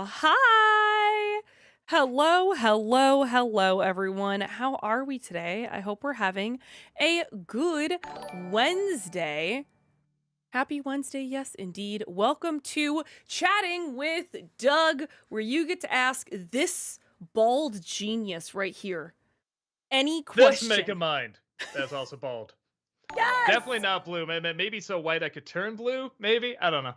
Well, hi. Hello, everyone. How are we today? I hope we're having a good Wednesday. Happy Wednesday, yes, indeed. Welcome to Chatting with Doug, where you get to ask this bald genius right here any This mega question. mind. That's also bald. Definitely Yes! not blue. Maybe so white I could turn blue. Maybe I don't know.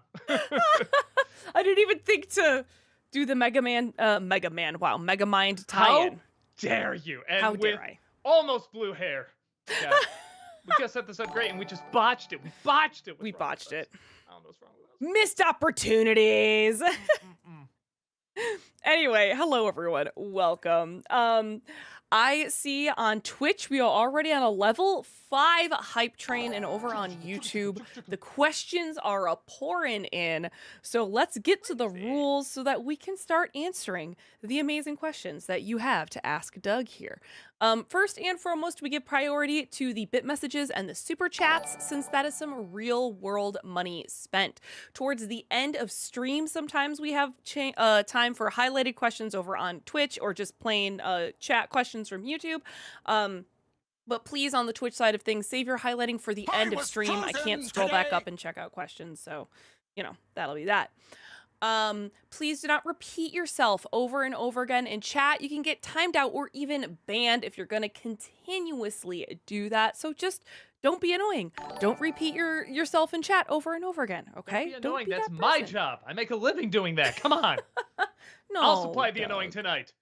I didn't even think to do the Mega Mind How tie-in. dare you? How And dare with I? almost blue hair. God, we could set this up great, and we just botched it. We botched it. We What's wrong with botched us? it. I don't know what's wrong with us. Missed opportunities. Mm-mm-mm. Anyway, hello everyone. Welcome. I see on Twitch we are already on a level 5 hype train, and over on YouTube the questions are a pouring in. So let's get to the rules so that we can start answering the amazing questions that you have to ask Doug here. First and foremost, we give priority to the bit messages and the super chats, since that is some real world money spent. Towards the end of stream, sometimes we have time for highlighted questions over on Twitch, or just plain chat questions from YouTube. But please, on the Twitch side of things, save your highlighting for the end of stream. I can't scroll back up and check out questions, so, that'll be that. Please do not repeat yourself over and over again in chat. You can get timed out or even banned if you're going to continuously do that. So just don't be annoying. Don't repeat yourself in chat over and over again, okay? Don't be Don't annoying. be That's that my person. job. I make a living doing that. Come on. No, I'll supply the Doug. annoying tonight.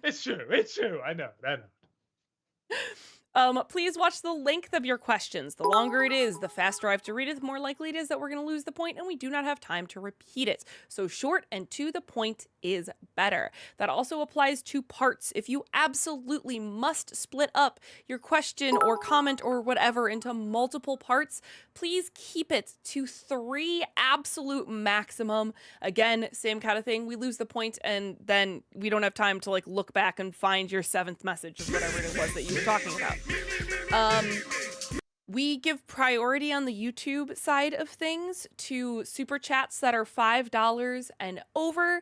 It's true. It's true. I know. Please watch the length of your questions. The longer it is, the faster I have to read it, the more likely it is that we're going to lose the point, and we do not have time to repeat it. So short and to the point is better. That also applies to parts. If you absolutely must split up your question or comment or whatever into multiple parts, please keep it to 3 absolute maximum. Again, same kind of thing. We lose the point, and then we don't have time to look back and find your 7th message of whatever it was that you were talking about. We give priority on the YouTube side of things to super chats that are $5 and over.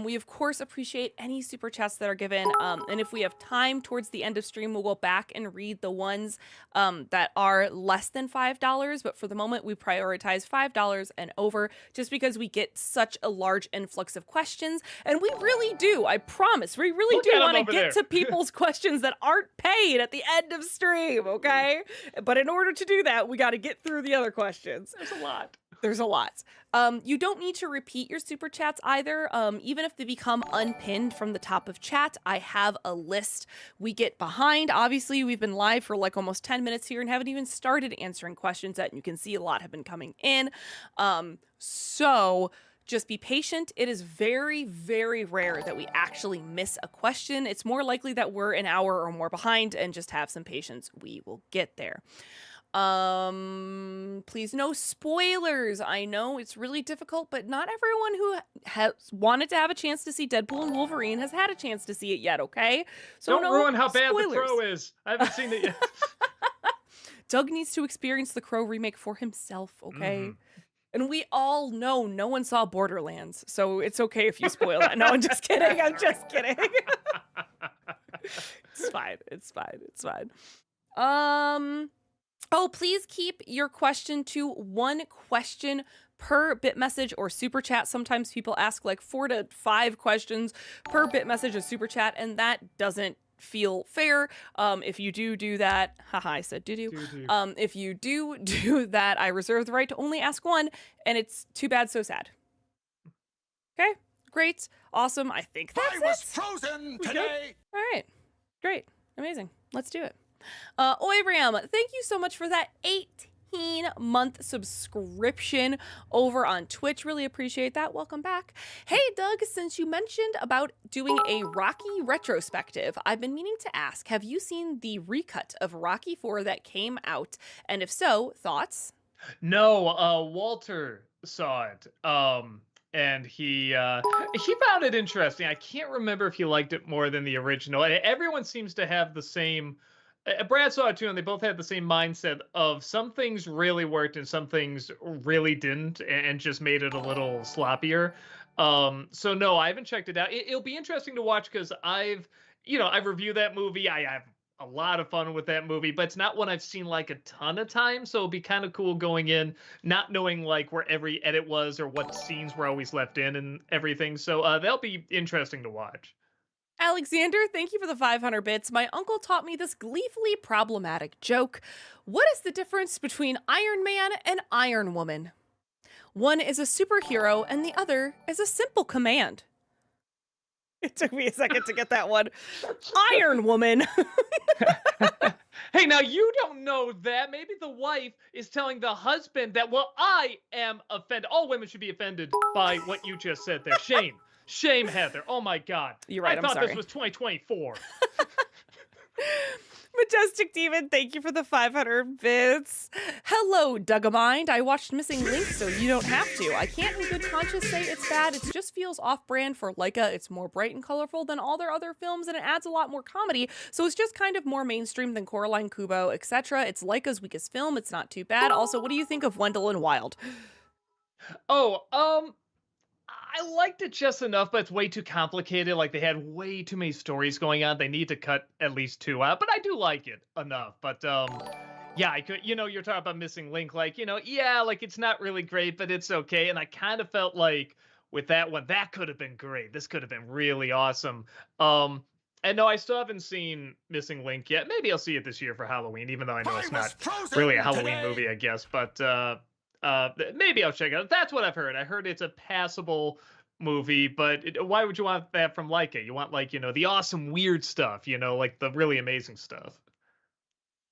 We of course appreciate any super chats that are given. And if we have time towards the end of stream, we'll go back and read the ones that are less than $5. But for the moment, we prioritize $5 and over, just because we get such a large influx of questions. And we really do, I promise, we really do want to get to people's questions that aren't paid at the end of stream, okay? But in order to do that, we got to get through the other questions. There's a lot. You don't need to repeat your super chats either. Even if they become unpinned from the top of chat, I have a list. We get behind. Obviously, we've been live for almost 10 minutes here and haven't even started answering questions yet. And you can see a lot have been coming in. So just be patient. It is very, very rare that we actually miss a question. It's more likely that we're an hour or more behind, and just have some patience. We will get there. Please no spoilers. I know it's really difficult, but not everyone who has wanted to have a chance to see Deadpool and Wolverine has had a chance to see it yet, okay? So Don't no ruin how bad spoilers. The Crow is. I haven't seen it yet. Doug needs to experience the Crow remake for himself, okay? And we all know no one saw Borderlands, so it's okay if you spoil that. No, I'm just kidding. I'm just kidding. It's fine. It's fine. It's fine. Oh, please keep your question to 1 question per bit message or super chat. Sometimes people ask 4 to 5 questions per bit message or super chat, and that doesn't feel fair. If you do that, haha, I said doo-doo. If you do that, I reserve the right to only ask 1, and it's too bad, so sad. Okay, great, awesome. I think that's I was frozen today. All right, great, amazing. Let's do it. Oibram, thank you so much for that 18-month subscription over on Twitch. Really appreciate that. Welcome back. Hey, Doug, since you mentioned about doing a Rocky retrospective, I've been meaning to ask, have you seen the recut of Rocky 4 that came out? And if so, thoughts? No, Walter saw it. And he found it interesting. I can't remember if he liked it more than the original. Everyone seems to have the same. Brad saw it too, and they both had the same mindset of some things really worked and some things really didn't, and just made it a little sloppier. So no, I haven't checked it out. It'll be interesting to watch because I've reviewed that movie. I have a lot of fun with that movie, but it's not one I've seen like a ton of times. So it'll be kind of cool going in, not knowing like where every edit was or what scenes were always left in and everything. So that'll be interesting to watch. Alexander, thank you for the 500 bits. My uncle taught me this gleefully problematic joke. What is the difference between Iron Man and Iron Woman? One is a superhero and the other is a simple command. It took me a second to get that one. Iron Woman. Hey, now you don't know that. Maybe the wife is telling the husband that, well, I am offended. All women should be offended by what you just said there. Shame. Shame, Heather. Oh my God. You're right, I I'm thought sorry. this was 2024. Majestic Demon, thank you for the 500 bits. Hello, Dugamind. I watched Missing Link, so you don't have to. I can't in good conscience say it's bad. It just feels off-brand for Leica. It's more bright and colorful than all their other films, and it adds a lot more comedy, so it's just kind of more mainstream than Coraline, Kubo, etc. It's Leica's weakest film. It's not too bad. Also, what do you think of Wendell and Wild? Oh, I liked it just enough, but it's way too complicated. Like they had way too many stories going on. They need to cut at least two out, but I do like it enough. But yeah, I could, you're talking about Missing Link, like, yeah, like it's not really great, but it's okay. And I kind of felt like with that one, that could have been great. This could have been really awesome. And no, I still haven't seen Missing Link yet. Maybe I'll see it this year for Halloween, even though I know I it's was not frozen really a Halloween today. movie, I guess. But maybe I'll check it out. That's what I've heard. I heard it's a passable movie, but why would you want that from Leica? You want like, the awesome weird stuff, like the really amazing stuff.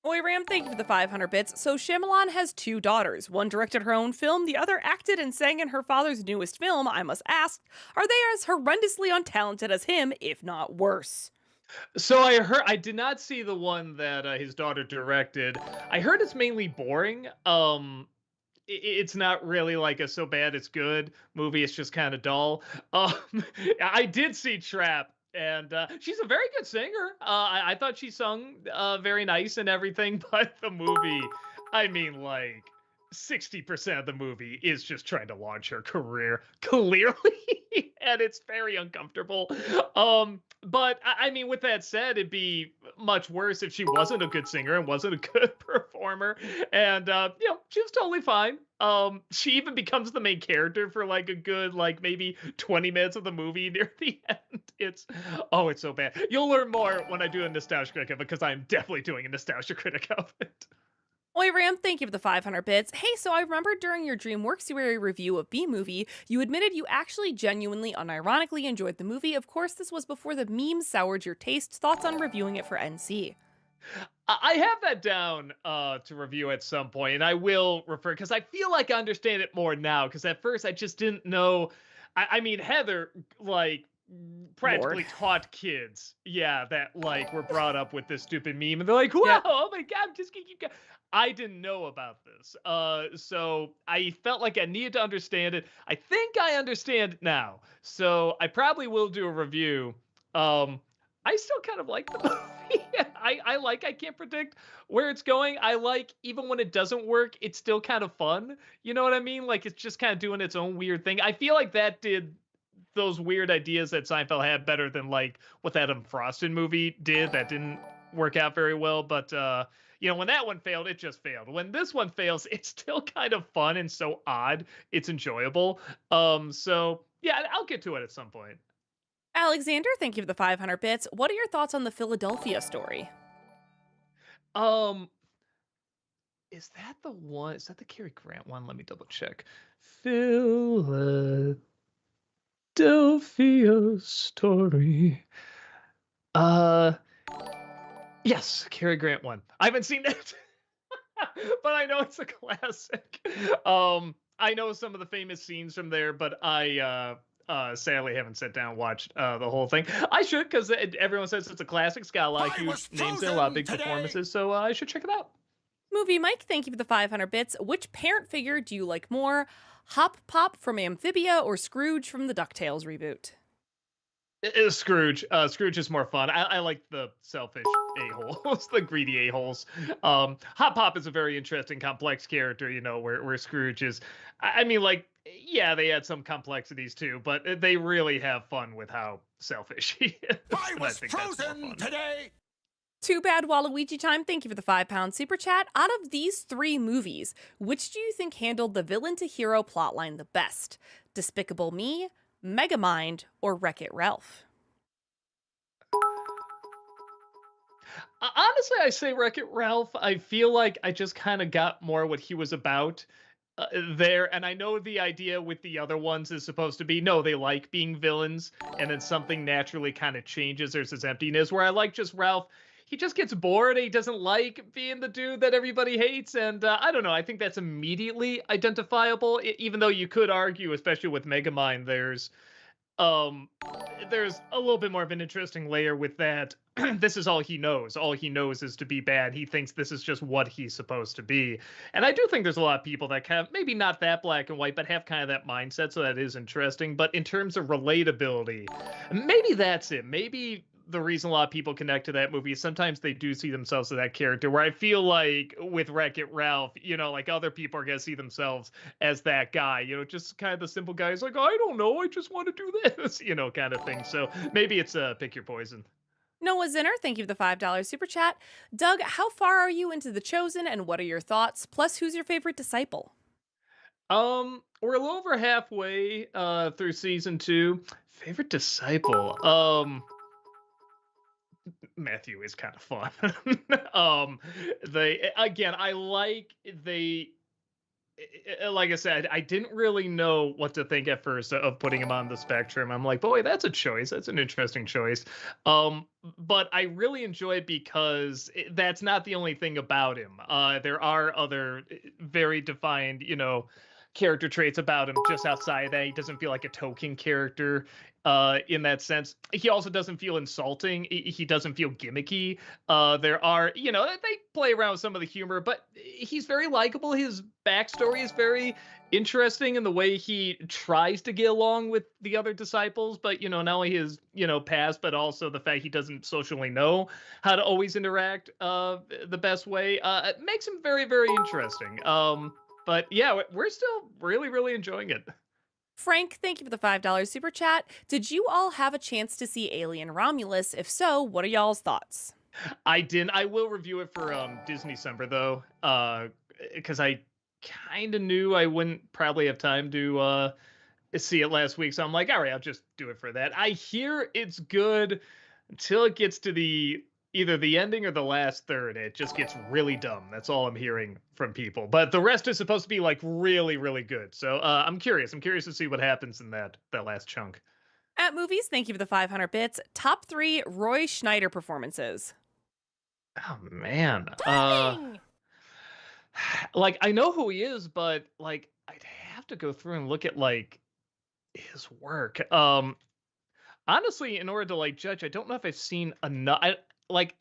Oi Ram, thank you for the 500 bits. So Shyamalan has two daughters. One directed her own film, the other acted and sang in her father's newest film. I must ask, are they as horrendously untalented as him, if not worse? So I did not see the one that his daughter directed. I heard it's mainly boring. It's not really like a so bad it's good movie. It's just kind of dull. Um, I did see Trap, and she's a very good singer. I thought she sung very nice and everything, but the movie, I mean, like 60% of the movie is just trying to launch her career, clearly, and it's very uncomfortable. But I mean, with that said, it'd be much worse if she wasn't a good singer and wasn't a good performer. And she was totally fine. She even becomes the main character for like a good, like maybe 20 minutes of the movie near the end. It's so bad. You'll learn more when I do a Nostalgia Critic because I'm definitely doing a Nostalgia Critic of it. Oi Ram, thank you for the 500 bits. Hey, so I remember during your DreamWorks review of B-Movie, you admitted you actually genuinely, unironically enjoyed the movie. Of course, this was before the memes soured your taste. Thoughts on reviewing it for NC? I have that down to review at some point, and I will refer because I feel like I understand it more now. Because at first I just didn't know. I mean, Heather like practically Lord. taught kids, that like were brought up with this stupid meme, and they're like, "Whoa, Yep. oh my God, I'm just gonna keep going." I didn't know about this, so I felt like I needed to understand it. I think I understand it now, so I probably will do a review. I still kind of like the movie. I can't predict where it's going. I like even when it doesn't work, it's still kind of fun. You know what I mean? Like it's just kind of doing its own weird thing. I feel like that did those weird ideas that Seinfeld had better than like what that Frosted movie did. That didn't work out very well. But when that one failed, it just failed. When this one fails, it's still kind of fun and so odd. It's enjoyable. So yeah, I'll get to it at some point. Alexander, thank you for the 500 bits. What are your thoughts on the Philadelphia story? Um, is that the one? Is that the Cary Grant one? Let me double check. Philadelphia story. Yes, Cary Grant one. I haven't seen it, but I know it's a classic. I know some of the famous scenes from there, but I sadly haven't sat down and watched the whole thing. I should, because everyone says it's a classic. It's got a lot of huge names and a lot of big performances, so I should check it out. Movie Mike, thank you for the 500 bits. Which parent figure do you like more? Hop Pop from Amphibia or Scrooge from the DuckTales reboot? Scrooge. Scrooge is more fun. I like the selfish a-holes, the greedy a-holes. Hot Pop is a very interesting, complex character, where Scrooge is. I mean, like, yeah, they had some complexities too, but they really have fun with how selfish he is, I and I was think that's more frozen fun. today. Too bad Waluigi time. Thank you for the £5 super chat. Out of these three movies, which do you think handled the villain to hero plotline the best? Despicable Me, Megamind, or Wreck It Ralph? Honestly, I say Wreck-It Ralph. I feel like I just kind of got more what he was about there, and I know the idea with the other ones is supposed to be no, they like being villains, and then something naturally kind of changes. There's this emptiness where I like just Ralph. He just gets bored. He doesn't like being the dude that everybody hates, and I don't know. I think that's immediately identifiable. Even though you could argue, especially with Megamind, um there's a little bit more of an interesting layer with that. This is all he knows. All he knows is to be bad. He thinks this is just what he's supposed to be. And I do think there's a lot of people that kind of, maybe not that black and white, but have kind of that mindset. So that is interesting. But in terms of relatability, maybe that's it. Maybe the reason a lot of people connect to that movie is sometimes they do see themselves as that character, where I feel like with Wreck-It Ralph, like other people are going to see themselves as that guy, just kind of the simple guy who's like, I don't know, I just want to do this, kind of thing. So maybe it's pick your poison. Noah Zinner, thank you for the $5 super chat. Doug, how far are you into The Chosen and what are your thoughts? Plus, who's your favorite disciple? We're a little over halfway through season 2. Favorite disciple. Matthew is kind of fun. They again, I like they like I said, I didn't really know what to think at first of putting him on the spectrum. I'm like, boy, that's a choice. That's an interesting choice. But I really enjoy it because that's not the only thing about him. There are other very defined, character traits about him just outside that. He doesn't feel like a token character in that sense. He also doesn't feel insulting. He doesn't feel gimmicky. There are, they play around with some of the humor, but he's very likable. His backstory is very interesting in the way he tries to get along with the other disciples, but not only his past, but also the fact he doesn't socially know how to always interact the best way. It makes him very, very interesting. But yeah, we're still really, really enjoying it. Frank, thank you for the $5 super chat. Did you all have a chance to see Alien Romulus? If so, what are y'all's thoughts? I didn't. I will review it for Disney Summer though, because I kind of knew I wouldn't probably have time to see it last week. So I'm like, all right, I'll just do it for that. I hear it's good until it gets to either the ending or the last third. It just gets really dumb. That's all I'm hearing from people. But the rest is supposed to be like really, really good. So I'm curious. I'm curious to see what happens in that last chunk. At Movies, thank you for the 500 bits. Top 3 Roy Schneider performances. Oh man. Dang! Like I know who he is, but like I'd have to go through and look at like his work. Honestly, in order to like judge, I don't know if I've seen enough. I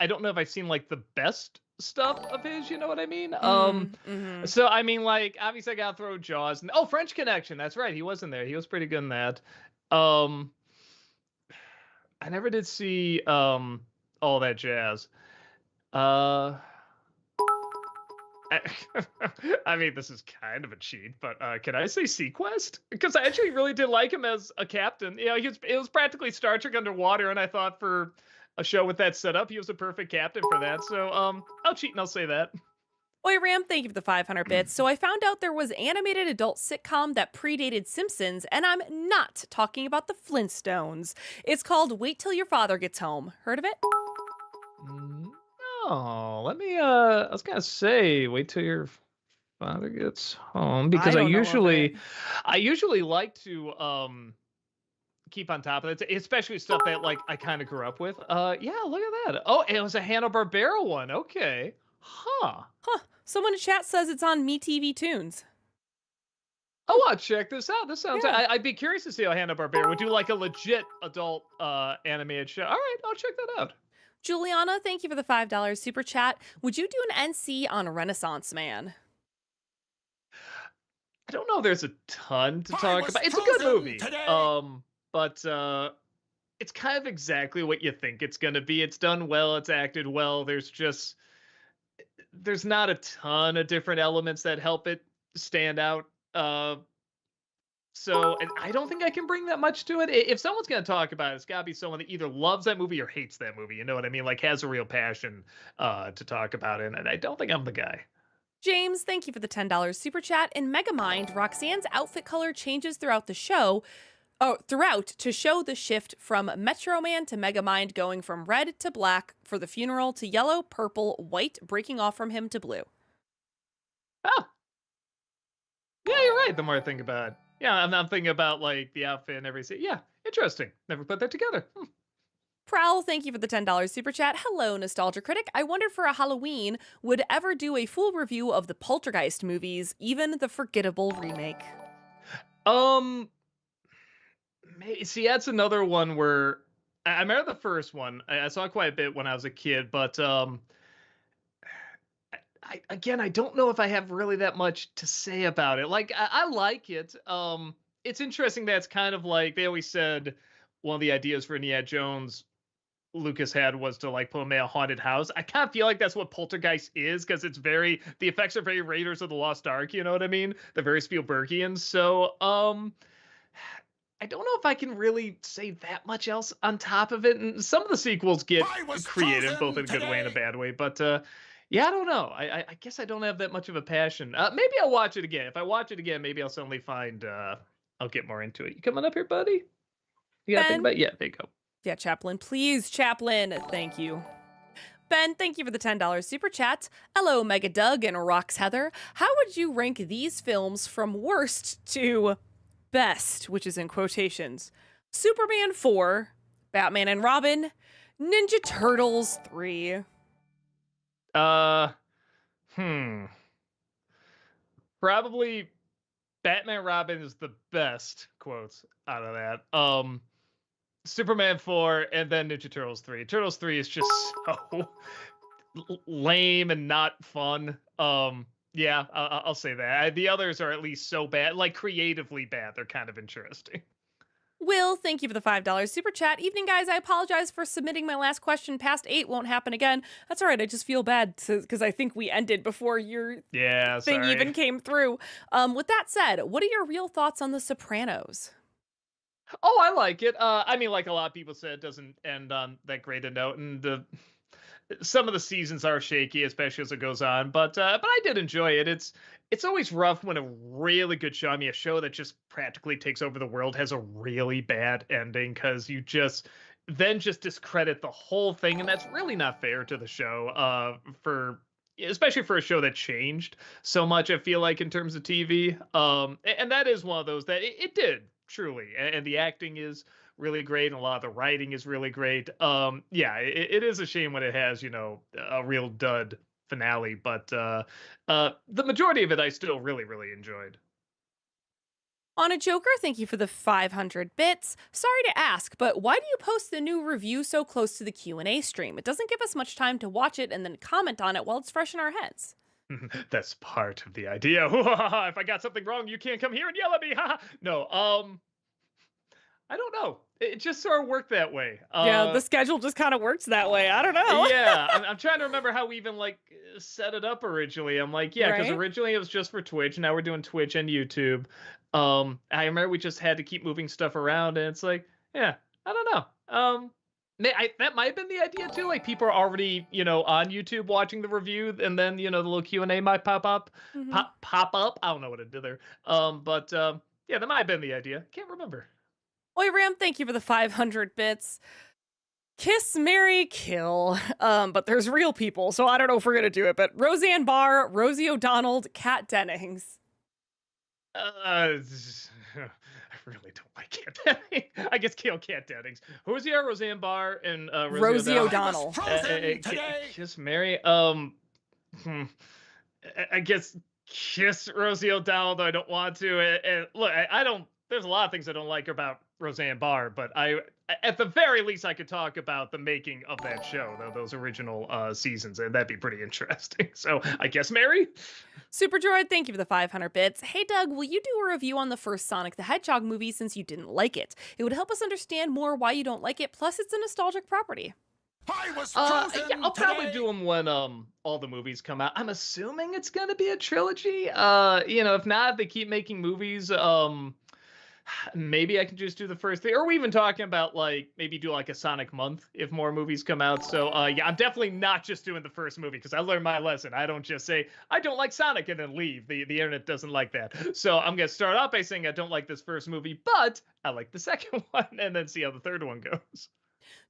don't know if I've seen like the best stuff of his. You know what I mean? Mm-hmm. So I mean, like obviously I gotta throw Jaws. And, oh, French Connection. That's right. He was in there. He was pretty good in that. Um, I never did see all that jazz. Uh. I mean, this is kind of a cheat, but can I say Sequest? Because I actually really did like him as a captain. It was practically Star Trek underwater, and I thought for a show with that setup, he was a perfect captain for that. So I'll cheat and I'll say that. Oi Ram, thank you for the 500 bits. So I found out there was animated adult sitcom that predated Simpsons, and I'm not talking about the Flintstones. It's called Wait Till Your Father Gets Home. Heard of it? Oh, let me. I was gonna say, wait till your father gets home because I don't know of it. I usually like to keep on top of it, especially stuff that like I kind of grew up with. Yeah, look at that. Oh, it was a Hanna-Barbera one. Okay, huh. Huh. Someone in chat says it's on MeTV Tunes. I want to check this out. This sounds. Yeah. I'd be curious to see how Hanna-Barbera would do like a legit adult animated show. All right, I'll check that out. Juliana, thank you for the $5 super chat. Would you do an NC on Renaissance Man? I don't know. There's a ton to I talk was about. It's a good frozen movie. today. But it's kind of exactly what you think it's going to be. It's done well, it's acted well. There's not a ton of different elements that help it stand out. So and I don't think I can bring that much to it. If someone's going to talk about it, it's got to be someone that either loves that movie or hates that movie. You know what I mean? Like has a real passion to talk about it. And I don't think I'm the guy. James, thank you for the $10 super chat. In Megamind, Roxanne's outfit color changes throughout the show. Oh, throughout to show the shift from Metro Man to Megamind, going from red to black for the funeral to yellow, purple, white, breaking off from him to blue. Oh, yeah, you're right. The more I think about it. Yeah, I'm thinking about like the outfit and everything. Yeah, interesting. Never put that together. Prowl, thank you for the $10 super chat. Hello, Nostalgia Critic. I wondered for a Halloween, would ever do a full review of the Poltergeist movies, even the forgettable remake? Um, see, that's another one where I remember the first one. I saw quite a bit when I was a kid, but I don't know if I have really that much to say about it. Like I like it. It's interesting that it's kind of like they always said one of the ideas for Indiana Jones Lucas had was to like put him in a haunted house. I kind of feel like that's what Poltergeist is because the effects are very Raiders of the Lost Ark. You know what I mean? They're very Spielbergian. So I don't know if I can really say that much else on top of it. And some of the sequels get I was creative, both frozen in a good way and a today. bad way. But yeah, I don't know. I guess I don't have that much of a passion. Maybe I'll watch it again. If I watch it again, maybe I'll suddenly find I'll get more into it. You coming up here, buddy? You gotta think Ben? about it? Yeah, there you go. Yeah, Chaplain. Please, Chaplain. Thank you. Ben, thank you for the $10 super chat. Hello, Mega Doug and Rox Heather. How would you rank these films from worst to best, which is in quotations? Superman 4, Batman and Robin, Ninja Turtles 3. Uh, hmm. Probably Batman Robin is the best quotes out of that. Superman 4 and then Ninja Turtles 3. Turtles 3 is just so lame and not fun. Yeah, I'll say that. The others are at least so bad, like creatively bad. They're kind of interesting. Will, thank you for the $5 super chat. Evening, guys. I apologize for submitting my last question past 8. Won't happen again. That's all right. I just feel bad because I think we ended before your Yeah, thing sorry. even came through. With that said, what are your real thoughts on The Sopranos? Oh, I like it. I mean, like a lot of people said, it doesn't end on that great a note, and some of the seasons are shaky, especially as it goes on. But I did enjoy it. It's always rough when a really good show, I mean, a show that just practically takes over the world, has a really bad ending because you just discredit the whole thing, and that's really not fair to the show. For especially for a show that changed so much, I feel like in terms of TV. And that is one of those that it did truly, and the acting is really great and a lot of the writing is really great. Yeah, it is a shame when it has, a real dud finale, but the majority of it I still really, really enjoyed. On a Joker, thank you for the 500 bits. Sorry to ask, but why do you post the new review so close to the Q&A stream? It doesn't give us much time to watch it and then comment on it while it's fresh in our heads. That's part of the idea. If I got something wrong, you can't come here and yell at me. No, I don't know. It just sort of worked that way. Yeah, the schedule just kind of works that way. I don't know. Yeah, I'm trying to remember how we even like set it up originally. I'm like, yeah, because Right? originally it was just for Twitch. Now we're doing Twitch and YouTube. I remember we just had to keep moving stuff around, and it's like, yeah, I don't know. That might have been the idea too. Like people are already, on YouTube watching the review, and then the little Q&A might pop up, Mm-hmm. pop up. I don't know what it did there. But yeah, that might have been the idea. Can't remember. Oi, Ram, thank you for the 500 bits. Kiss, marry, kill. But there's real people, so I don't know if we're gonna do it. But Roseanne Barr, Rosie O'Donnell, Kat Dennings. I really don't like Cat Dennings. I guess kill Cat Dennings. Who's here? Roseanne Barr and Rosie O'Donnell. O'Donnell. I was frozen today. Kiss Mary. Hmm, I guess kiss Rosie O'Donnell, though I don't want to. And look, I don't. There's a lot of things I don't like about Roseanne Barr, but at the very least, I could talk about the making of that show, though, those original seasons, and that'd be pretty interesting. So I guess Mary? Superdroid, thank you for the 500 bits. Hey Doug, will you do a review on the first Sonic the Hedgehog movie since you didn't like it? It would help us understand more why you don't like it, plus it's a nostalgic property. I was Yeah, chosen I'll probably today. do them when all the movies come out. I'm assuming it's gonna be a trilogy. If not, if they keep making movies, maybe I can just do the first thing. Or we even talking about like maybe do like a Sonic month if more movies come out. So yeah, I'm definitely not just doing the first movie because I learned my lesson. I don't just say I don't like Sonic and then leave. The internet doesn't like that. So I'm gonna start off by saying I don't like this first movie, but I like the second one, and then see how the third one goes.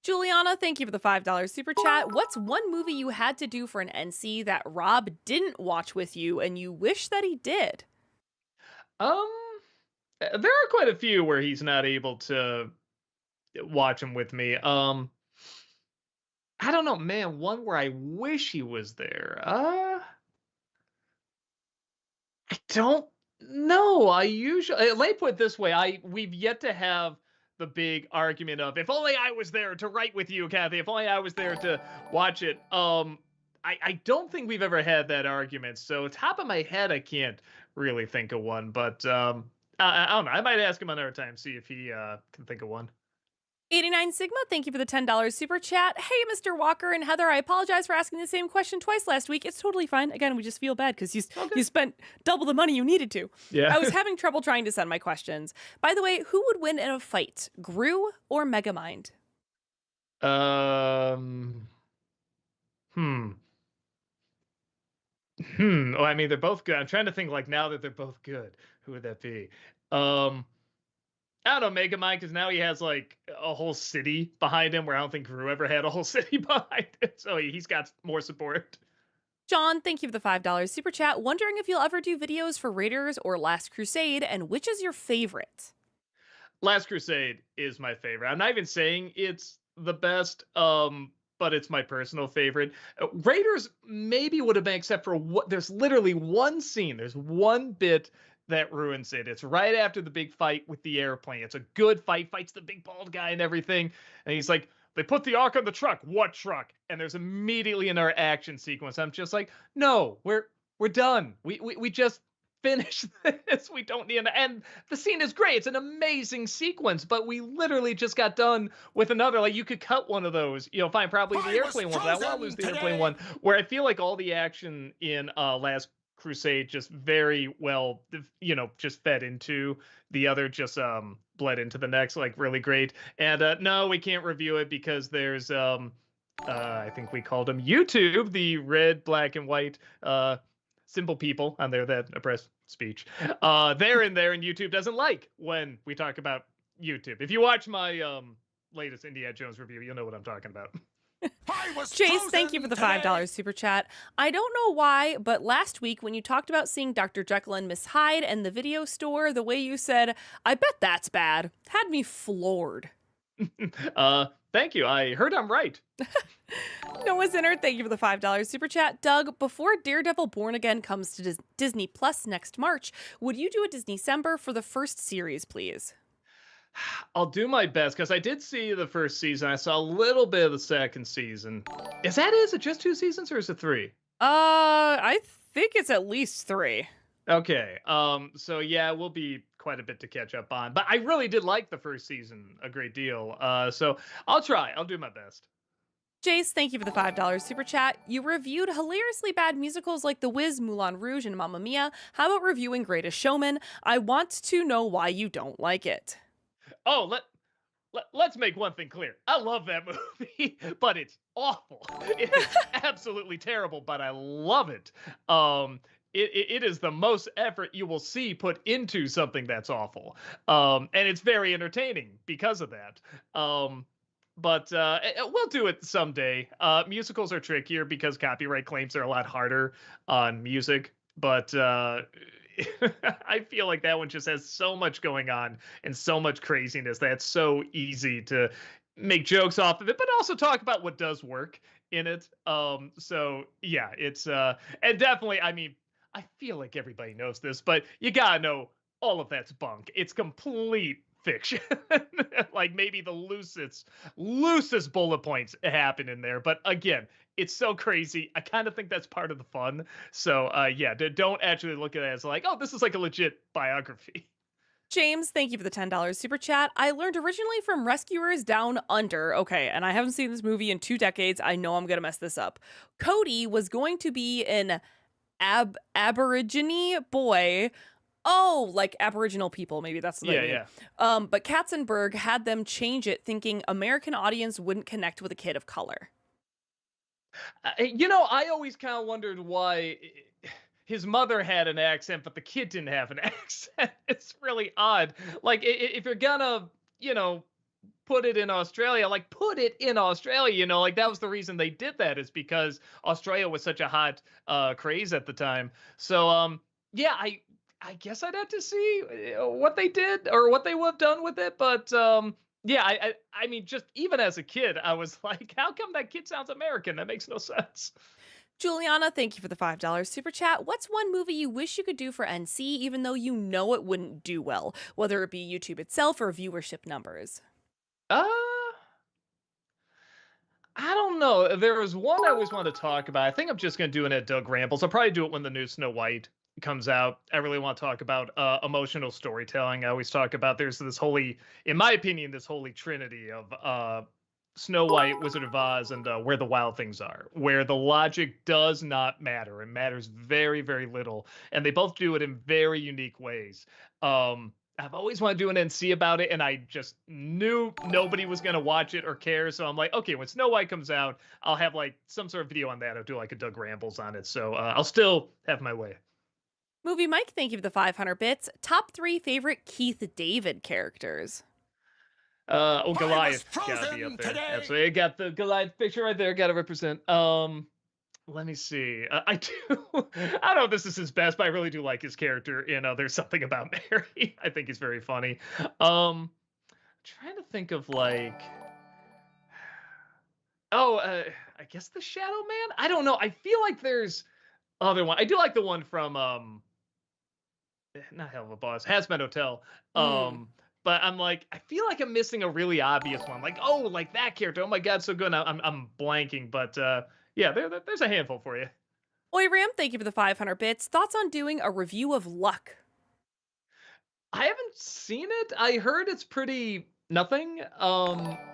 Juliana, thank you for the $5 super chat. What's one movie you had to do for an NC that Rob didn't watch with you and you wish that he did? Um, there are quite a few where he's not able to watch them with me. I don't know, man. One where I wish he was there. I don't know. I usually let me put it this way. We've yet to have the big argument of if only I was there to write with you, Kathy. If only I was there to watch it. I don't think we've ever had that argument. So top of my head, I can't really think of one. But I don't know. I might ask him another time, see if he can think of one. 89 Sigma, thank you for the $10 super chat. Hey, Mr. Walker and Heather, I apologize for asking the same question twice last week. It's totally fine. Again, we just feel bad because you spent double the money you needed to. Yeah. I was having trouble trying to send my questions. By the way, who would win in a fight, Gru or Megamind? Um. Hmm. Oh, I mean, they're both good. I'm trying to think like now that they're both good, who would that be? Um, I don't know, Megamind, because now he has like a whole city behind him, where I don't think Gru ever had a whole city behind him, so he's got more support. John, thank you for the $5 super chat. Wondering if you'll ever do videos for Raiders or Last Crusade, and which is your favorite? Last Crusade is my favorite. I'm not even saying it's the best, but it's my personal favorite. Raiders maybe would have been, except for what there's literally one scene, there's one bit that ruins it. It's right after the big fight with the airplane. It's a good fight, fights the big bald guy and everything. And he's like, they put the Ark on the truck. What truck? And there's immediately another action sequence. I'm just like, no, we're done. We just finish this. We don't need an and the scene is great. It's an amazing sequence, but we literally just got done with another. Like you could cut one of those, fine, probably the airplane one, but I want to lose the airplane one. Where I feel like all the action in Last Crusade just very well, just fed into the other, just bled into the next, like really great. And no, we can't review it because there's I think we called them YouTube, the red, black, and white simple people on there that oppress speech. They're in there, and YouTube doesn't like when we talk about YouTube. If you watch my latest Indiana Jones review, you'll know what I'm talking about. Chase, thank you for the $5 super chat. I don't know why, but last week when you talked about seeing Dr. Jekyll and Miss Hyde and the video store, the way you said, I bet that's bad, had me floored. Thank you. I heard I'm right. Noah Zinner, thank you for the $5 super chat. Doug, before Daredevil Born Again comes to Disney Plus next March, would you do a Disney-cember for the first series, please? I'll do my best because I did see the first season. I saw a little bit of the second season. Is it just 2 seasons or is it 3? I think it's at least 3. Okay. So yeah, it will be quite a bit to catch up on. But I really did like the first season a great deal. So I'll try. I'll do my best. Jace, thank you for the $5 super chat. You reviewed hilariously bad musicals like The Wiz, Moulin Rouge, and Mamma Mia. How about reviewing Greatest Showman? I want to know why you don't like it. Oh, let's make one thing clear. I love that movie, but it's awful. It is absolutely terrible, but I love it. It is the most effort you will see put into something that's awful. And it's very entertaining because of that. But we'll do it someday. Musicals are trickier because copyright claims are a lot harder on music. But I feel like that one just has so much going on and so much craziness that it's so easy to make jokes off of it, but also talk about what does work in it. So yeah, it's and definitely, I mean, I feel like everybody knows this, but you gotta know all of that's bunk. It's complete fiction. like maybe the loosest bullet points happen in there. But again, it's so crazy. I kind of think that's part of the fun. So yeah, don't actually look at it as like, oh, this is like a legit biography. James, thank you for the $10 super chat. I learned originally from Rescuers Down Under. Okay, and I haven't seen this movie in 2 decades. I know I'm going to mess this up. Cody was going to be an Aborigine boy. Oh, like Aboriginal people. Maybe that's what they Yeah, mean. yeah. But Katzenberg had them change it, thinking American audience wouldn't connect with a kid of color. I always kind of wondered why his mother had an accent, but the kid didn't have an accent. It's really odd. Like, if you're gonna, put it in Australia, like, put it in Australia, like, that was the reason they did that, is because Australia was such a hot craze at the time. So, yeah, I guess I'd have to see what they did or what they would have done with it. But, yeah, I mean, just even as a kid, I was like, how come that kid sounds American? That makes no sense. Juliana, thank you for the $5 super chat. What's one movie you wish you could do for NC, even though you know it wouldn't do well, whether it be YouTube itself or viewership numbers? Uh, I don't know. There was one I always wanted to talk about. I think I'm just going to do it at Doug Rambles. I'll probably do it when the new Snow White comes out. I really want to talk about emotional storytelling. I always talk about there's this holy, in my opinion, this holy trinity of Snow White, Wizard of Oz, and Where the Wild Things Are, where the logic does not matter. It matters very, very little. And they both do it in very unique ways. I've always wanted to do an NC about it, and I just knew nobody was going to watch it or care. So I'm like, okay, when Snow White comes out, I'll have like some sort of video on that. I'll do like a Doug Rambles on it. So I'll still have my way. Movie Mike, thank you for the 500 bits. Top 3 favorite Keith David characters. Goliath gotta be up there. today. Absolutely. I got the Goliath picture right there. Gotta represent. Let me see. I do. I don't know if this is his best, but I really do like his character in There's Something About Mary. I think he's very funny. Trying to think of like. I guess the Shadow Man. I don't know. I feel like there's other one. I do like the one from not Hell of a Boss, Hazmat Hotel. But I'm like, I feel like I'm missing a really obvious one. Like, oh, like that character. Oh my god, so good. I'm blanking, but yeah, there's a handful for you. Oi Ram, thank you for the 500 bits. Thoughts on doing a review of Luck? I haven't seen it. I heard it's pretty nothing.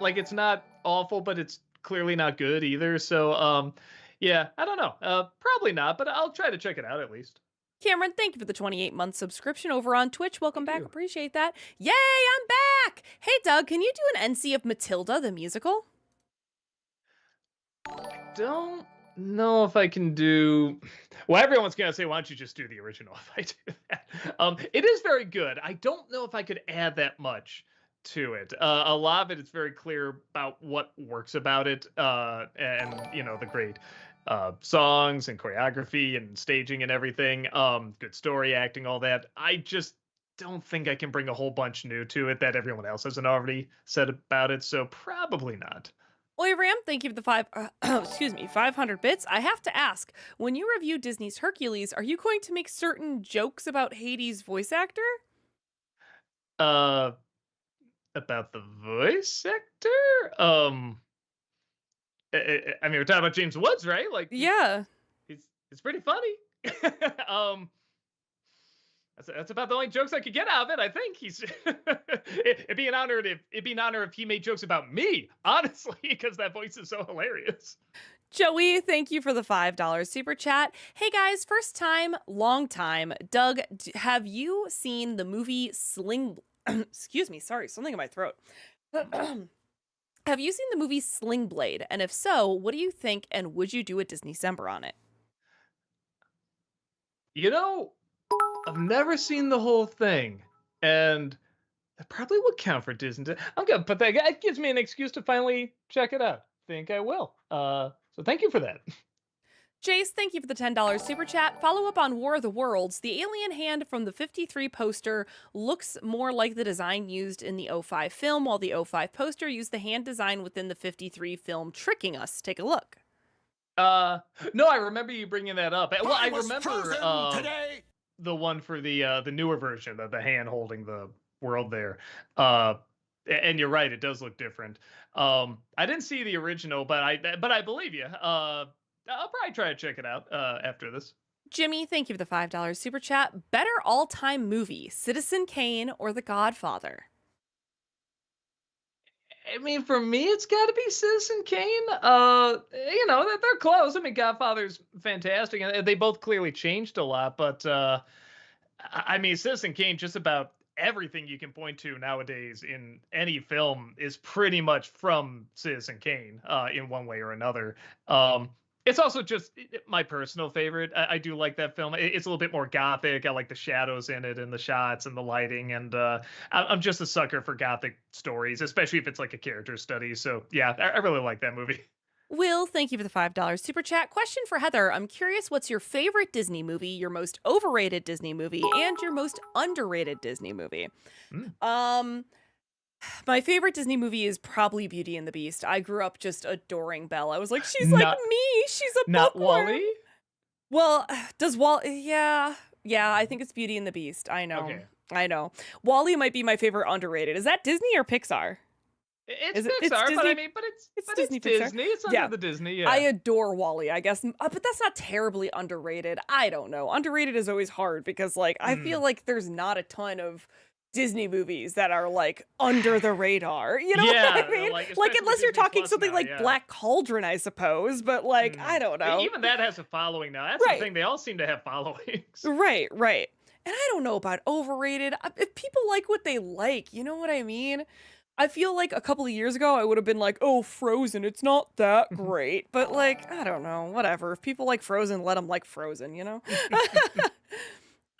Like it's not awful, but it's clearly not good either. So yeah, I don't know. Probably not, but I'll try to check it out at least. Cameron, thank you for the 28-month subscription over on Twitch. Welcome back. you. Appreciate that. Yay, I'm back. Hey, Doug, can you do an NC of Matilda, the musical? Don't know if I can do. Well, everyone's gonna say, "Why don't you just do the original?" If I do that, it is very good. I don't know if I could add that much to it. A lot of it is very clear about what works about it, and the great songs and choreography and staging and everything. Good story, acting, all that. I just don't think I can bring a whole bunch new to it that everyone else hasn't already said about it. So probably not. Oi Ram, thank you for the 500 bits. I have to ask, when you review Disney's Hercules, are you going to make certain jokes about Hades' voice actor? About the voice actor? I mean, we're talking about James Woods, right? Like, Yeah. it's pretty funny. That's about the only jokes I could get out of it. I think he's. It'd be an honor if he made jokes about me, honestly, because that voice is so hilarious. Joey, thank you for the $5 super chat. Hey guys, first time, long time. Doug, have you seen the movie Sling? Excuse me, sorry, something in my throat. Have you seen the movie Sling Blade? And if so, what do you think? And would you do a Disney December on it? I've never seen the whole thing, and that probably would count for Disney. I'm gonna put that. That gives me an excuse to finally check it out. Think I will. So thank you for that. Jace, thank you for the $10 super chat. Follow up on War of the Worlds. The alien hand from the 53 poster looks more like the design used in the '05 film, while the '05 poster used the hand design within the 53 film, tricking us. Take a look. No, I remember you bringing that up. Well, I was remember frozen today. the one for the newer version of the hand holding the world there. And you're right, it does look different. I didn't see the original, but I believe you. I'll probably try to check it out after this. Jimmy, thank you for the $5 super chat. Better all time movie, Citizen Kane or The Godfather? I mean, for me, it's got to be Citizen Kane. They're close. I mean, Godfather's fantastic, and they both clearly changed a lot. But I mean, Citizen Kane, just about everything you can point to nowadays in any film is pretty much from Citizen Kane, in one way or another. It's also just my personal favorite. I do like that film. It's a little bit more gothic. I like the shadows in it and the shots and the lighting. And I'm just a sucker for gothic stories, especially if it's like a character study. So yeah, I really like that movie. Will, thank you for the $5 super chat. Question for Heather. I'm curious what's your favorite Disney movie, your most overrated Disney movie, and your most underrated Disney movie? Mm. Um, my favorite Disney movie is probably Beauty and the Beast. I grew up just adoring Belle. I was like, she's like Not me. She's a not bookworm. Wally. Well, does Wally? Yeah, I think it's Beauty and the Beast. I know. Okay. I know. Wally might be my favorite underrated. Is that Disney or Pixar? It's Is it? It's Pixar, but Disney. I mean, It's but Disney it's Pixar. Disney. It's Yeah. under the Disney. Yeah. I adore Wally, I guess, but that's not terribly underrated. I don't know. Underrated is always hard because, like, I feel like there's not a ton of Disney movies that are like under the radar. You know Yeah, what I mean? like, Like, especially unless you're Disney talking Plus something now, like yeah. Black Cauldron, I suppose. But like, I don't know. Even that has a following now. That's Right. the thing. They all seem to have followings. Right. And I don't know about overrated. If people like what they like, you know what I mean? I feel like a couple of years ago, I would have been like, oh, Frozen, it's not that great. But like, I don't know, whatever. If people like Frozen, let them like Frozen, you know?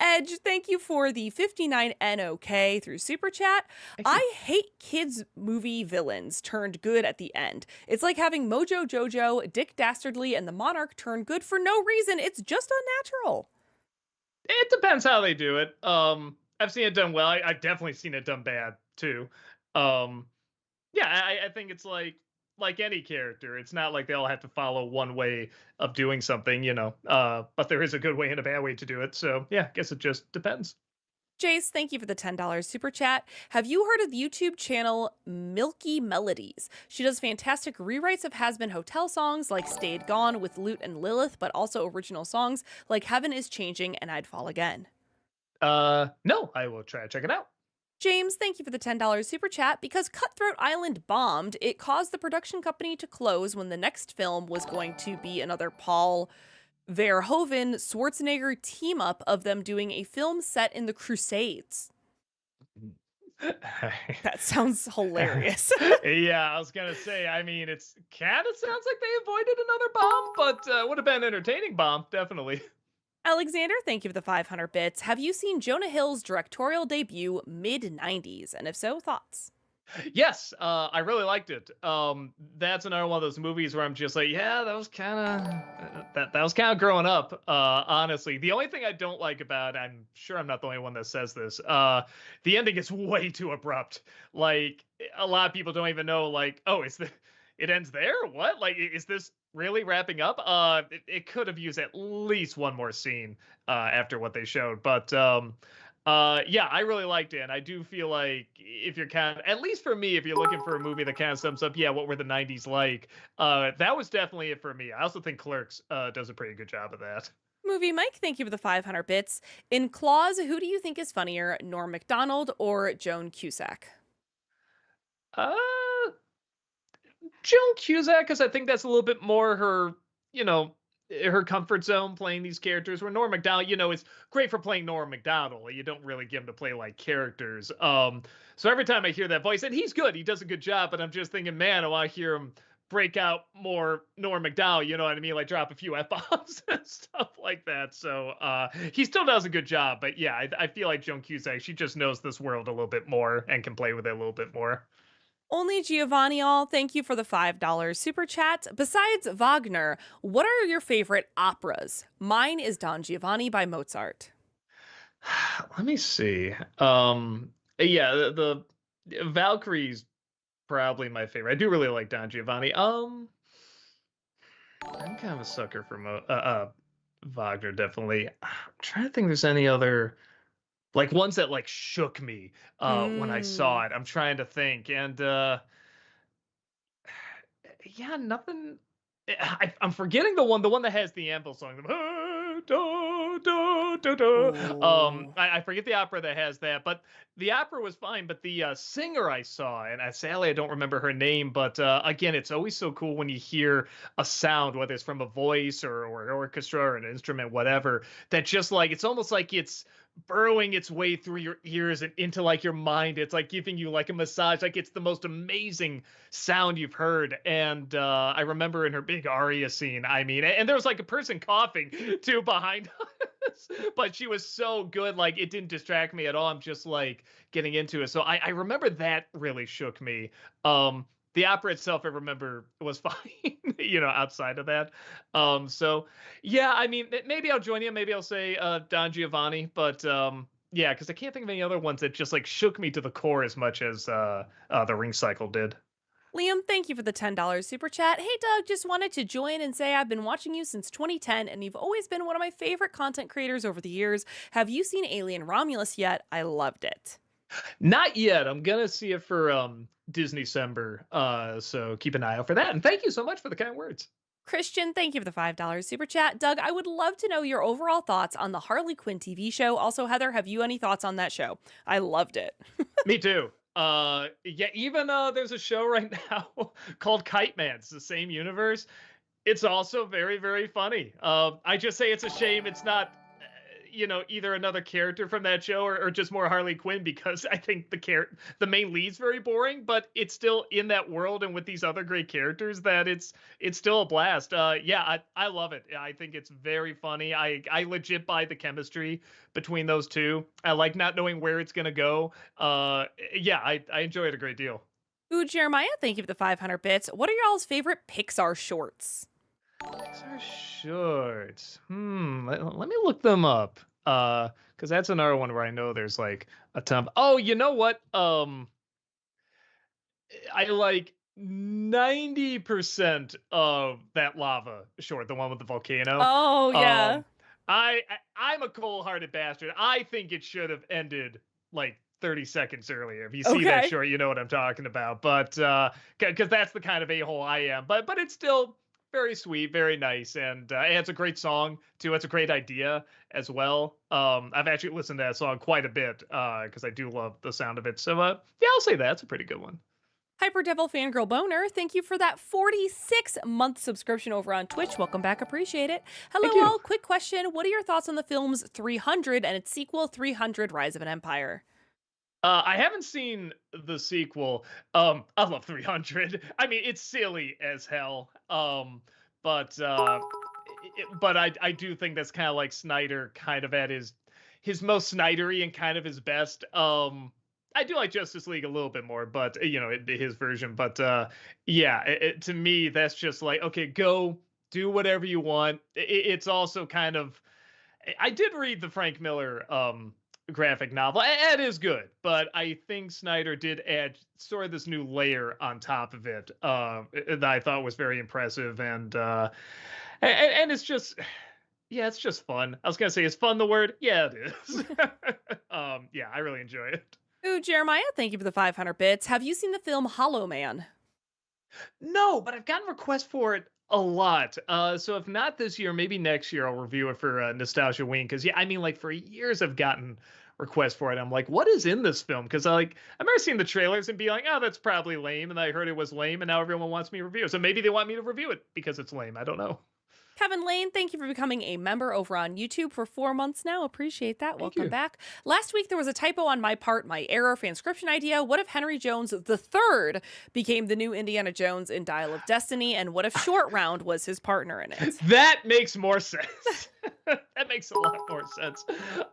Edge, thank you for the 59 NOK through Super Chat. I hate kids' movie villains turned good at the end. It's like having Mojo Jojo, Dick Dastardly, and the Monarch turn good for no reason. It's just unnatural. It depends how they do it. I've seen it done well. I've definitely seen it done bad too. Yeah, I think it's like any character. It's not like they all have to follow one way of doing something, you know. But there is a good way and a bad way to do it. So yeah, I guess it just depends. Jace, thank you for the $10 super chat. Have you heard of the YouTube channel Milky Melodies? She does fantastic rewrites of Has Been Hotel songs like Stayed Gone with Lute and Lilith, but also original songs like Heaven is Changing and I'd Fall Again. No, I will try to check it out. James, thank you for the $10 super chat. Because Cutthroat Island bombed, it caused the production company to close when the next film was going to be another Paul Verhoeven Schwarzenegger team up of them doing a film set in the Crusades. That sounds hilarious. Yeah, I was gonna say. I mean, it's kind of sounds like they avoided another bomb, but would have been an entertaining bomb, definitely. Alexander, thank you for the 500 bits. Have you seen Jonah Hill's directorial debut mid-90s? And if so, thoughts? Yes, I really liked it. That's another one of those movies where I'm just like, yeah, that was kind of that was kind of growing up. Honestly, the only thing I don't like about, I'm sure I'm not the only one that says this. The ending is way too abrupt. Like a lot of people don't even know. Like, oh, it ends there? What? Like, is this really wrapping up? It could have used at least one more scene after what they showed, but yeah, I really liked it. And I do feel like if you're kind of, at least for me, if you're looking for a movie that kind of sums up, yeah, what were the 90s like? That was definitely it for me. I also think Clerks does a pretty good job of that. Movie Mike, thank you for the 500 bits. In Claws, who do you think is funnier, Norm Macdonald or Joan Cusack? Uh, Joan Cusack, because I think that's a little bit more her, you know, her comfort zone playing these characters. Where Norm Macdonald, you know, is great for playing Norm Macdonald. You don't really get him to play like characters. So every time I hear that voice, and he's good, he does a good job, but I'm just thinking, man, I want to hear him break out more Norm Macdonald, you know what I mean? Like drop a few F-bombs and stuff like that. So he still does a good job. But yeah, I feel like Joan Cusack, she just knows this world a little bit more and can play with it a little bit more. Only Giovanni all, thank you for the $5 super chat. Besides Wagner, what are your favorite operas? Mine is Don Giovanni by Mozart. Let me see. Yeah, the Valkyrie's probably my favorite. I do really like Don Giovanni. I'm kind of a sucker for Wagner, definitely. I'm trying to think if there's any other Like ones that like shook me when I Mm. saw it. I'm trying to think, and yeah, nothing. I'm forgetting the one that has the anvil song. Ooh. I forget the opera that has that, but the opera was fine. But the singer I saw, and sadly I don't remember her name, but again, it's always so cool when you hear a sound, whether it's from a voice or an orchestra or an instrument, whatever, that just like it's almost like it's burrowing its way through your ears and into like your mind. It's like giving you like a massage. Like it's the most amazing sound you've heard. And I remember in her big aria scene, I mean, and there was like a person coughing too behind us, but she was so good. Like it didn't distract me at all. I'm just like getting into it. So I remember that really shook me. The opera itself, I remember, was fine, outside of that. So yeah, I mean, maybe I'll join you. Maybe I'll say Don Giovanni, but yeah, because I can't think of any other ones that just like shook me to the core as much as the Ring Cycle did. Liam, thank you for the $10 super chat. Hey, Doug, just wanted to join and say I've been watching you since 2010, and you've always been one of my favorite content creators over the years. Have you seen Alien Romulus yet? I loved it. Not yet. I'm gonna see it for Disney December. So keep an eye out for that. And thank you so much for the kind words. Christian, thank you for the $5 super chat. Doug, I would love to know your overall thoughts on the Harley Quinn TV show. Also, Heather, have you any thoughts on that show? I loved it. Me too. Yeah, even there's a show right now called Kite Man. It's the same universe. It's also very, very funny. I just say it's a shame it's not, either another character from that show or just more Harley Quinn, because I think the main lead's very boring, but it's still in that world and with these other great characters that it's still a blast. Yeah, I love it. I think it's very funny. I legit buy the chemistry between those two. I like not knowing where it's gonna go. Yeah, I enjoy it a great deal. Ooh, Jeremiah, thank you for the 500 bits. What are y'all's favorite Pixar shorts? Pixar shorts. Let me look them up. Because that's another one where I know there's like a ton. Oh, you know what? I like 90% of that lava short, the one with the volcano. Oh, yeah. Um, I'm a cold-hearted bastard. I think it should have ended like 30 seconds earlier. If you see that Okay. short, you know what I'm talking about. But because that's the kind of a-hole I am. But it's still very sweet, very nice, and it's a great song too. It's a great idea as well. I've actually listened to that song quite a bit because I do love the sound of it. So yeah, I'll say that's a pretty good one. Hyperdevil Fangirl Boner, thank you for that 46-month subscription over on Twitch. Welcome back, appreciate it. Thank Hello you. all, quick question. What are your thoughts on the films 300 and its sequel 300 Rise of an Empire? I haven't seen the sequel. I love 300. I mean, it's silly as hell. But I do think that's kind of like Snyder, kind of at his most Snydery and kind of his best. I do like Justice League a little bit more, but his version. But yeah, to me, that's just like, okay, go do whatever you want. It's also kind of, I did read the Frank Miller graphic novel. It is good, but I think Snyder did add sort of this new layer on top of it that I thought was very impressive, and it's just, yeah, it's just fun. I was gonna say, is fun the word? Yeah, it is. Yeah, I really enjoy it. Ooh, Jeremiah, thank you for the 500 bits. Have you seen the film Hollow Man? No, but I've gotten requests for it a lot. So if not this year, maybe next year I'll review it for Nostalgia Wing. Because yeah, I mean, like for years I've gotten requests for it. I'm like, what is in this film? Because I remember seeing the trailers and being like, oh, that's probably lame, and I heard it was lame, and now everyone wants me to review it. So maybe they want me to review it because it's lame. I don't know. Kevin Lane, thank you for becoming a member over on YouTube for 4 months now. Appreciate that. Thank Welcome you. back. Last week, there was a typo on my part, my error fanscription idea. What if Henry Jones III became the new Indiana Jones in Dial of Destiny? And what if Short Round was his partner in it? That makes more sense. That makes a lot more sense.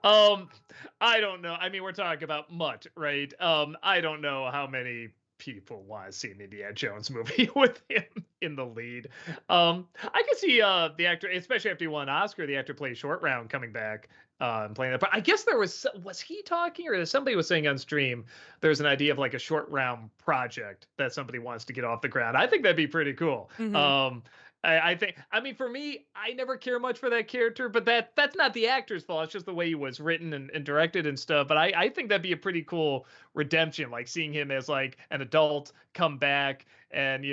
I don't know. I mean, we're talking about Mutt, right? I don't know how many people want to see an Indiana Jones movie with him in the lead. I could see the actor, especially after he won an Oscar, the actor played Short Round coming back and playing that. But I guess was he talking, or somebody was saying on stream there's an idea of like a Short Round project that somebody wants to get off the ground. I think that'd be pretty cool. Mhm. I think, I mean, for me, I never care much for that character, but that's not the actor's fault. It's just the way he was written and directed and stuff. But I think that'd be a pretty cool redemption, like seeing him as like an adult come back and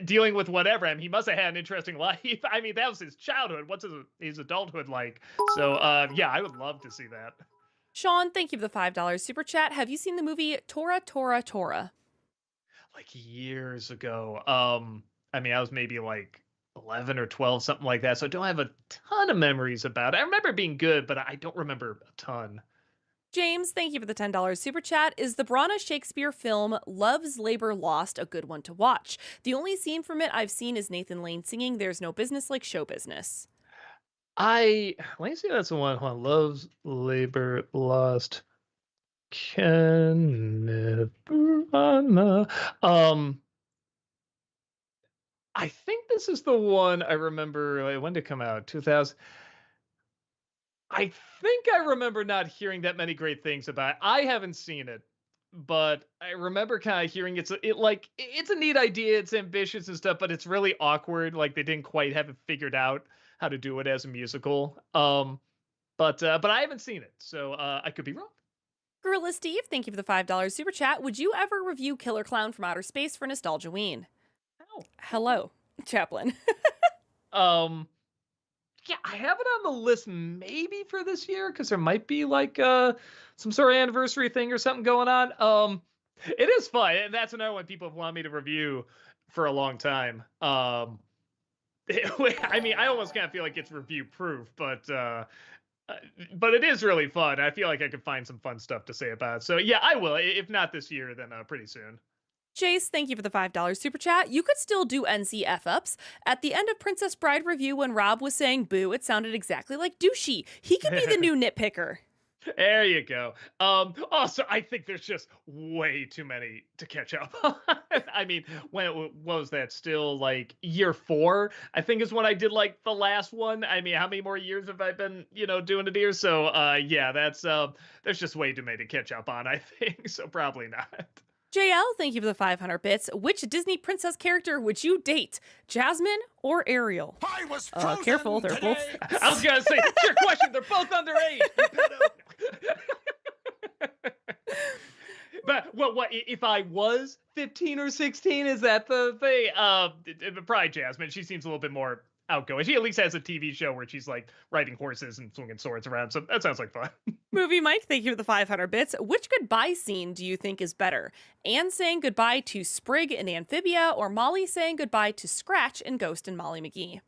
dealing with whatever. I mean, he must have had an interesting life. I mean, that was his childhood. What's his adulthood like? So yeah, I would love to see that. Sean, thank you for the $5 super chat. Have you seen the movie Tora Tora Tora? Like years ago. I mean, I was maybe like 11 or 12, something like that. So I don't have a ton of memories about it. I remember it being good, but I don't remember a ton. James, thank you for the $10 super chat. Is the Brana Shakespeare film Love's Labor Lost a good one to watch? The only scene from it I've seen is Nathan Lane singing There's No Business Like Show Business. Let me see. That's the one. Hold on. Love's labor lost. Can never run. I think this is the one I remember. When did it come out? 2000. I think I remember not hearing that many great things about it. I haven't seen it, but I remember kind of hearing it's a neat idea, it's ambitious and stuff, but it's really awkward. Like they didn't quite have it figured out how to do it as a musical. But I haven't seen it, so I could be wrong. Gorilla Steve, thank you for the $5 super chat. Would you ever review Killer Clown from Outer Space for Nostalgia Ween? Oh, Hello, Chaplin. um, yeah, I have it on the list maybe for this year because there might be like some sort of anniversary thing or something going on. It is fun, and that's another one people have wanted me to review for a long time. I mean, I almost kind of feel like it's review proof, but it is really fun. I feel like I could find some fun stuff to say about it. So yeah, I will. If not this year, then pretty soon. Jace, thank you for the $5 super chat. You could still do NCF ups. At the end of Princess Bride review, when Rob was saying boo, it sounded exactly like douchey. He could be the new nitpicker. There you go. Also, I think there's just way too many to catch up on. I mean, what was that? Still like year 4, I think is when I did like the last one. I mean, how many more years have I been, doing it here? So, yeah, there's just way too many to catch up on, I think. So probably not. JL, thank you for the 500 bits. Which Disney princess character would you date? Jasmine or Ariel? I was frozen Careful, they're today. both. I was gonna say, it's your question. They're both underage. But what if I was 15 or 16? Is that the thing? Probably Jasmine. She seems a little bit more outgoing. She at least has a TV show where she's like riding horses and swinging swords around. So that sounds like fun. Movie Mike, thank you for the 500 bits. Which goodbye scene do you think is better? Anne saying goodbye to Sprig and Amphibia, or Molly saying goodbye to Scratch and Ghost and Molly McGee?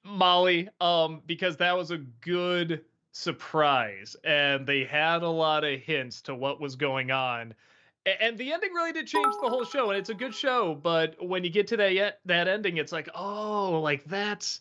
Molly, because that was a good surprise, and they had a lot of hints to what was going on. And the ending really did change the whole show, and it's a good show. But when you get to that ending, it's like, oh, like that's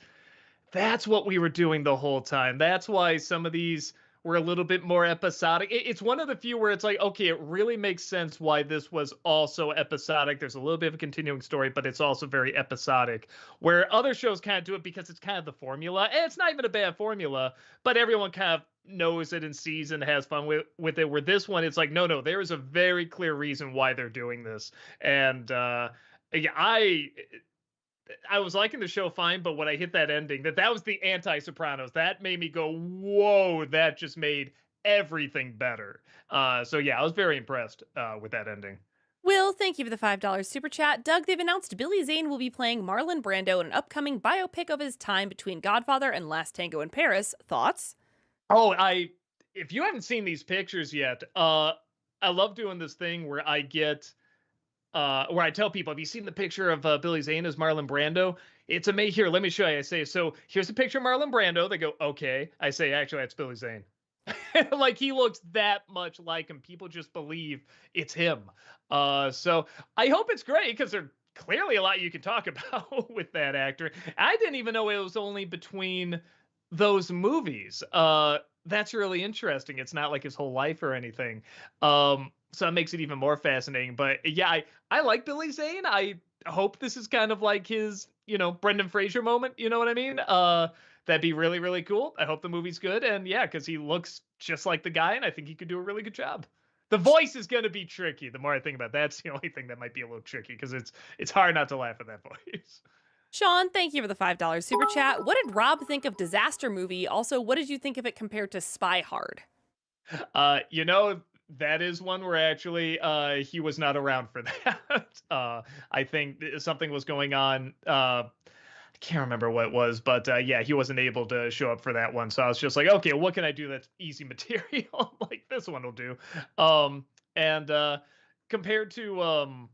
what we were doing the whole time. That's why some of these were a little bit more episodic. It's one of the few where it's like, okay, it really makes sense why this was also episodic. There's a little bit of a continuing story, but it's also very episodic. Where other shows kind of do it because it's kind of the formula, and it's not even a bad formula, but everyone kind of knows it and sees and has fun with it. Where this one, it's like, no, there is a very clear reason why they're doing this, and yeah, I was liking the show fine, but when I hit that ending, that was the anti-Sopranos, that made me go, whoa, that just made everything better. So yeah, I was very impressed with that ending. Will, thank you for the $5 super chat. Doug, they've announced Billy Zane will be playing Marlon Brando in an upcoming biopic of his time between Godfather and Last Tango in Paris. Thoughts? Oh, if you haven't seen these pictures yet, I love doing this thing where I get where I tell people, have you seen the picture of Billy Zane as Marlon Brando? It's amazing. Here, let me show you. I say, so here's a picture of Marlon Brando. They go, okay. I say, actually, that's Billy Zane. Like, he looks that much like him. People just believe it's him. So I hope it's great, because there's clearly a lot you can talk about with that actor. I didn't even know it was only between those movies. That's really interesting. It's not like his whole life or anything. So it makes it even more fascinating. But yeah, I like Billy Zane. I hope this is kind of like his, Brendan Fraser moment. You know what I mean? That'd be really, really cool. I hope the movie's good. And yeah, because he looks just like the guy, and I think he could do a really good job. The voice is going to be tricky. The more I think about it, that's the only thing that might be a little tricky, because it's hard not to laugh at that voice. Sean, thank you for the $5 super chat. What did Rob think of Disaster Movie? Also, what did you think of it compared to Spy Hard? You know, that is one where actually he was not around for that. I think something was going on. I can't remember what it was, but yeah, he wasn't able to show up for that one. So I was just like, okay, what can I do that's easy material? Like this one will do. And compared to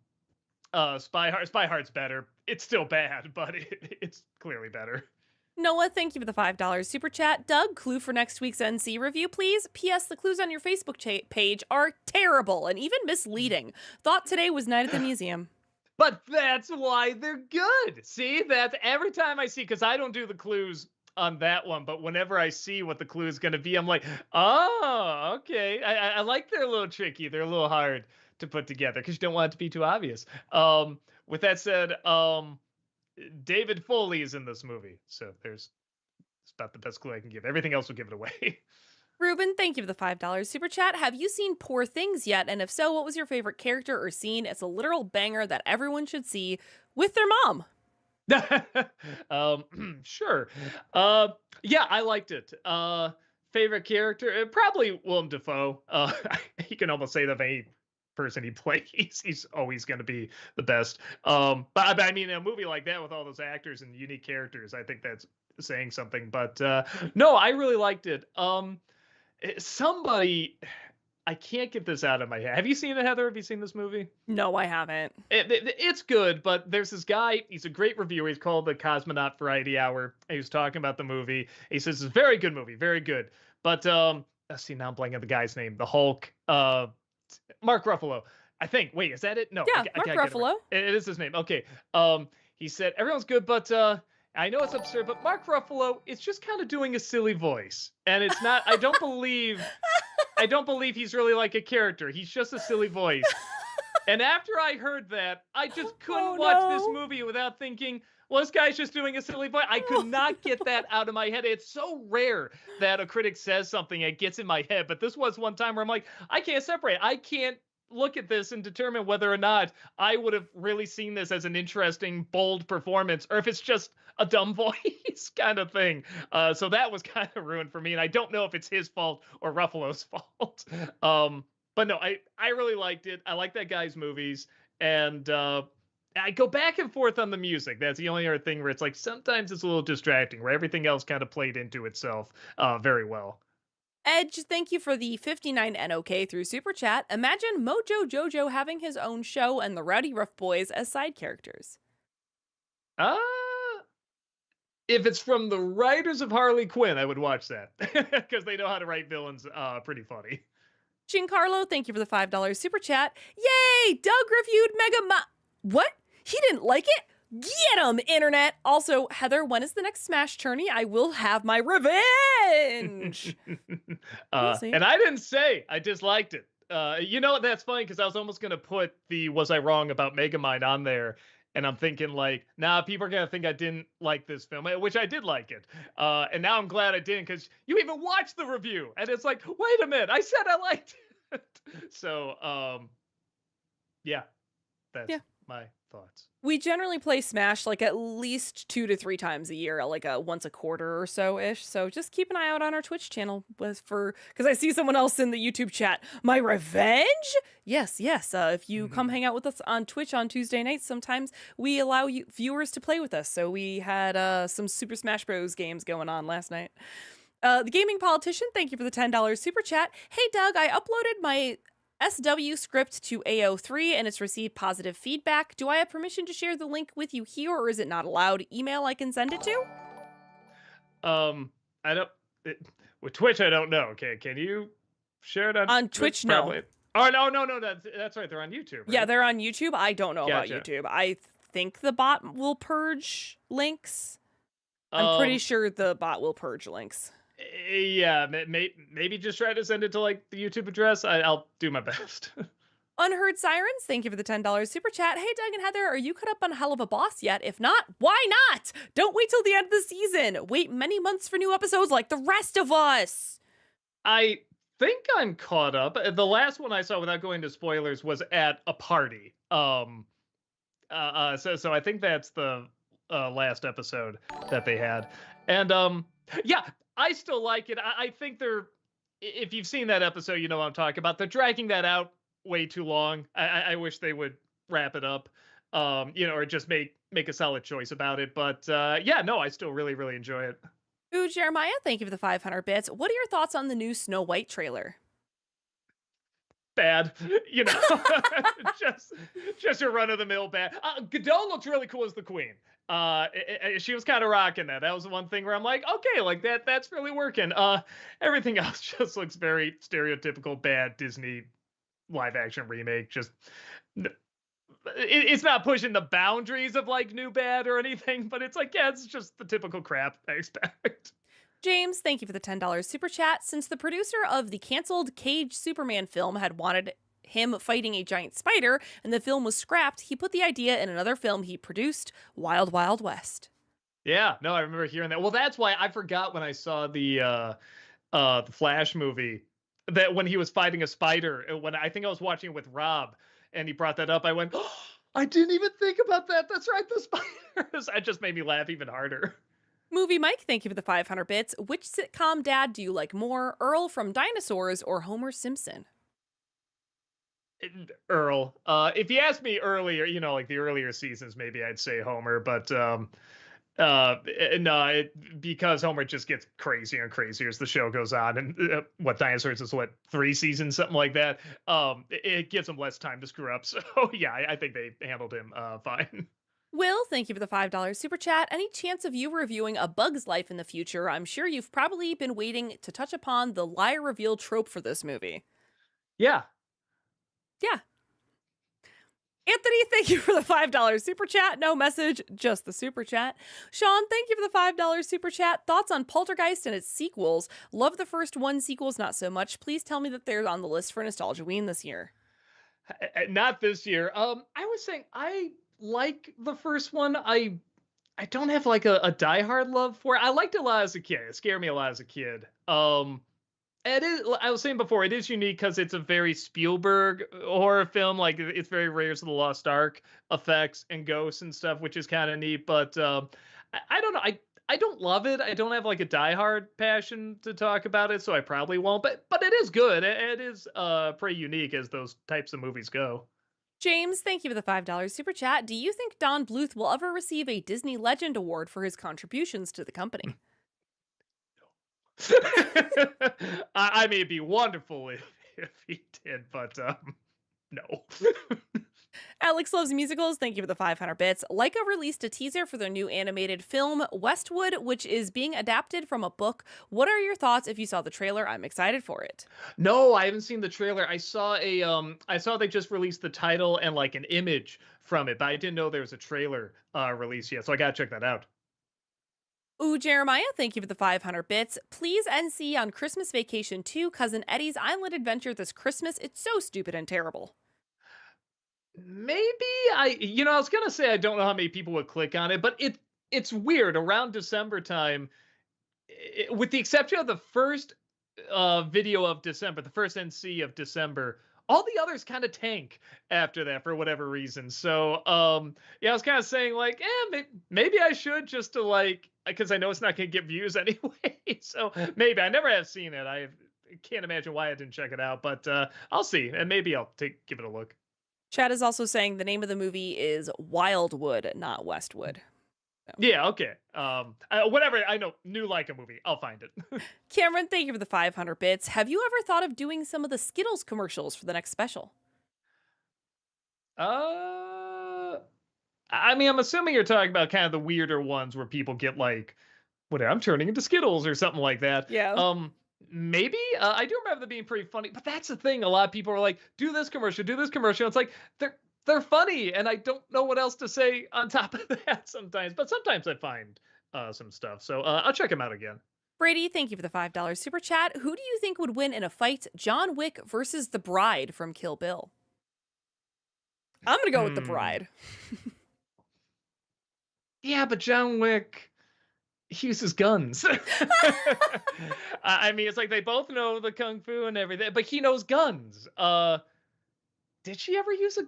Spy Hard's better. It's still bad, but it's clearly better. Noah, thank you for the $5 super chat. Doug, clue for next week's NC review, please. P.S. The clues on your Facebook page are terrible and even misleading. Thought today was Night at the Museum. But that's why they're good. See, that's every time I see, because I don't do the clues on that one, but whenever I see what the clue is going to be, I'm like, oh, okay. I like they're a little tricky. They're a little hard to put together because you don't want it to be too obvious. With that said, David Foley is in this movie, so it's about the best clue I can give. Everything else will give it away. Ruben, thank you for the $5 super chat. Have you seen Poor Things yet? And if so, what was your favorite character or scene? It's a literal banger that everyone should see with their mom. Sure. Yeah, I liked it. Favorite character? Probably Willem Dafoe. He can almost say that of any person he plays. He's always going to be the best. But I mean, a movie like that with all those actors and unique characters, I think that's saying something. But no, I really liked it. Somebody, I can't get this out of my head. Have you seen it, Heather? Have you seen this movie? No, I haven't. It's good, but there's this guy. He's a great reviewer. He's called the Cosmonaut Variety Hour. He was talking about the movie. He says it's a very good movie, very good. But let's see, now I'm blanking on the guy's name. The Hulk. Mark Ruffalo. I think. Wait, is that it? No. Yeah, Mark Ruffalo. It is his name. Okay. He said everyone's good, but I know it's absurd, but Mark Ruffalo is just kind of doing a silly voice, and it's not. I don't believe he's really like a character. He's just a silly voice. And after I heard that, I just couldn't watch this movie without thinking, well, this guy's just doing a silly voice. I could not get that out of my head. It's so rare that a critic says something and it gets in my head. But this was one time where I'm like, I can't separate. I can't look at this and determine whether or not I would have really seen this as an interesting, bold performance, or if it's just a dumb voice kind of thing. So that was kind of ruined for me. And I don't know if it's his fault or Ruffalo's fault. But no, I really liked it. I like that guy's movies. And I go back and forth on the music. That's the only other thing where it's like sometimes it's a little distracting, where everything else kind of played into itself very well. Edge, thank you for the 59 NOK through Super Chat. Imagine Mojo Jojo having his own show and the Rowdy Rough Boys as side characters. If it's from the writers of Harley Quinn, I would watch that because they know how to write villains pretty funny. Giancarlo, thank you for the $5 Super Chat. Yay! Doug reviewed What? He didn't like it? Get him, internet! Also, Heather, when is the next Smash tourney? I will have my revenge! And I didn't say I disliked it. You know, that's funny because I was almost going to put the Was I Wrong About Megamind on there. And I'm thinking like, nah, people are going to think I didn't like this film, which I did like it. And now I'm glad I didn't because you even watched the review. And it's like, wait a minute, I said I liked it. So, yeah, that's my thoughts. We generally play Smash like at least 2 to 3 times a year, like once a quarter or so ish. So just keep an eye out on our Twitch channel because I see someone else in the YouTube chat. My revenge? Yes. If you come hang out with us on Twitch on Tuesday nights, sometimes we allow you viewers to play with us. So we had some Super Smash Bros. Games going on last night. The Gaming Politician, thank you for the $10 super chat. Hey Doug, I uploaded my SW script to AO3 and it's received positive feedback. Do I have permission to share the link with you here, or is it not allowed? Email I can send it to? I don't. With Twitch, I don't know. Okay, can you share it on Twitch? No. Oh no. That's right. They're on YouTube. Right? Yeah, they're on YouTube. I don't know about Gotcha. YouTube. I think the bot will purge links. I'm pretty sure the bot will purge links. Yeah, maybe just try to send it to like the YouTube address. I'll do my best. Unheard Sirens, thank you for the $10 super chat. Hey, Doug and Heather, are you caught up on Hell of a Boss yet? If not, why not? Don't wait till the end of the season. Wait many months for new episodes like the rest of us. I think I'm caught up. The last one I saw, without going to spoilers, was at a party. So I think that's the last episode that they had. And yeah, I still like it. I think they're, if you've seen that episode, you know what I'm talking about. They're dragging that out way too long. I wish they would wrap it up, or just make a solid choice about it. But yeah, no, I still really enjoy it. Ooh, Jeremiah, thank you for the 500 bits. What are your thoughts on the new Snow White trailer? Bad, you know, just just a run of the mill bad. Godot looks really cool as the queen. She was kind of rocking that. That was the one thing where I'm like, okay, like that's really working. Everything else just looks very stereotypical bad Disney live action remake. Just it's not pushing the boundaries of like new bad or anything, but it's like, yeah, it's just the typical crap I expect. James, thank you for the $10 super chat. Since the producer of the canceled Cage Superman film had wanted him fighting a giant spider and the film was scrapped, he put the idea in another film he produced, Wild Wild West. Yeah, no, I remember hearing that. Well, that's why I forgot when I saw the Flash movie that when he was fighting a spider, when I think I was watching it with Rob and he brought that up, I went, oh, I didn't even think about that. That's right, the spiders. That just made me laugh even harder. Movie Mike, thank you for the 500 bits. Which sitcom dad do you like more, Earl from Dinosaurs or Homer Simpson? Earl. If you asked me earlier, like the earlier seasons, maybe I'd say Homer, but no, because Homer just gets crazier and crazier as the show goes on, and what Dinosaurs is, what, 3 seasons, something like that. It gives him less time to screw up. So yeah, I think they handled him fine. Will, thank you for the $5 super chat. Any chance of you reviewing A Bug's Life in the future? I'm sure you've probably been waiting to touch upon the liar reveal trope for this movie. Yeah. Yeah. Anthony, thank you for the $5 super chat. No message, just the super chat. Sean, thank you for the $5 super chat. Thoughts on Poltergeist and its sequels? Love the first one, sequels not so much. Please tell me that they're on the list for Nostalgia this year. Not this year. I was saying I like the first one. I don't have like a diehard love for it. I liked it a lot as a kid. It scared me a lot as a kid. It is. I was saying before, it is unique because it's a very Spielberg horror film. Like it's very Raiders of the Lost Ark effects and ghosts and stuff, which is kind of neat. But I don't know. I don't love it. I don't have like a diehard passion to talk about it, so I probably won't. But it is good. It is pretty unique as those types of movies go. James, thank you for the $5 super chat. Do you think Don Bluth will ever receive a Disney Legend Award for his contributions to the company? I mean, it'd be wonderful if he did, but no. Alex Loves Musicals, thank you for the 500 bits. Leica released a teaser for their new animated film, Westwood, which is being adapted from a book. What are your thoughts if you saw the trailer? I'm excited for it. No, I haven't seen the trailer. I saw they just released the title and like an image from it, but I didn't know there was a trailer released yet, so I gotta check that out. Ooh, Jeremiah, thank you for the 500 bits. Please NC on Christmas Vacation 2, Cousin Eddie's Island Adventure this Christmas. It's so stupid and terrible. Maybe I was gonna say I don't know how many people would click on it, but it's weird around December time, with the exception of the first video of December, the first NC of December. All the others kind of tank after that for whatever reason. So yeah, I was kind of saying like, maybe I should, just to like, because I know it's not gonna get views anyway. So maybe I never have seen it. I can't imagine why I didn't check it out, but I'll see, and maybe I'll give it a look. Chad is also saying the name of the movie is Wildwood, not Westwood. So. Yeah, okay. Whatever. I know, new Leica movie. I'll find it. Cameron, thank you for the 500 bits. Have you ever thought of doing some of the Skittles commercials for the next special? I mean, I'm assuming you're talking about kind of the weirder ones where people get like, whatever, I'm turning into Skittles or something like that. Yeah. Maybe I do remember them being pretty funny, but that's the thing. A lot of people are like, do this commercial, do this commercial. It's like they're funny, and I don't know what else to say on top of that sometimes. But sometimes I find some stuff, so I'll check them out again. Brady, thank you for the $5 super chat. Who do you think would win in a fight, John Wick versus the Bride from Kill Bill? I'm gonna go with the Bride. Yeah, but John Wick, he uses guns. I mean, it's like they both know the kung fu and everything, but he knows guns. Did she ever use a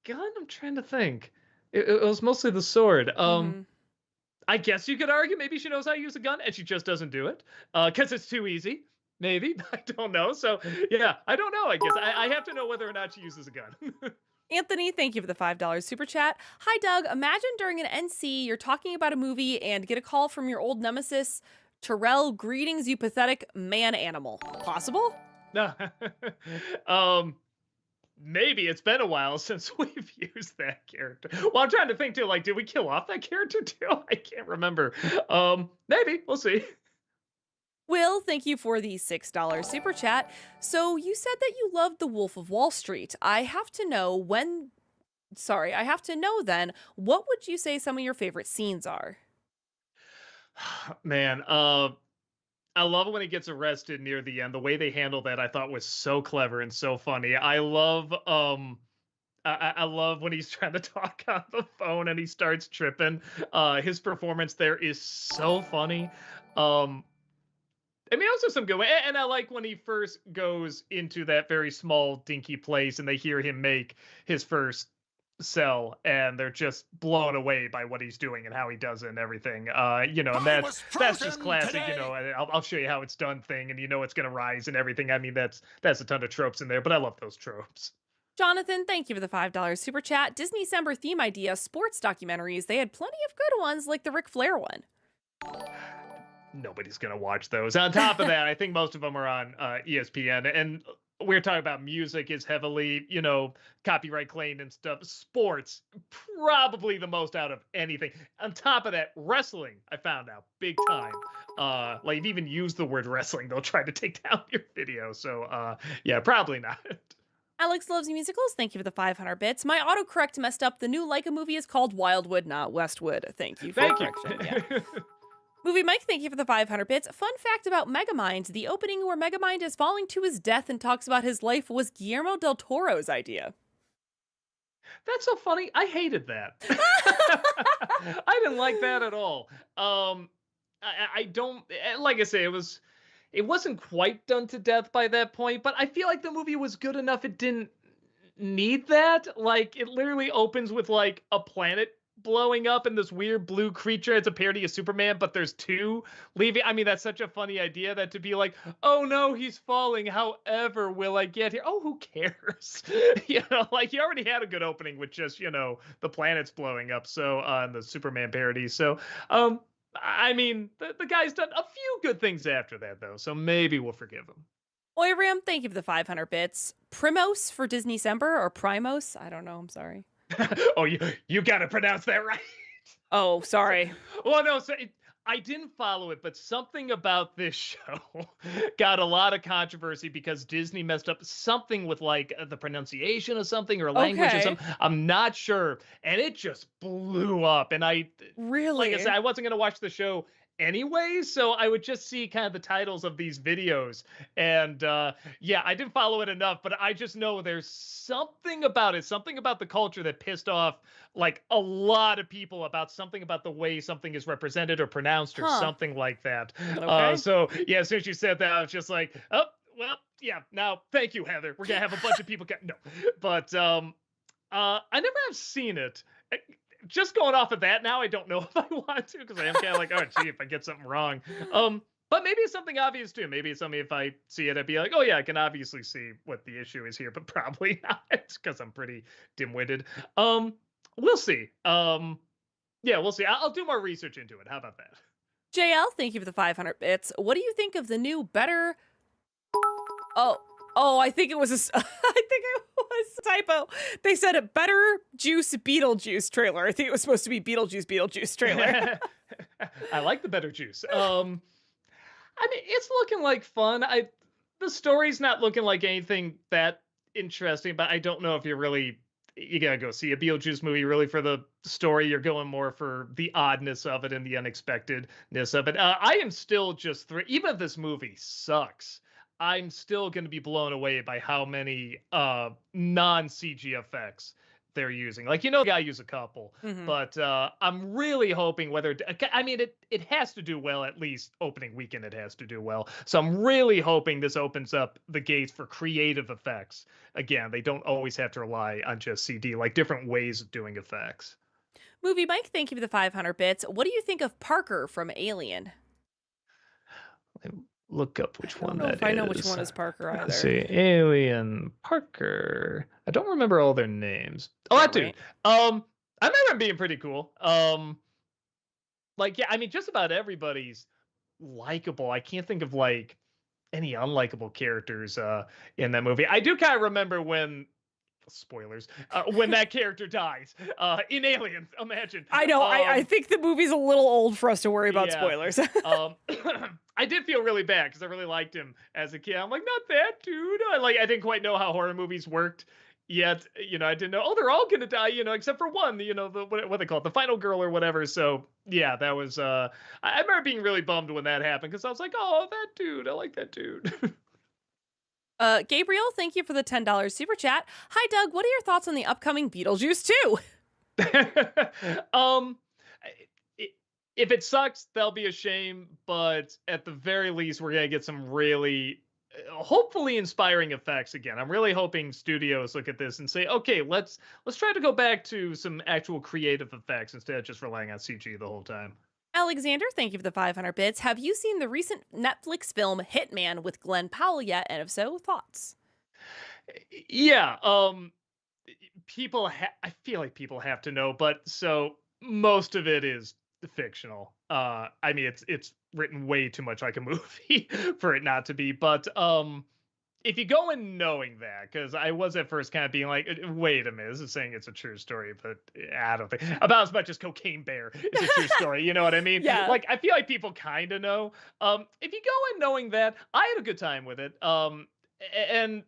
gun? I'm trying to think. It was mostly the sword. I guess you could argue maybe she knows how to use a gun and she just doesn't do it because it's too easy. Maybe. I don't know. So, yeah, I don't know. I guess I have to know whether or not she uses a gun. Anthony, thank you for the $5 super chat. Hi, Doug. Imagine during an NC, you're talking about a movie and get a call from your old nemesis, Terrell. Greetings, you pathetic man animal. Possible? No. um, Maybe it's been a while since we've used that character. Well, I'm trying to think too. Like, did we kill off that character too? I can't remember. Maybe we'll see. Will, thank you for the $6 super chat. So you said that you loved The Wolf of Wall Street. I have to know then, what would you say some of your favorite scenes are? Man, I love it when he gets arrested near the end. The way they handle that, I thought was so clever and so funny. I love I love when he's trying to talk on the phone and he starts tripping. His performance there is so funny. Um, I mean, also some good way. And I like when he first goes into that very small, dinky place and they hear him make his first sell and they're just blown away by what he's doing and how he does it and everything. And I was that's just frozen classic, today. and I'll show you how it's done thing and it's gonna rise and everything. I mean, that's a ton of tropes in there, but I love those tropes. Jonathan, thank you for the $5 super chat. Disney December theme idea, sports documentaries. They had plenty of good ones like the Ric Flair one. Nobody's gonna watch those. On top of that, I think most of them are on ESPN, and we're talking about music is heavily, copyright claimed and stuff. Sports, probably the most out of anything. On top of that, wrestling, I found out big time. Like if you even use the word wrestling, they'll try to take down your video. So yeah, probably not. Alex loves musicals. Thank you for the 500 bits. My autocorrect messed up. The new Leica movie is called Wildwood, not Westwood. Thank you for Thank the correction. Yeah. Movie Mike, thank you for the 500 bits. Fun fact about Megamind, the opening where Megamind is falling to his death and talks about his life was Guillermo del Toro's idea. That's so funny. I hated that. I didn't like that at all. I don't like I say it wasn't quite done to death by that point, but I feel like the movie was good enough it didn't need that. Like it literally opens with like a planet blowing up and this weird blue creature. It's a parody of Superman, but there's two leaving. I mean, that's such a funny idea that to be like, oh no, he's falling. However, will I get here? Oh, who cares? Like he already had a good opening with just, the planets blowing up. So on the Superman parody. So, I mean, the guy's done a few good things after that, though. So maybe we'll forgive him. Oiram, thank you for the 500 bits. Primos for Disney December or Primos? I don't know. I'm sorry. Oh, you got to pronounce that right. Oh, sorry. Well, no, so I didn't follow it, but something about this show got a lot of controversy because Disney messed up something with like the pronunciation of something or language or Okay. something. I'm not sure. And it just blew up. And Really? like I said, I wasn't going to watch the show anyway, so I would just see kind of the titles of these videos. And yeah, I didn't follow it enough, but I just know there's something about it, something about the culture that pissed off like a lot of people about something about the way something is represented or pronounced or something like that. Okay. So yeah, as soon as you said that, I was just like, oh, well, yeah, now thank you, Heather. We're gonna have a bunch of people no. But I never have seen it. Just going off of that now, I don't know if I want to because I am kind of like, oh, gee, if I get something wrong. But maybe it's something obvious too. Maybe it's something if I see it, I'd be like, oh yeah, I can obviously see what the issue is here, but probably not because I'm pretty dim-witted. We'll see. Yeah, we'll see. I'll do more research into it. How about that? JL, thank you for the 500 bits. What do you think of the new better? Oh, I think it was I think it was a typo. They said a better juice Beetlejuice trailer. I think it was supposed to be Beetlejuice trailer. I like the better juice. I mean, it's looking like fun. The story's not looking like anything that interesting, but I don't know if you gotta go see a Beetlejuice movie really for the story. You're going more for the oddness of it and the unexpectedness of it. I am still just even if this movie sucks, I'm still going to be blown away by how many non-CG effects they're using. Like, the guy use a couple, but I'm really hoping I mean, it has to do well, at least opening weekend, it has to do well. So I'm really hoping this opens up the gates for creative effects. Again, they don't always have to rely on just CD, like different ways of doing effects. Movie Mike, thank you for the 500 bits. What do you think of Parker from Alien? Let me look up I which don't one know if that I know which is. one is Parker Let's either. see. Alien Parker. I don't remember all their names. Oh, Yeah, that dude. right. I remember him being pretty cool. Like, yeah, I mean, just about everybody's likable. I can't think of like any unlikable characters in that movie. I do kind of remember when spoilers when that character dies in Aliens. Imagine. I know. I think the movie's a little old for us to worry about Yeah. spoilers. Um, I did feel really bad because I really liked him as a kid. I'm like, not that dude. I didn't quite know how horror movies worked yet. I didn't know. Oh, they're all gonna die. Except for one. The what they call it, the final girl or whatever. So yeah, that was. I remember being really bummed when that happened because I was like, oh, that dude. I like that dude. Gabriel, thank you for the $10 super chat. Hi, Doug. What are your thoughts on the upcoming Beetlejuice 2? um, i- if it sucks, that'll be a shame. But at the very least, we're gonna get some really, hopefully, inspiring effects again. I'm really hoping studios look at this and say, okay, let's try to go back to some actual creative effects instead of just relying on CG the whole time. Alexander, thank you for the 500 bits. Have you seen the recent Netflix film Hitman with Glenn Powell yet? And if so, thoughts? Yeah. I feel like people have to know, but so most of it is fictional. I mean, it's written way too much like a movie for it not to be. But if you go in knowing that, because I was at first kind of being like, wait a minute, this is saying it's a true story, but I don't think about as much as Cocaine Bear is a true story. You know what I mean? Yeah. Like, I feel like people kind of know. If you go in knowing that, I had a good time with it. And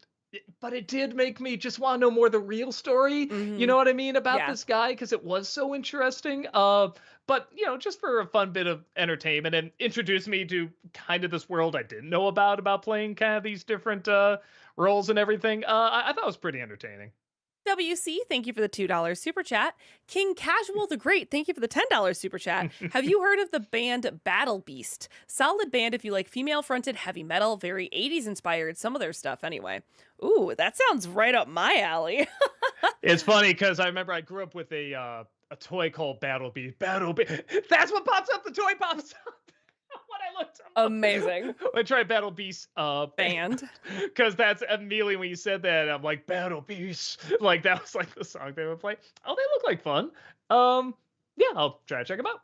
but it did make me just want to know more the real story. You Hmm. know what I mean about Yeah. this guy because it was so interesting. But just for a fun bit of entertainment and introduce me to kind of this world I didn't know about playing kind of these different roles and everything. I thought it was pretty entertaining. WC, thank you for the $2 super chat. King Casual the Great, thank you for the $10 super chat. Have you heard of the band Battle Beast? Solid band if you like female fronted heavy metal, very 80s inspired, some of their stuff anyway. Ooh, that sounds right up my alley. It's funny because I remember I grew up with a toy called Battle Beast. Battle Beast. That's what pops up. The toy pops up when I looked him Amazing. up. I tried Battle Beast Band. because that's immediately when you said that I'm like Battle Beast. Like that was like the song they would play. Oh, they look like fun. Yeah, I'll try to check them out.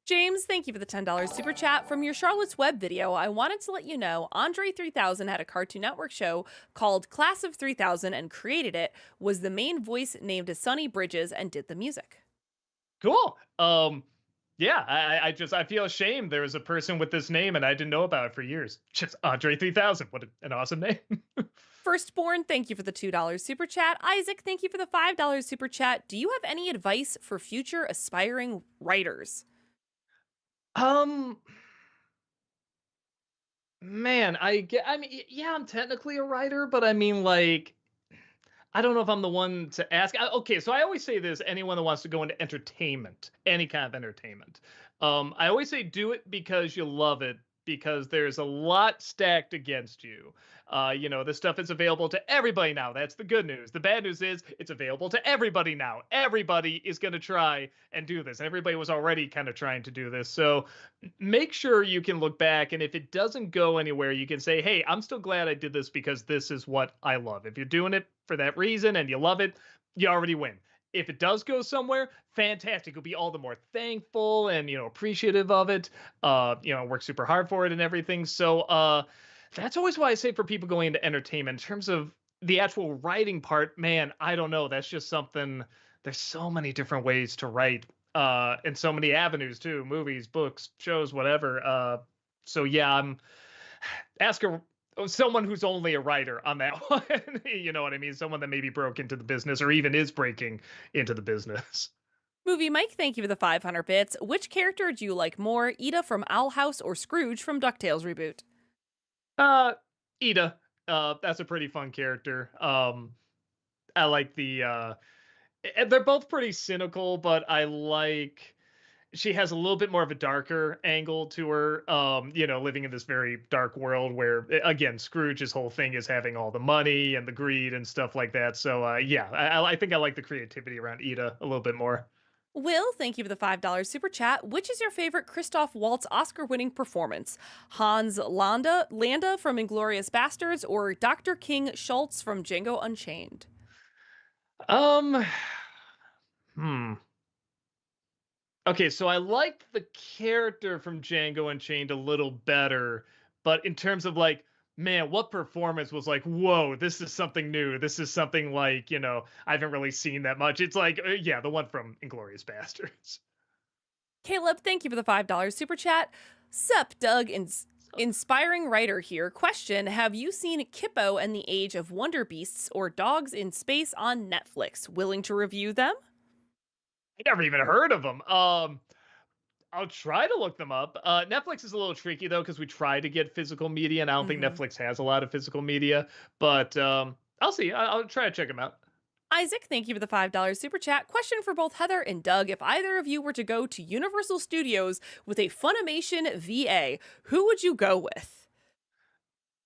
James, thank you for the $10 super chat. From your Charlotte's Web video, I wanted to let you know Andre 3000 had a Cartoon Network show called Class of 3000 and created it, was the main voice named Sonny Bridges, and did the music. Cool. Yeah, I feel ashamed there was a person with this name and I didn't know about it for years. Just Andre 3000. What an awesome name. Firstborn, thank you for the $2 super chat. Isaac, thank you for the $5 super chat. Do you have any advice for future aspiring writers? um Man, I mean, yeah, I'm technically a writer, but I mean, like, I don't know if I'm the one to ask. Okay, so I always say this: anyone that wants to go into entertainment, any kind of entertainment, I always say do it because you love it, because there's a lot stacked against you. This stuff is available to everybody now. That's the good news. The bad news is it's available to everybody now. Everybody is going to try and do this. Everybody was already kind of trying to do this. So make sure you can look back. And if it doesn't go anywhere, you can say, hey, I'm still glad I did this because this is what I love. If you're doing it for that reason and you love it, you already win. If it does go somewhere, fantastic. You'll be all the more thankful and appreciative of it. Work super hard for it and everything. So that's always why I say for people going into entertainment, in terms of the actual writing part, man, I don't know. That's just something. There's so many different ways to write, and so many avenues too: movies, books, shows, whatever. So yeah, I'm ask someone who's only a writer on that one. You know what I mean? Someone that maybe broke into the business or even is breaking into the business. Movie Mike, thank you for the 500 bits. Which character do you like more, Ida from Owl House or Scrooge from DuckTales reboot? Uh, Ida. That's a pretty fun character. I like they're both pretty cynical, but I like she has a little bit more of a darker angle to her. Living in this very dark world where again, Scrooge's whole thing is having all the money and the greed and stuff like that. So yeah, I think I like the creativity around Ida a little bit more. Will, thank you for the $5 super chat. Which is your favorite Christoph Waltz Oscar winning performance? Hans Landa from Inglorious Bastards or Dr. King Schultz from Django Unchained? Um, hmm. Okay, so I liked the character from Django Unchained a little better, but in terms of like, man, what performance was like, whoa, this is something new. This is something like, I haven't really seen that much. It's like, yeah, the one from Inglorious Bastards. Caleb, thank you for the $5 super chat. Sup, Doug, inspiring writer here. Question: have you seen Kippo and the Age of Wonder Beasts or Dogs in Space on Netflix? Willing to review them? I never even heard of them. I'll try to look them up. Netflix is a little tricky though because we try to get physical media, and I don't think Mm-hmm. Netflix has a lot of physical media. But I'll see. I'll try to check them out. Isaac, thank you for the $5 super chat. Question for both Heather and Doug. If either of you were to go to Universal Studios with a Funimation VA, who would you go with?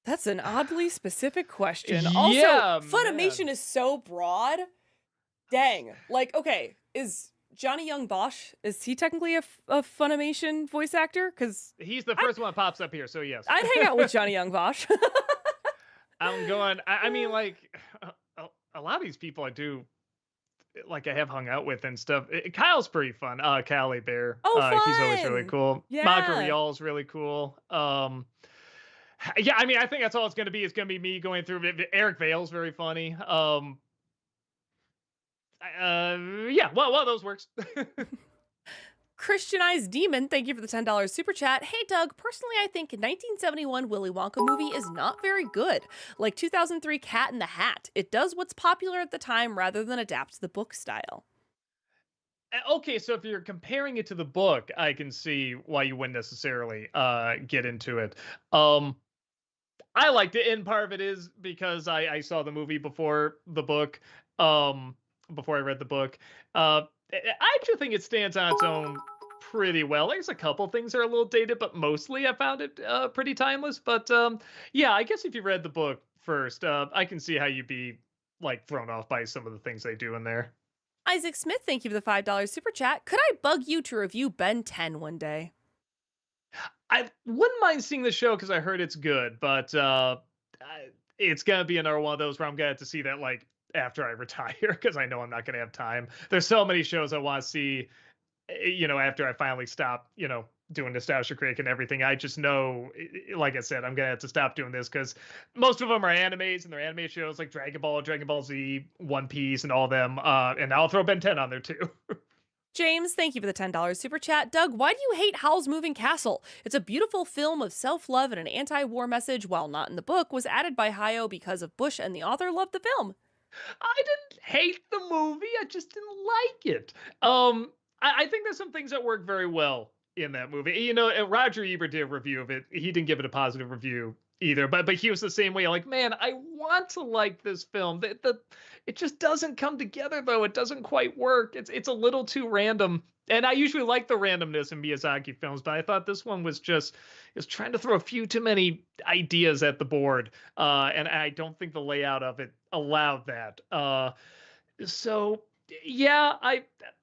That's an oddly specific question. Also, Yeah, man. Funimation is so broad. Dang. Like, okay, is Johnny Young Bosch, is he technically a Funimation voice actor? Because He's the first one that pops up here, so yes. I'd hang out with Johnny Young Bosch. I'm going. I mean, like a lot of these people I do, like I have hung out with and stuff. Kyle's pretty fun. Cali Bear. Oh, He's always really fun. cool. Yeah. Montreal's really cool. Yeah, I mean, I think that's all it's going to be. It's going to be me going through it. Eric Vale's very funny. Yeah, well, those works. Christianized Demon, thank you for the $10 super chat. Hey Doug, personally I think 1971 Willy Wonka movie is not very good. Like 2003 Cat in the Hat. It does what's popular at the time rather than adapt the book style. Okay, so if you're comparing it to the book, I can see why you wouldn't necessarily get into it. I liked it, and part of it is because I saw the movie before the book, before I read the book. I actually think it stands on its own pretty well. There's a couple things that are a little dated, but mostly I found it pretty timeless. But yeah, I guess if you read the book first, I can see how you'd be like thrown off by some of the things they do in there. Isaac Smith, thank you for the $5 super chat. Could I bug you to review Ben 10 one day? I wouldn't mind seeing the show because I heard it's good, but it's gonna be another one of those where I'm gonna have to see that like after I retire because I know I'm not gonna have time. There's so many shows I want to see, after I finally stop, doing Nostalgia Critic and everything. I just know, like I said, I'm gonna have to stop doing this because most of them are animes and they're anime shows like Dragon Ball, Dragon Ball Z, One Piece, and all of them. And I'll throw Ben 10 on there too. James, thank you for the $10 super chat. Doug, why do you hate Howl's Moving Castle? It's a beautiful film of self-love and an anti-war message, while not in the book, was added by Hayao because of Bush and the author loved the film. I didn't hate the movie. I just didn't like it. I think there's some things that work very well in that movie. Roger Ebert did a review of it. He didn't give it a positive review either, but he was the same way. Like, man, I want to like this film. It just doesn't come together though. It doesn't quite work. It's a little too random. And I usually like the randomness in Miyazaki films, but I thought this one was trying to throw a few too many ideas at the board, and I don't think the layout of it allowed that. So yeah,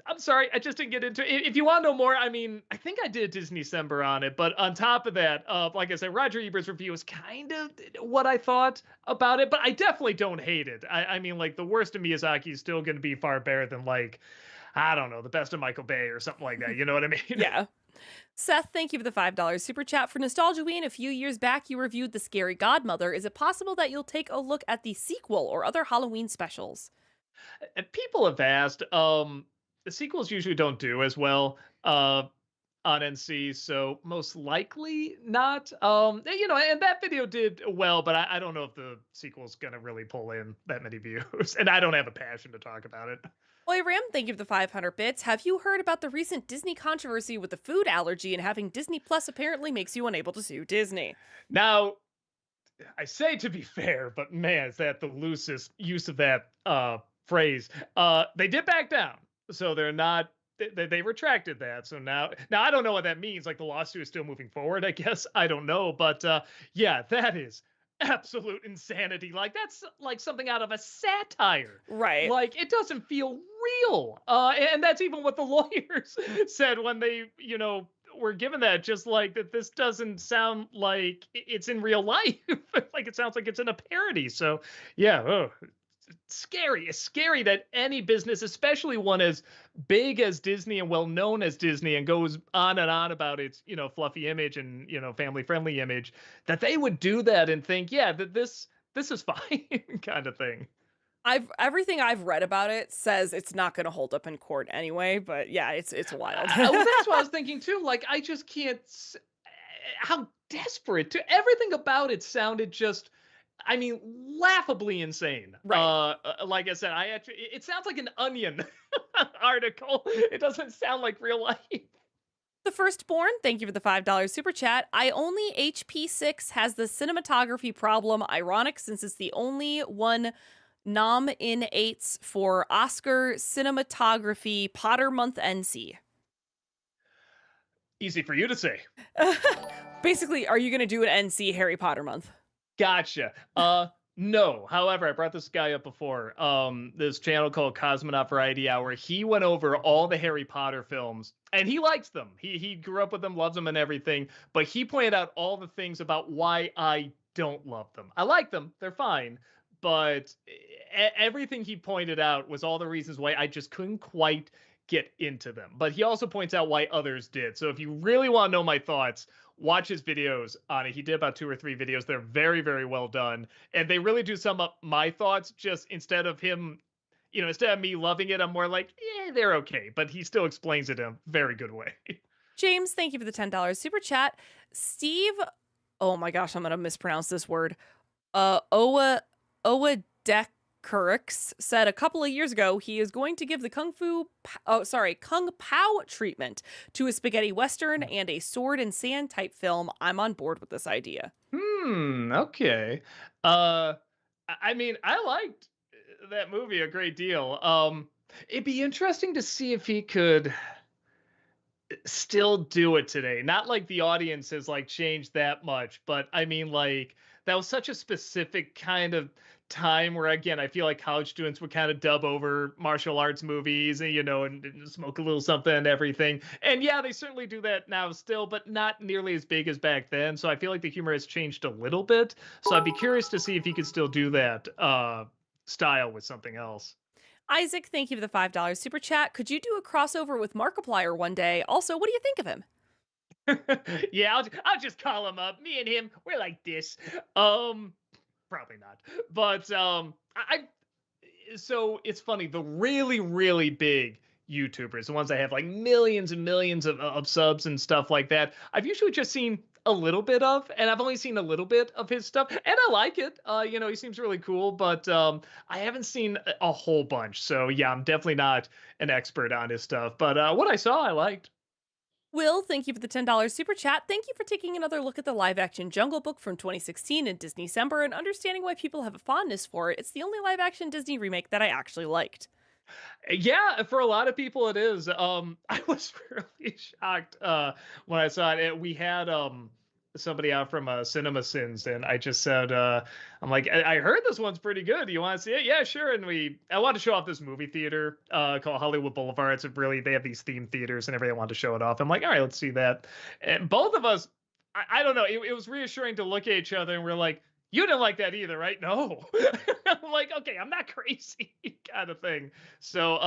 I'm sorry, I just didn't get into it. If you want to know more, I mean, I think I did Disney December on it, but on top of that, like I said, Roger Ebert's review is kind of what I thought about it, but I definitely don't hate it. I mean, like the worst of Miyazaki is still going to be far better than like, I don't know, the best of Michael Bay or something like that. You know what I mean? Yeah. Seth, thank you for the $5 super chat. For Nostalgia a few years back, you reviewed The Scary Godmother. Is it possible that you'll take a look at the sequel or other Halloween specials? And people have asked. The sequels usually don't do as well on NC, so most likely not. And that video did well, but I don't know if the sequel's gonna really pull in that many views, and I don't have a passion to talk about it. Oi Ram, thank you for the 500 bits. Have you heard about the recent Disney controversy with the food allergy and having Disney Plus apparently makes you unable to sue Disney? Now, I say to be fair, but man, is that the loosest use of that phrase? They did back down, so they're not. They retracted that, so now I don't know what that means. Like the lawsuit is still moving forward, I guess. I don't know, but yeah, that is absolute insanity. Like that's like something out of a satire. Right. Like it doesn't feel real. And that's even what the lawyers said when they, were given that. Just like that, this doesn't sound like it's in real life. Like it sounds like it's in a parody. So yeah, scary. It's scary that any business, especially one as big as Disney and well known as Disney, and goes on and on about its, fluffy image and family friendly image, that they would do that and think, yeah, that this is fine, kind of thing. Everything I've read about it says it's not going to hold up in court anyway, but yeah, it's wild. Well, that's what I was thinking too. Like, I just can't. How desperate to everything about it sounded just. I mean, laughably insane. Right. Like I said, it sounds like an Onion article. It doesn't sound like real life. The Firstborn, thank you for the $5 super chat. I only HP6 has the cinematography problem. Ironic since it's the only one nom in eights for Oscar cinematography Potter Month NC. Easy for you to say. Basically, are you going to do an NC Harry Potter Month? Gotcha. No. However, I brought this guy up before. This channel called Cosmonaut Variety Hour. He went over all the Harry Potter films, and he likes them. He grew up with them, loves them, and everything. But he pointed out all the things about why I don't love them. I like them; they're fine. But everything he pointed out was all the reasons why I just couldn't quite get into them. But he also points out why others did. So if you really want to know my thoughts, watch his videos on it. He did about 2 or 3 videos. They're very, very well done. And they really do sum up my thoughts. Just instead of him, instead of me loving it, I'm more like, yeah, they're okay. But he still explains it in a very good way. James, thank you for the $10 super chat. Steve, oh my gosh, I'm going to mispronounce this word. Owadekuriks said a couple of years ago he is going to give the Kung Pao treatment to a spaghetti western and a sword and sand type film. I'm on board with this idea. Okay. I mean, I liked that movie a great deal. It'd be interesting to see if he could still do it today. Not like the audience has like changed that much, but I mean like that was such a specific kind of time where again I feel like college students would kind of dub over martial arts movies and and smoke a little something and everything. And yeah, they certainly do that now still, but not nearly as big as back then. So I feel like the humor has changed a little bit. So I'd be curious to see if he could still do that style with something else. Isaac, thank you for the $5 super chat. Could you do a crossover with Markiplier one day? Also, what do you think of him? Yeah, I'll just call him up. Me and him, we're like this. Probably not. But so it's funny, the really, really big YouTubers, the ones that have like millions and millions of subs and stuff like that, I've usually just seen a little bit of, and I've only seen a little bit of his stuff, and I like it. He seems really cool, but I haven't seen a whole bunch. So yeah, I'm definitely not an expert on his stuff, but what I saw, I liked. Will, thank you for the $10 super chat. Thank you for taking another look at the live action Jungle Book from 2016 in Disney December and understanding why people have a fondness for it. It's the only live action Disney remake that I actually liked. Yeah, for a lot of people it is. I was really shocked when I saw it. We had somebody out from Cinema Sins, and I just said, I'm like, I heard this one's pretty good. Do you want to see it? Yeah, sure. And I wanted to show off this movie theater called Hollywood Boulevard. It's really, they have these themed theaters and everybody wanted to show it off. I'm like, all right, let's see that. And both of us, I don't know, it was reassuring to look at each other and we're like, you didn't like that either, right? No. I'm like, okay, I'm not crazy kind of thing. So,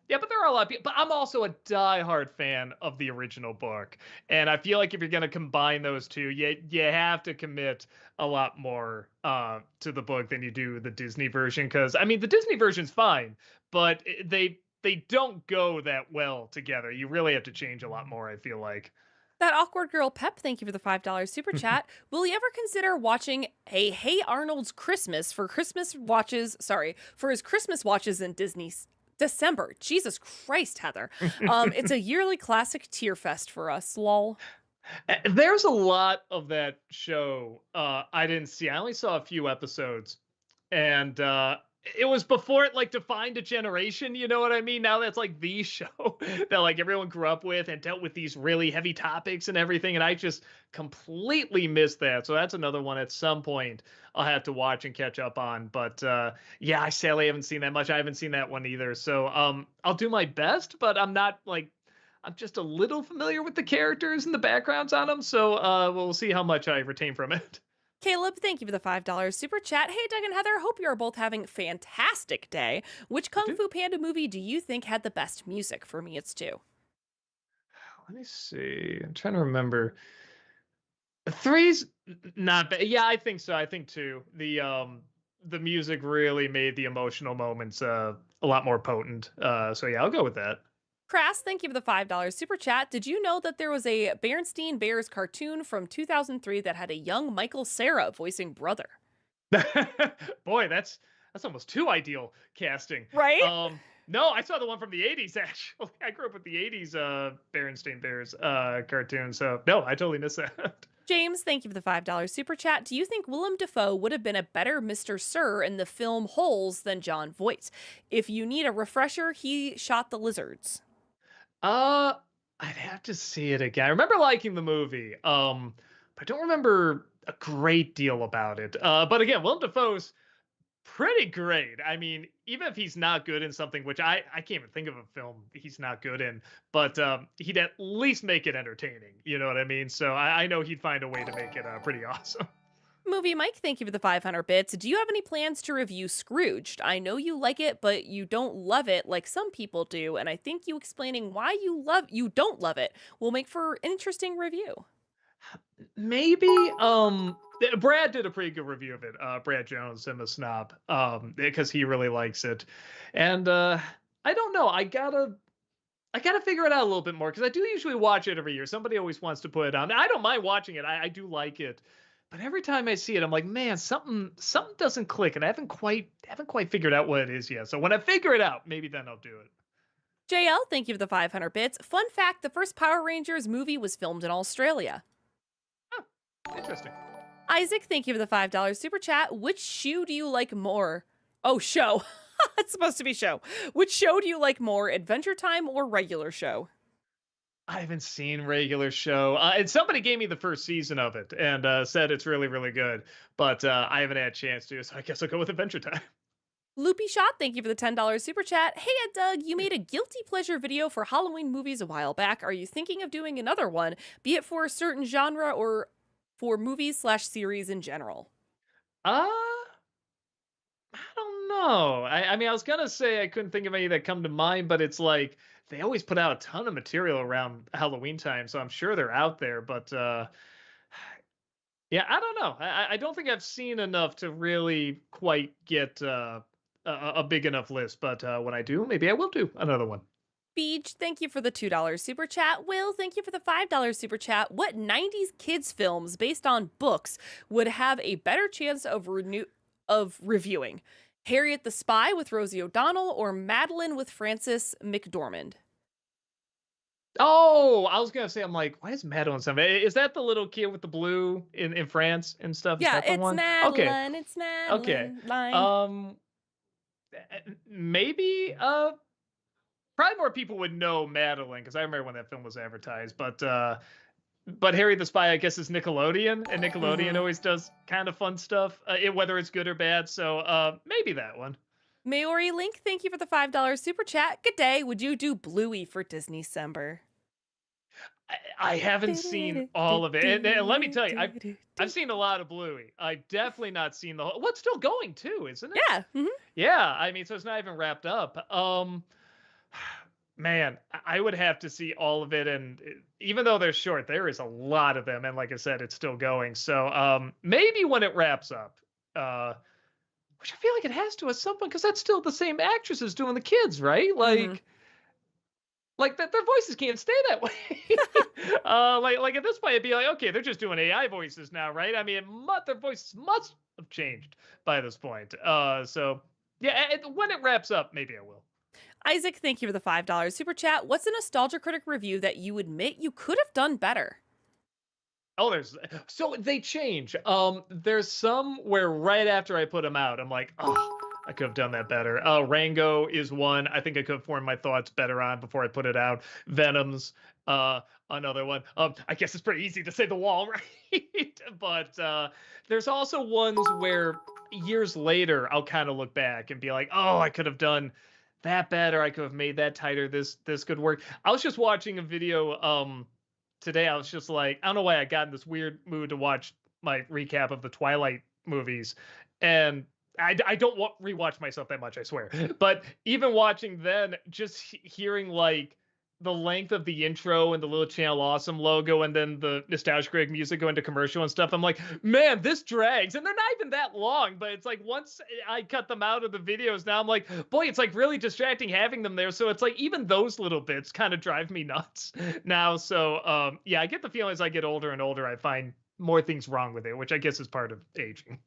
yeah, but there are a lot of people, but I'm also a diehard fan of the original book. And I feel like if you're going to combine those two, you have to commit a lot more to the book than you do the Disney version. Cause I mean, the Disney version's fine, but they don't go that well together. You really have to change a lot more, I feel like. That awkward girl Pep, thank you for the $5 super chat. Will you ever consider watching a Hey Arnold's Christmas for for his Christmas watches in Disney's December? Jesus Christ, Heather. It's a yearly classic tear fest for us, lol. There's a lot of that show I didn't see. I only saw a few episodes. And it was before it like defined a generation, you know what I mean? Now that's like the show that like everyone grew up with and dealt with these really heavy topics and everything. And I just completely missed that. So that's another one at some point I'll have to watch and catch up on. But yeah, I sadly haven't seen that much. I haven't seen that one either. So I'll do my best, but I'm not like I'm just a little familiar with the characters and the backgrounds on them. So we'll see how much I retain from it. Caleb, thank you for the $5 super chat. Hey, Doug and Heather, hope you are both having a fantastic day. Which Kung Fu Panda movie do you think had the best music? For me, it's two. Let me see. I'm trying to remember. Three's not bad. Yeah, I think so. I think two. The music really made the emotional moments a lot more potent. So yeah, I'll go with that. Crass, thank you for the $5 super chat. Did you know that there was a Berenstain Bears cartoon from 2003 that had a young Michael Cera voicing Brother? Boy, that's almost too ideal casting. Right? No, I saw the one from the 80s actually. I grew up with the 80s Berenstain Bears cartoon. So no, I totally missed that. James, thank you for the $5 super chat. Do you think Willem Dafoe would have been a better Mr. Sir in the film Holes than John Voight? If you need a refresher, he shot the lizards. Uh, I'd have to see it again. I remember liking the movie, but I don't remember a great deal about it. But again, Willem Dafoe's pretty great. I mean, even if he's not good in something, which I can't even think of a film he's not good in, but he'd at least make it entertaining. You know what I mean? So I know he'd find a way to make it pretty awesome. Movie Mike, thank you for the 500 bits. Do you have any plans to review Scrooged? I know you like it, but you don't love it like some people do, and I think you explaining why you don't love it will make for an interesting review. Maybe Brad did a pretty good review of it. Brad Jones, I'm a snob, because he really likes it, and I don't know. I gotta figure it out a little bit more because I do usually watch it every year. Somebody always wants to put it on. I don't mind watching it. I do like it, but every time I see it, I'm like, man, something doesn't click, and I haven't quite figured out what it is yet. So when I figure it out, maybe then I'll do it. JL, thank you for the 500 bits. Fun fact, the first Power Rangers movie was filmed in Australia. Oh, interesting. Isaac, thank you for the $5 super chat. Which shoe do you like more? Oh, show. It's supposed to be show. Which show do you like more, Adventure Time or regular show? I haven't seen regular show, and somebody gave me the first season of it and said it's really, really good, but I haven't had a chance to, so I guess I'll go with Adventure Time. Loopy Shot, thank you for the $10 super chat. Hey, Ed Doug, you made a guilty pleasure video for Halloween movies a while back. Are you thinking of doing another one, be it for a certain genre or for movies/series in general? Uh, I don't know. I mean, I was gonna say I couldn't think of any that come to mind, but it's like they always put out a ton of material around Halloween time, so I'm sure they're out there. But yeah, I don't know. I don't think I've seen enough to really quite get a big enough list. But when I do, maybe I will do another one. Beach, thank you for the $2 super chat. Will, thank you for the $5 super chat. What 90s kids films based on books would have a better chance of reviewing? Harriet the Spy with Rosie O'Donnell or Madeline with Frances McDormand? Oh, I was gonna say, I'm like, why is Madeline something? Is that the little kid with the blue in France and stuff? Is Yeah, that the it's one? Okay, Madeline. It's okay. Madeline. Line. Maybe probably more people would know Madeline because I remember when that film was advertised. But Harry the Spy, I guess, is Nickelodeon, and Nickelodeon always does kind of fun stuff, whether it's good or bad. So maybe that one. Maori Link, thank you for the $5 super chat. Good day. Would you do Bluey for Disney December? I haven't seen all of it, and let me tell you, I've seen a lot of Bluey. I definitely not seen the whole. What's still going too, isn't it? Yeah. Yeah, I mean, so it's not even wrapped up. Man, I would have to see all of it, and even though they're short, there is a lot of them, and like I said, it's still going. So maybe when it wraps up, which I feel like it has to at some point, because that's still the same actresses doing the kids, right? Like that, their voices can't stay that way. Like at this point, it'd be like, okay, they're just doing AI voices now, right? I mean, their voices must have changed by this point. So yeah, when it wraps up, maybe I will. Isaac, thank you for the $5 super chat. What's a Nostalgia Critic review that you admit you could have done better? Oh, so they change. There's some where right after I put them out, I'm like, oh, I could have done that better. Rango is one. I think I could have formed my thoughts better on before I put it out. Venom's uh, another one. I guess it's pretty easy to say The Wall, right? But there's also ones where years later I'll kind of look back and be like, oh, I could have done that better. I could have made that tighter. This could work. I was just watching a video today. I was just like, I don't know why I got in this weird mood to watch my recap of the Twilight movies, and I don't rewatch myself that much, I swear. But even watching then, just hearing like the length of the intro and the little Channel Awesome logo, and then the Nostalgia Critic music going to commercial and stuff, I'm like, man, this drags. And they're not even that long, but it's like once I cut them out of the videos, now I'm like, boy, it's like really distracting having them there. So it's like even those little bits kind of drive me nuts now. So yeah, I get the feeling as I get older and older, I find more things wrong with it, which I guess is part of aging.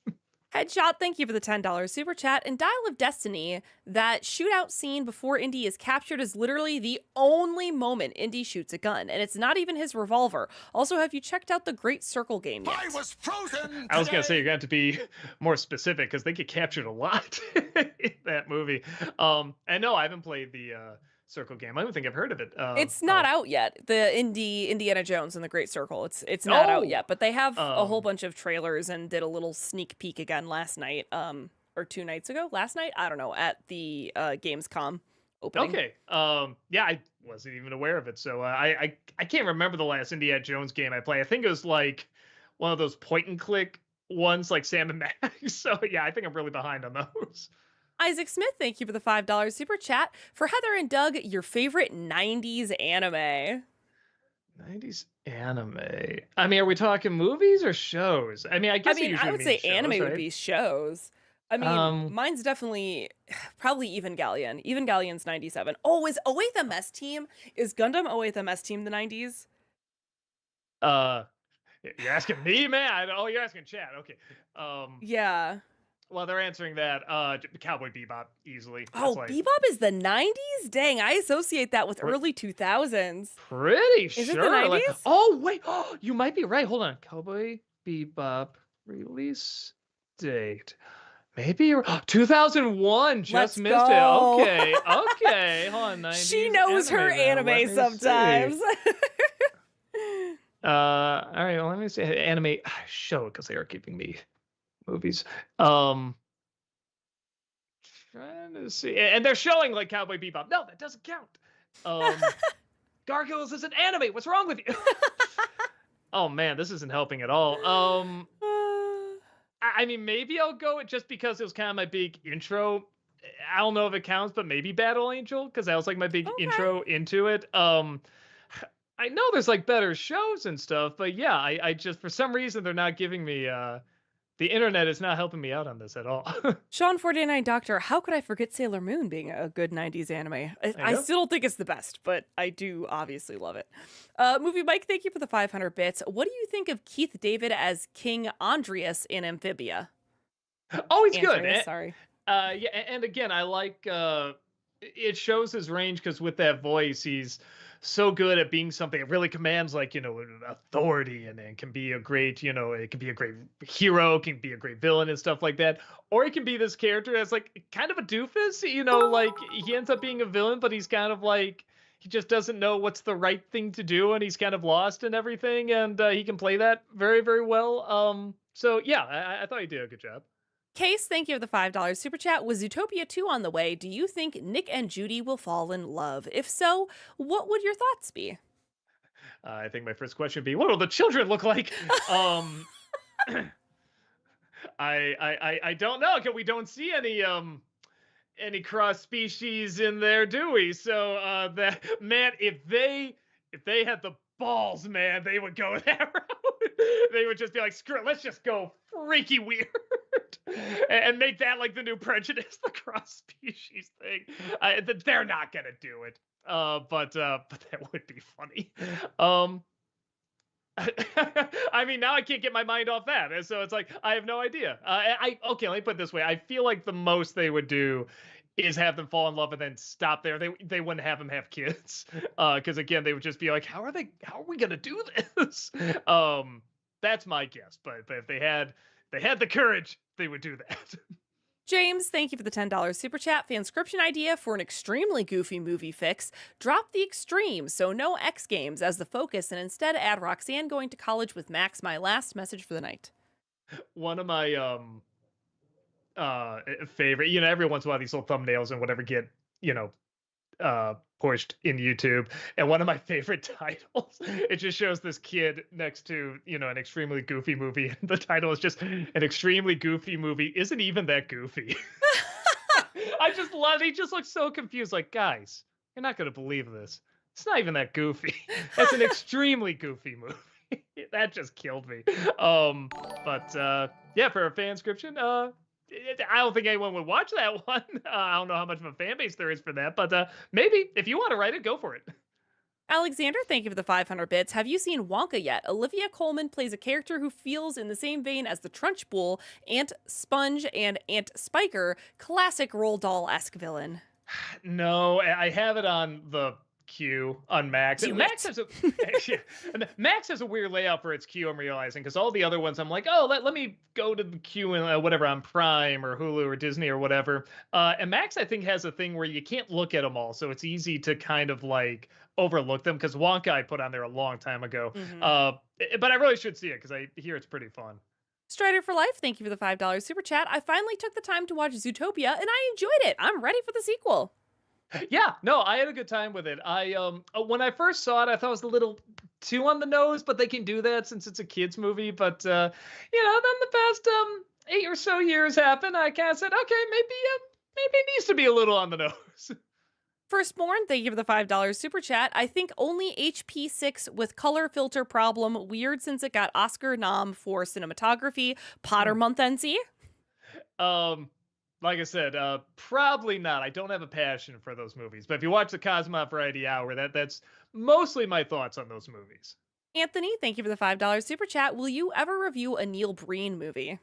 Headshot, thank you for the $10 super chat. And Dial of Destiny, that shootout scene before Indy is captured is literally the only moment Indy shoots a gun, and it's not even his revolver. Also, have you checked out the Great Circle game yet? I was frozen. I was going to say, you're going to have to be more specific because they get captured a lot in that movie. And no, I haven't played the Circle game. I don't think I've heard of it. It's not out yet. The Indiana Jones and the Great Circle. It's not out yet, but they have a whole bunch of trailers and did a little sneak peek again last night, or 2 nights ago. Last night, I don't know, at the Gamescom opening. Okay. Yeah, I wasn't even aware of it. So I can't remember the last Indiana Jones game I played. I think it was like one of those point and click ones, like Sam and Max. So yeah, I think I'm really behind on those. Isaac Smith, thank you for the $5 super chat. For Heather and Doug, your favorite 90s anime. 90s anime. I mean, are we talking movies or shows? I mean, I guess I would say shows, anime right? would be shows. I mean, mine's definitely probably Evangelion. Evangelion's 97. Oh, is 08 MS Team? Is Gundam 08 MS Team the 90s? You're asking me, man? Oh, you're asking chat. Okay. Yeah. Well, they're answering that. Cowboy Bebop easily. That's Bebop is the 90s? Dang, I associate that with early 2000s. Pretty sure. Is it the 90s? Like, oh, wait. Oh, you might be right. Hold on. Cowboy Bebop release date. Maybe you're 2001. Just Let's missed go. it. Okay. Okay. Hold on. 90s she knows her anime sometimes. All right. Well, let me see. Anime show, because they are keeping me movies. Trying to see, and they're showing like Cowboy Bebop. No, that doesn't count. Gargoyles is an anime. What's wrong with you? Oh man, this isn't helping at all. I mean, maybe I'll go just because it was kind of my big intro. I don't know if it counts, but maybe Battle Angel, because that was like my big intro into it. I know there's like better shows and stuff, but yeah, I just, for some reason, they're not giving me the internet is not helping me out on this at all. Sean 49 Doctor, how could I forget Sailor Moon being a good 90s anime? I still don't think it's the best, but I do obviously love it. Movie Mike, thank you for the 500 bits. What do you think of Keith David as King Andrias in Amphibia? Oh, he's good. Sorry. Yeah, and again, I like it shows his range, because with that voice, he's so good at being something that really commands, like, authority, and can be a great, it can be a great hero, can be a great villain and stuff like that. Or it can be this character that's like kind of a doofus, like he ends up being a villain, but he's kind of like, he just doesn't know what's the right thing to do, and he's kind of lost and everything, and he can play that very, very well. So yeah, I thought he did a good job. Case, thank you for the $5 super chat. Was Zootopia 2 on the way? Do you think Nick and Judy will fall in love? If so, what would your thoughts be? I think my first question would be, what will the children look like? I don't know, because we don't see any cross species in there, do we? So that, man, if they had the balls, man, they would go that route. They would just be like, screw it, let's just go freaky weird. And make that like the new Prejudice, the cross species thing. They're not gonna do it. But that would be funny. I mean, now I can't get my mind off that, and so it's like I have no idea. Okay, let me put it this way: I feel like the most they would do is have them fall in love and then stop there. They wouldn't have them have kids, because again, they would just be like, how are we gonna do this? That's my guess. But if they had the courage, they would do that. James, thank you for the $10 super chat. Fanscription idea for an extremely goofy movie fix. Drop the extreme, so no X Games as the focus, and instead add Roxanne going to college with Max. My last message for the night. One of my favorite, every once in a while these little thumbnails and whatever get, you know, pushed in YouTube. And one of my favorite titles, it just shows this kid next to, an extremely goofy movie. And the title is just an extremely goofy movie isn't even that goofy. I just love it. He just looks so confused. Like, guys, you're not gonna believe this. It's not even that goofy. It's an extremely goofy movie. That just killed me. Yeah, for a fanscription, I don't think anyone would watch that one. I don't know how much of a fan base there is for that, but maybe if you want to write it, go for it. Alexander, thank you for the 500 bits. Have you seen Wonka yet? Olivia Colman plays a character who feels in the same vein as the Trunchbull, Aunt Sponge, and Aunt Spiker, classic Roald Dahl-esque villain. No, I have it on the queue on Max. Max has a weird layout for its queue. I'm realizing because all the other ones I'm like, oh, let me go to the queue and whatever on Prime or Hulu or Disney or whatever. And Max I think has a thing where you can't look at them all, so it's easy to kind of like overlook them. Because Wonka I put on there a long time ago, but I really should see it because I hear it's pretty fun. Strider for Life, thank you for the $5 super chat. I finally took the time to watch Zootopia and I enjoyed it. I'm ready for the sequel. Yeah, no, I had a good time with it. When I first saw it, I thought it was a little too on the nose, but they can do that since it's a kids movie. But then the past 8 or so years happened. I kind of said, okay, maybe it needs to be a little on the nose. Firstborn, thank you for the $5 super chat. I think only HP6 with color filter problem. Weird since it got Oscar nom for cinematography. Potter month NC. Like I said, probably not. I don't have a passion for those movies. But if you watch the Cosmonaut Variety Hour, that's mostly my thoughts on those movies. Anthony, thank you for the $5 super chat. Will you ever review a Neil Breen movie?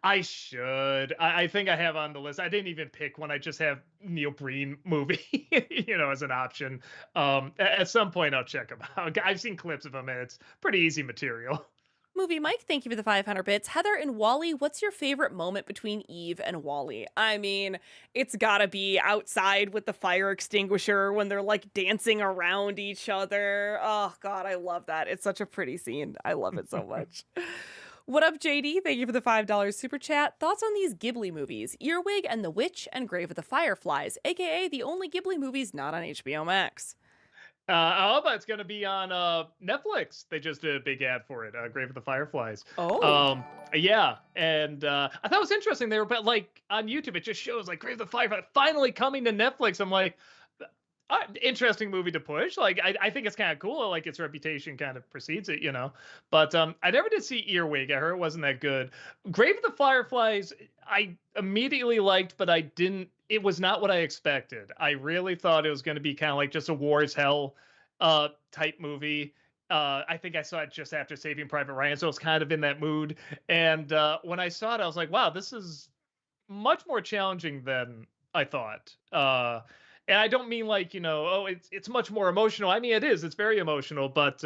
I should. I think I have on the list. I didn't even pick one. I just have Neil Breen movie, as an option. At some point, I'll check them out. I've seen clips of them, and it's pretty easy material. Movie Mike, thank you for the 500 bits. Heather and Wally, what's your favorite moment between Eve and Wally? I mean, it's gotta be outside with the fire extinguisher when they're like dancing around each other. Oh God, I love that. It's such a pretty scene. I love it so much. What up, JD? Thank you for the $5 super chat. Thoughts on these Ghibli movies? Earwig and the Witch and Grave of the Fireflies, aka the only Ghibli movies not on HBO Max. But it's going to be on Netflix. They just did a big ad for it, Grave of the Fireflies. Oh. Yeah. And I thought it was interesting. They were, but like on YouTube, it just shows like Grave of the Fireflies finally coming to Netflix. I'm like, interesting movie to push. Like, I think it's kind of cool. Like its reputation kind of precedes it, But I never did see Earwig. I heard it wasn't that good. Grave of the Fireflies, I immediately liked, but it was not what I expected. I really thought it was going to be kind of like just a war is hell type movie. I think I saw it just after Saving Private Ryan, so it's kind of in that mood. And when I saw it, I was like, wow, this is much more challenging than I thought. And I don't mean like, it's much more emotional. I mean, it is. It's very emotional, but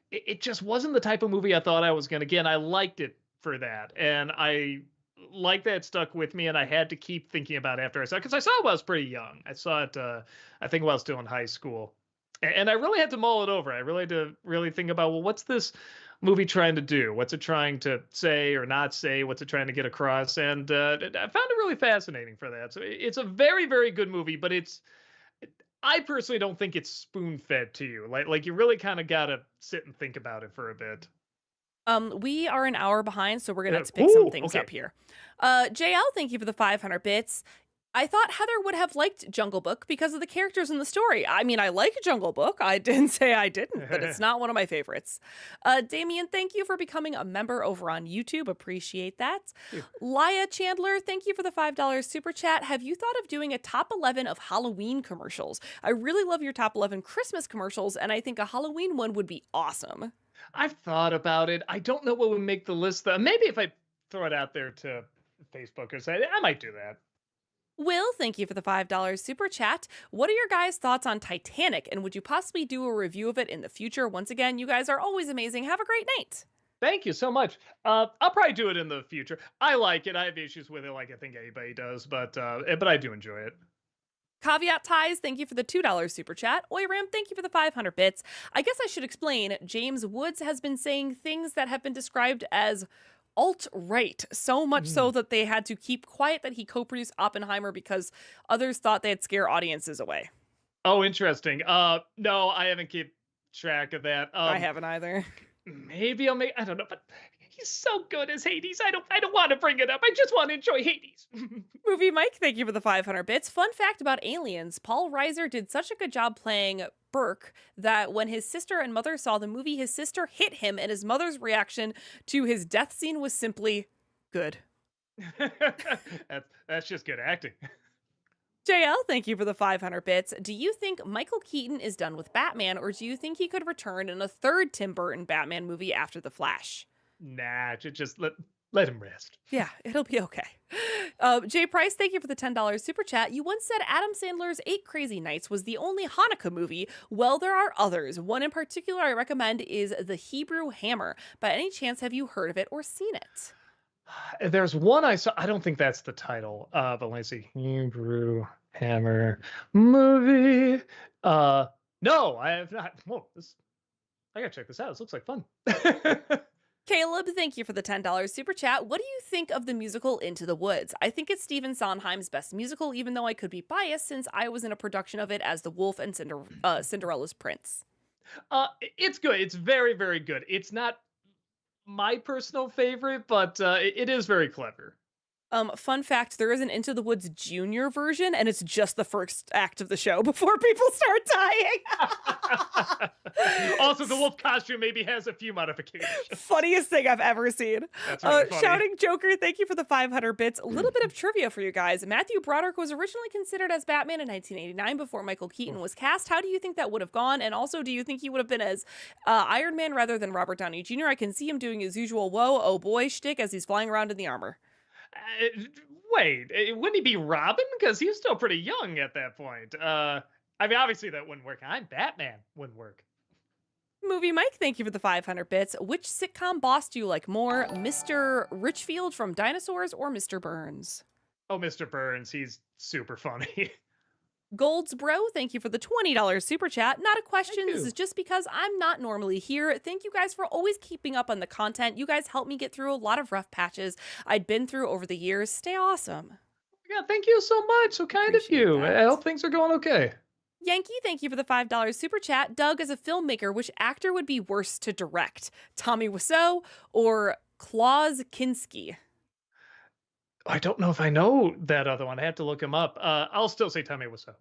it just wasn't the type of movie I thought I was going to get. And I liked it for that. And I like that it stuck with me, and I had to keep thinking about it after I saw it, because I saw it when I was pretty young. I saw it, I think, while I was still in high school. And I really had to mull it over. I really had to really think about, well, what's this movie trying to do? What's it trying to say or not say? What's it trying to get across? And I found it really fascinating for that. So it's a very, very good movie, but I personally don't think it's spoon-fed to you. Like you really kind of got to sit and think about it for a bit. We are an hour behind, so we're gonna have to pick some things up here. JL, thank you for the 500 bits. I thought Heather would have liked Jungle Book because of the characters in the story. I mean, I like Jungle Book. I didn't say I didn't, but it's not one of my favorites. Damien, thank you for becoming a member over on YouTube. Appreciate that. Laya Chandler, thank you for the $5 super chat. Have you thought of doing a top 11 of Halloween commercials? I really love your top 11 Christmas commercials, and I think a Halloween one would be awesome. I've thought about it. I don't know what would make the list, though. Maybe if I throw it out there to Facebook or say, I might do that. Will, thank you for the $5 super chat. What are your guys' thoughts on Titanic, and would you possibly do a review of it in the future? Once again, you guys are always amazing. Have a great night. Thank you so much. I'll probably do it in the future. I like it. I have issues with it, like I think anybody does, but I do enjoy it. Caveat ties, thank you for the $2 super chat. Oyram, thank you for the 500 bits. I guess I should explain. James Woods has been saying things that have been described as alt-right, so much so that they had to keep quiet that he co-produced Oppenheimer because others thought they'd scare audiences away. Oh, interesting. No, I haven't kept track of that. I haven't either. Maybe I'll make. I don't know, but he's so good as Hades. I don't want to bring it up. I just want to enjoy Hades. Movie Mike, thank you for the 500 bits. Fun fact about Aliens, Paul Reiser did such a good job playing Burke that when his sister and mother saw the movie, his sister hit him, and his mother's reaction to his death scene was simply good. That's just good acting. JL, thank you for the 500 bits. Do you think Michael Keaton is done with Batman, or do you think he could return in a third Tim Burton Batman movie after The Flash? Nah, just let him rest. Yeah, it'll be okay. Jay Price, thank you for the $10 super chat. You once said Adam Sandler's 8 Crazy Nights was the only Hanukkah movie. Well, there are others. One in particular I recommend is The Hebrew Hammer. By any chance, have you heard of it or seen it? There's one I saw. I don't think that's the title. But let me see. Hebrew Hammer movie. No, I have not. Whoa, I gotta check this out. This looks like fun. Caleb, thank you for the $10 super chat. What do you think of the musical Into the Woods? I think it's Stephen Sondheim's best musical, even though I could be biased since I was in a production of it as the Wolf and Cinderella's Prince. It's good. It's very, very good. It's not my personal favorite, but it is very clever. Fun fact, there is an Into the Woods junior version, and it's just the first act of the show before people start dying. Also, the wolf costume maybe has a few modifications. Funniest thing I've ever seen. That's really funny. Shouting Joker, thank you for the 500 bits. A little bit of trivia for you guys. Matthew Broderick was originally considered as Batman in 1989 before Michael Keaton was cast. How do you think that would have gone? And also, do you think he would have been as Iron Man rather than Robert Downey Jr.? I can see him doing his usual whoa, oh boy shtick as he's flying around in the armor. Wait, wouldn't he be Robin? Because he was still pretty young at that point. I mean, obviously that wouldn't work. I'm Batman wouldn't work. Movie Mike, thank you for the 500 bits. Which sitcom boss do you like more, Mr. Richfield from Dinosaurs or Mr. Burns? Oh, Mr. Burns, he's super funny. Golds Bro, thank you for the $20 super chat. Not a question, this you. is just because I'm not normally here. Thank you guys for always keeping up on the content. You guys helped me get through a lot of rough patches I'd been through over the years. Stay awesome. Yeah, thank you so much. So kind Appreciate of you. that. I hope things are going okay. Yankee, thank you for the $5 super chat. Doug, as a filmmaker, which actor would be worse to direct? Tommy Wiseau or Klaus Kinski? I don't know if I know that other one. I have to look him up. I'll still say Tommy Wiseau.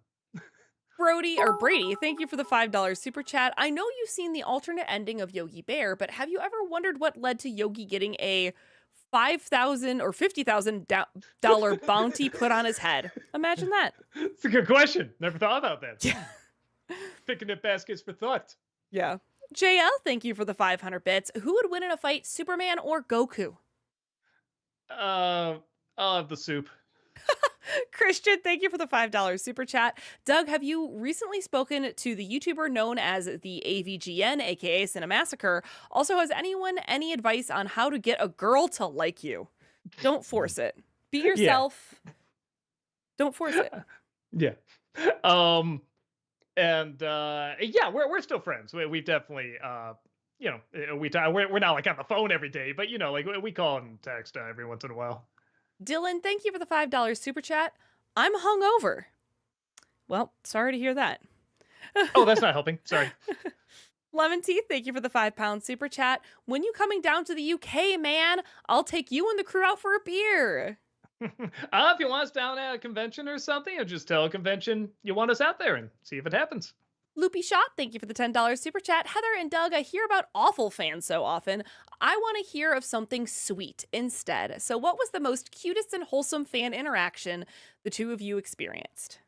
Brady, thank you for the $5 super chat. I know you've seen the alternate ending of Yogi Bear, but have you ever wondered what led to Yogi getting a $5,000 or $50,000 bounty put on his head? Imagine that. It's a good question. Never thought about that. Yeah. Picking up baskets for thought. Yeah. JL, thank you for the 500 bits. Who would win in a fight, Superman or Goku? I'll have the soup. Christian, thank you for the $5 super chat. Doug, have you recently spoken to the YouTuber known as the AVGN, aka Cinemassacre? Also, has anyone any advice on how to get a girl to like you? Don't force it. Be yourself. Don't force it. Yeah. Yeah, we're still friends. We've definitely we're not like on the phone every day, but like we call and text every once in a while. Dylan, thank you for the $5 super chat. I'm hungover. Well, sorry to hear that. Oh, that's not helping. Sorry. Lemon Teeth, thank you for the £5 super chat. When you coming down to the UK, man? I'll take you and the crew out for a beer. If you want us down at a convention or something, or just tell a convention you want us out there and see if it happens. Loopy Shot, thank you for the $10 super chat. Heather and Doug, I hear about awful fans so often. I want to hear of something sweet instead. So what was the most cutest and wholesome fan interaction the two of you experienced?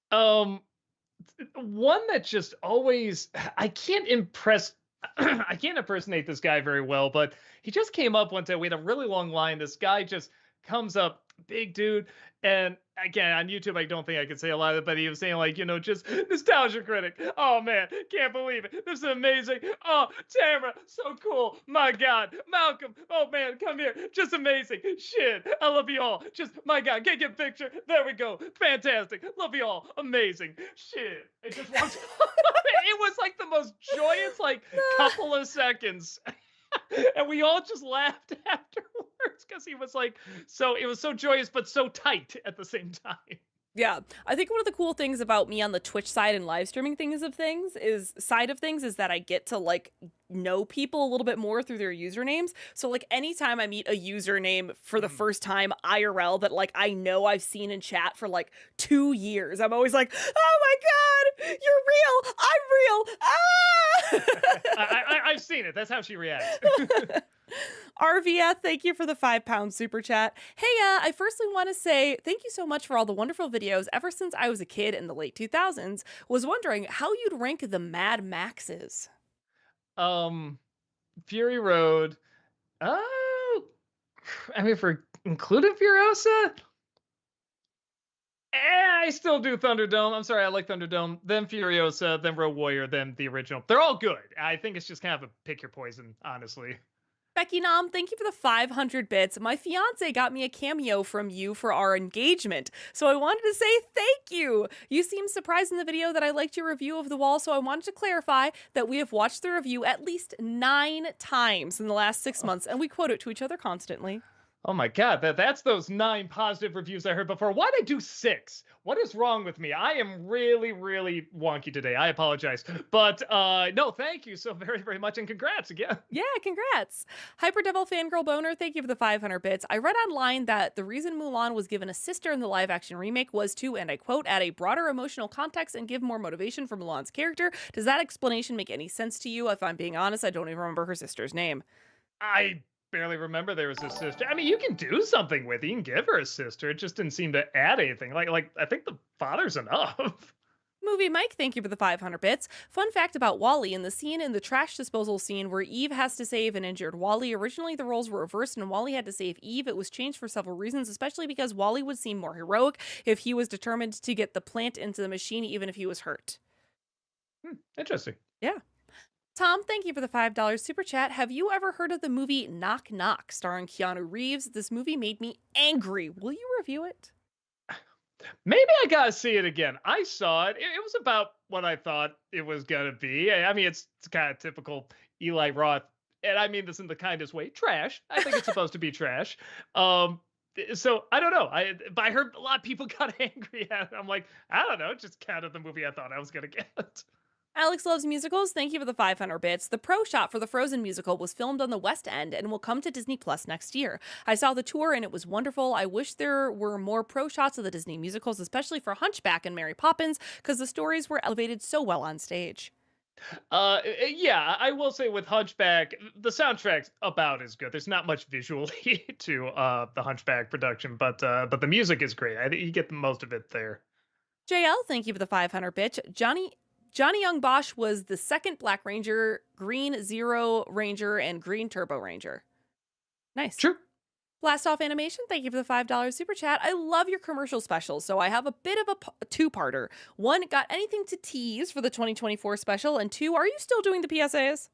One that just always, I can't impersonate this guy very well, but he just came up one day. We had a really long line. This guy just comes up, big dude, and again, on YouTube, I don't think I could say a lot of it, but he was saying, like, just Nostalgia Critic. Oh, man, can't believe it. This is amazing. Oh, Tamara, so cool. My God. Malcolm, oh, man, come here. Just amazing. Shit, I love you all. Just, my God, get a picture. There we go. Fantastic. Love you all. Amazing. Shit. It just walks. It was like the most joyous, like, couple of seconds. And we all just laughed afterwards because he was like, so it was so joyous but so tight at the same time. Yeah, I think one of the cool things about me on the Twitch side and live streaming things is that I get to like know people a little bit more through their usernames. So like anytime I meet a username for the first time IRL that like I know I've seen in chat for like 2 years, I'm always like, "Oh my god, you're real. I'm real." Ah! I've seen it. That's how she reacts. Arvia, thank you for the £5 super chat. Hey, I firstly want to say thank you so much for all the wonderful videos ever since I was a kid in the late 2000s. Was wondering how you'd rank the Mad Maxes. Fury Road. Oh, I mean, for including Furiosa, I still do Thunderdome. I'm sorry, I like Thunderdome. Then Furiosa, then Road Warrior, then the original. They're all good. I think it's just kind of a pick your poison, honestly. Becky Nom, thank you for the 500 bits. My fiance got me a cameo from you for our engagement, so I wanted to say thank you. You seemed surprised in the video that I liked your review of The Wall, so I wanted to clarify that we have watched the review at least 9 times in the last 6 months, and we quote it to each other constantly. Oh my God, that's those 9 positive reviews I heard before. Why'd I do 6? What is wrong with me? I am really, really wonky today. I apologize. But no, thank you so very, very much, and congrats again. Yeah, congrats. Hyperdevil Fangirl Boner, thank you for the 500 bits. I read online that the reason Mulan was given a sister in the live-action remake was to, and I quote, add a broader emotional context and give more motivation for Mulan's character. Does that explanation make any sense to you? If I'm being honest, I don't even remember her sister's name. I barely remember there was a sister. I mean, you can do something with it. You can give her a sister. It just didn't seem to add anything. Like I think the father's enough. Movie Mike, thank you for the 500 bits. Fun fact about Wally, in the scene in the trash disposal scene where Eve has to save an injured Wally, originally the roles were reversed and Wally had to save Eve. It was changed for several reasons, especially because Wally would seem more heroic if he was determined to get the plant into the machine even if he was hurt. Interesting. Yeah. Tom, thank you for the $5 super chat. Have you ever heard of the movie Knock Knock starring Keanu Reeves? This movie made me angry. Will you review it? Maybe I gotta see it again. I saw it. It was about what I thought it was gonna be. I mean, it's kind of typical Eli Roth, and I mean this in the kindest way. Trash. I think it's supposed to be trash. So I don't know. But I heard a lot of people got angry at it. I'm like, I don't know. Just kind of the movie I thought I was gonna get. Alex Loves Musicals, thank you for the 500 bits. The pro shot for the Frozen musical was filmed on the West End and will come to Disney Plus next year. I saw the tour and it was wonderful. I wish there were more pro shots of the Disney musicals, especially for Hunchback and Mary Poppins, because the stories were elevated so well on stage. Yeah, I will say with Hunchback, the soundtrack's about as good. There's not much visually to the Hunchback production, but the music is great. I think you get the most of it there. JL, thank you for the 500 bits. Johnny Young Bosch was the second Black Ranger, Green Zero Ranger, and Green Turbo Ranger. Nice. True. Blast Off Animation, thank you for the $5 super chat. I love your commercial specials, so I have a bit of a two-parter. 1, got anything to tease for the 2024 special? And 2, are you still doing the PSAs?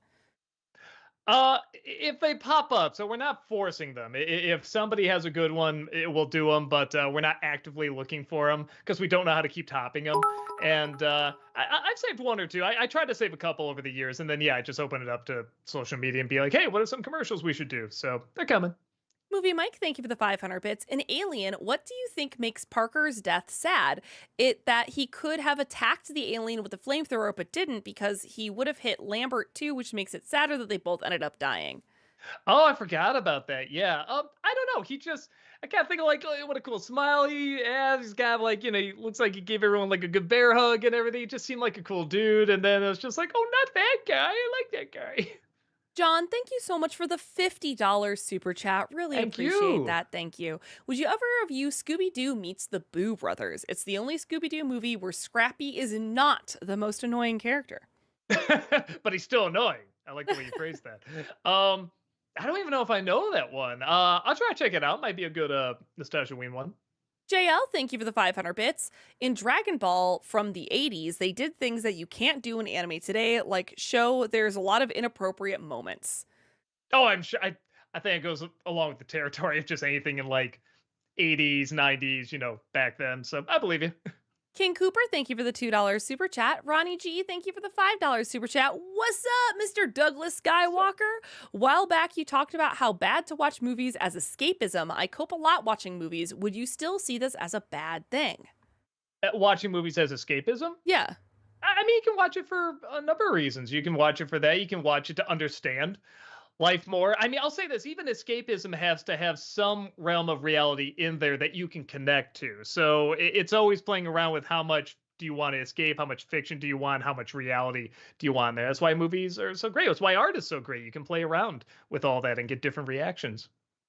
If they pop up, so we're not forcing them. If somebody has a good one, we'll do them, but we're not actively looking for them because we don't know how to keep topping them. And I've saved 1 or 2. I tried to save a couple over the years, and then I just open it up to social media and be like, hey, what are some commercials we should do? So they're coming. Movie Mike, thank you for the 500 bits. In Alien, what do you think makes Parker's death sad? It that he could have attacked the alien with a flamethrower but didn't because he would have hit Lambert too, which makes it sadder that they both ended up dying. Oh, I forgot about that. Yeah. I don't know. I can't think of like, oh, what a cool smile he has. He's got like, he looks like he gave everyone like a good bear hug and everything. He just seemed like a cool dude. And then it was just like, oh, not that guy. I like that guy. John, thank you so much for the $50 super chat. Really appreciate that. Thank you. Would you ever review Scooby-Doo Meets the Boo Brothers? It's the only Scooby-Doo movie where Scrappy is not the most annoying character. But he's still annoying. I like the way you phrased that. I don't even know if I know that one. I'll try to check it out. Might be a good Nostalgia Ween one. JL, thank you for the 500 bits. In Dragon Ball from the 80s, they did things that you can't do in anime today, like show there's a lot of inappropriate moments. Oh, I'm sure. I think it goes along with the territory of just anything in like 80s, 90s, back then. So I believe you. King Cooper, thank you for the $2 super chat. Ronnie G, thank you for the $5 super chat. What's up, Mr. Douglas Skywalker? While back, you talked about how bad to watch movies as escapism. I cope a lot watching movies. Would you still see this as a bad thing? Watching movies as escapism? Yeah. I mean, you can watch it for a number of reasons. You can watch it for that. You can watch it to understand life more. I mean, I'll say this, even escapism has to have some realm of reality in there that you can connect to. So it's always playing around with how much do you want to escape? How much fiction do you want? How much reality do you want there? That's why movies are so great. That's why art is so great. You can play around with all that and get different reactions.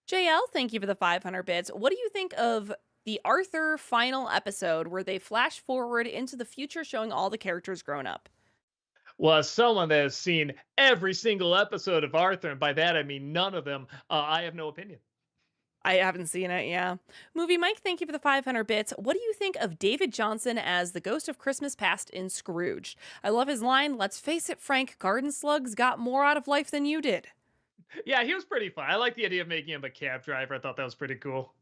JL, thank you for the 500 bits. What do you think of the Arthur final episode where they flash forward into the future showing all the characters grown up? Well, as someone that has seen every single episode of Arthur, and by that I mean none of them, I have no opinion. I haven't seen it, yeah. Movie Mike, thank you for the 500 bits. What do you think of David Johnson as the ghost of Christmas Past in Scrooge? I love his line, let's face it, Frank, garden slugs got more out of life than you did. Yeah, he was pretty fun. I like the idea of making him a cab driver. I thought that was pretty cool.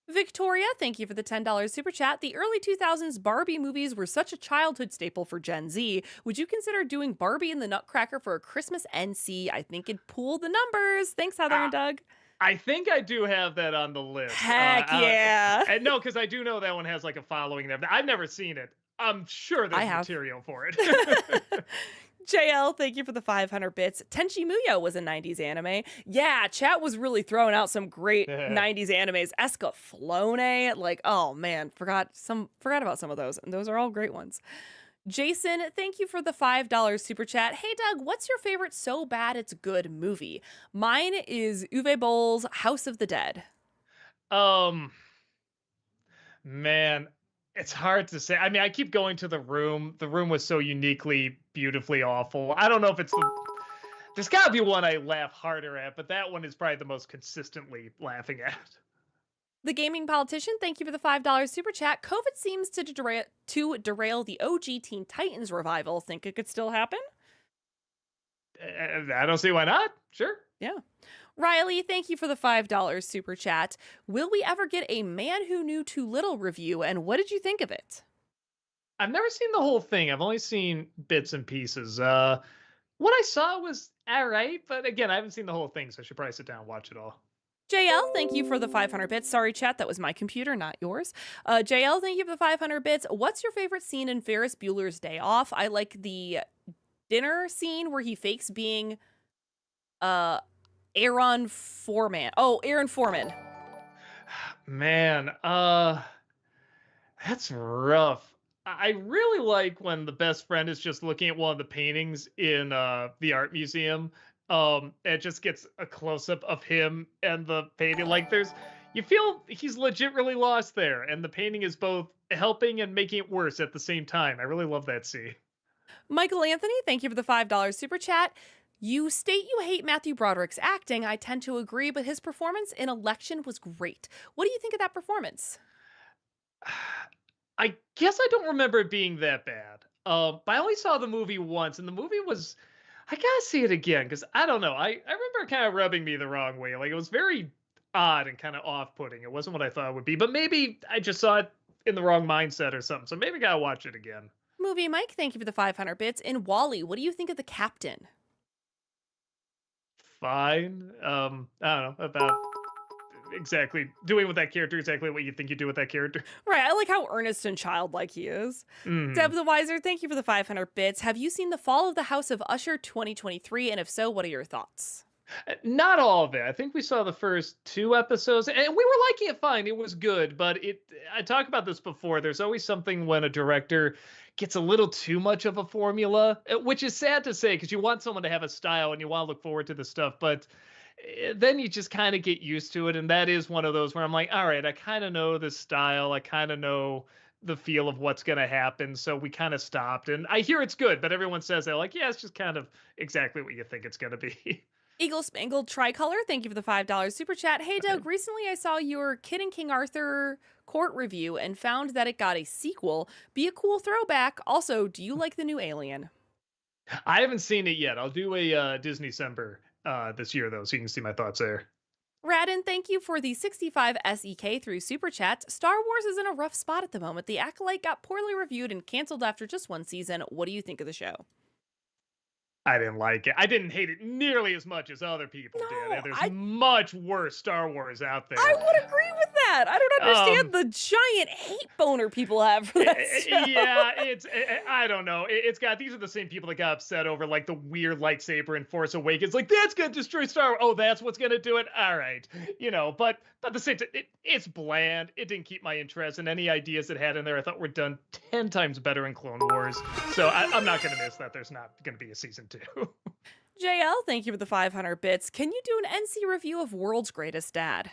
Victoria, thank you for the $10 super chat. The early 2000s Barbie movies were such a childhood staple for Gen Z. Would you consider doing Barbie and the Nutcracker for a Christmas NC? I think it'd pool the numbers. Thanks, Heather and Doug. I think I do have that on the list. Heck yeah. And no, because I do know that one has like a following there. I've never seen it. I'm sure I there's have. material for it. JL, thank you for the 500 bits. Tenchi Muyo was a 90s anime. Yeah, chat was really throwing out some great 90s animes. Escaflowne, like, oh man, forgot about some of those, and those are all great ones. Jason, thank you for the $5 super chat. Hey Doug, what's your favorite so bad it's good movie? Mine is Uwe Boll's House of the Dead. Man, it's hard to say. I mean, I keep going to The Room. The Room was so uniquely, beautifully awful. I don't know if it's there's got to be one I laugh harder at, but that one is probably the most consistently laughing at. The Gaming Politician, thank you for the $5 super chat. COVID seems to derail the OG Teen Titans revival. Think it could still happen? I don't see why not. Sure. Yeah. Riley, thank you for the $5 super chat. Will we ever get a Man Who Knew Too Little review, and what did you think of it? I've never seen the whole thing. I've only seen bits and pieces. What I saw was all right, but again, I haven't seen the whole thing, so I should probably sit down and watch it all. JL, thank you for the 500 bits. Sorry, chat, that was my computer, not yours. JL, thank you for the 500 bits. What's your favorite scene in Ferris Bueller's Day Off? I like the dinner scene where he fakes being Aaron Foreman. Oh, Aaron Foreman. Man, that's rough. I really like when the best friend is just looking at one of the paintings in the art museum. It just gets a close up of him and the painting. Like you feel he's legit really lost there, and the painting is both helping and making it worse at the same time. I really love that scene. Michael Anthony, thank you for the $5 super chat. You state you hate Matthew Broderick's acting. I tend to agree, but his performance in Election was great. What do you think of that performance? I guess I don't remember it being that bad. But I only saw the movie once, and the movie was. I gotta see it again because I don't know. I remember it kind of rubbing me the wrong way. Like it was very odd and kind of off-putting. It wasn't what I thought it would be. But maybe I just saw it in the wrong mindset or something. So maybe I gotta watch it again. Movie Mike, thank you for the 500 bits. In Wall-E, what do you think of the captain? Fine. I don't know about exactly doing with that character exactly what you think you do with that character. Right, I like how earnest and childlike he is. Deb the Wiser, thank you for the 500 bits. Have you seen The Fall of the House of Usher 2023? And if so, what are your thoughts? Not all of it. I think we saw the first 2 episodes, and we were liking it fine. It was good, but I talked about this before. There's always something when a director gets a little too much of a formula, which is sad to say because you want someone to have a style and you want to look forward to the stuff, but then you just kind of get used to it. And that is one of those where I'm like, all right, I kind of know this style. I kind of know the feel of what's going to happen. So we kind of stopped, and I hear it's good, but everyone says they're like, yeah, it's just kind of exactly what you think it's going to be. Eagle Spangled Tricolor, thank you for the $5 super chat. Hey, Okay. Doug, recently I saw your Kid and King Arthur court review and found that it got a sequel. Be a cool throwback. Also, do you like the new Alien? I haven't seen it yet. I'll do a Disney December this year though, so you can see my thoughts there. Radin, thank you for the 65 SEK through Super Chat. Star Wars is in a rough spot at the moment. The Acolyte got poorly reviewed and canceled after just one season. What do you think of the show? I didn't like it. I didn't hate it nearly as much as other people did. No, And there's I much worse Star Wars out there. would agree with that. I don't understand Um, the giant hate boner people have for that show. yeah, I don't know. It's got these are the same people that got upset over like the weird lightsaber in Force Awakens. Like that's gonna destroy Star Wars. Oh, that's what's gonna do it. All right, but at the same time, it's bland. It didn't keep my interest, and any ideas it had in there, I thought were done 10 times better in Clone Wars. So I'm not gonna miss that. There's not gonna be a season 2. JL, thank you for the 500 bits. Can you do an NC review of World's Greatest Dad?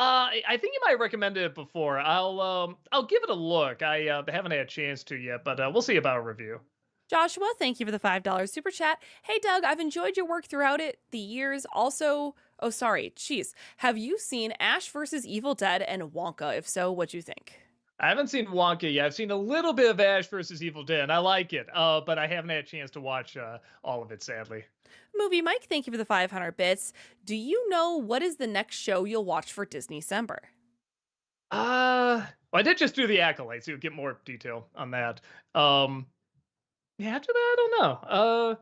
I think you might have recommended it before. I'll give it a look. I haven't had a chance to yet, but we'll see about a review. Joshua, thank you for the $5 super chat. Hey, Doug, I've enjoyed your work throughout the years. Also, oh, sorry, jeez. Have you seen Ash versus Evil Dead and Wonka? If so, what'd you think? I haven't seen Wonka yet. I've seen a little bit of Ash versus Evil Dead. And I like it, but I haven't had a chance to watch all of it, sadly. Movie Mike, thank you for the 500 bits. Do you know what is the next show you'll watch for Disney December? Well, I did just do the Acolyte, so you'll get more detail on that. Yeah, after that, I don't know.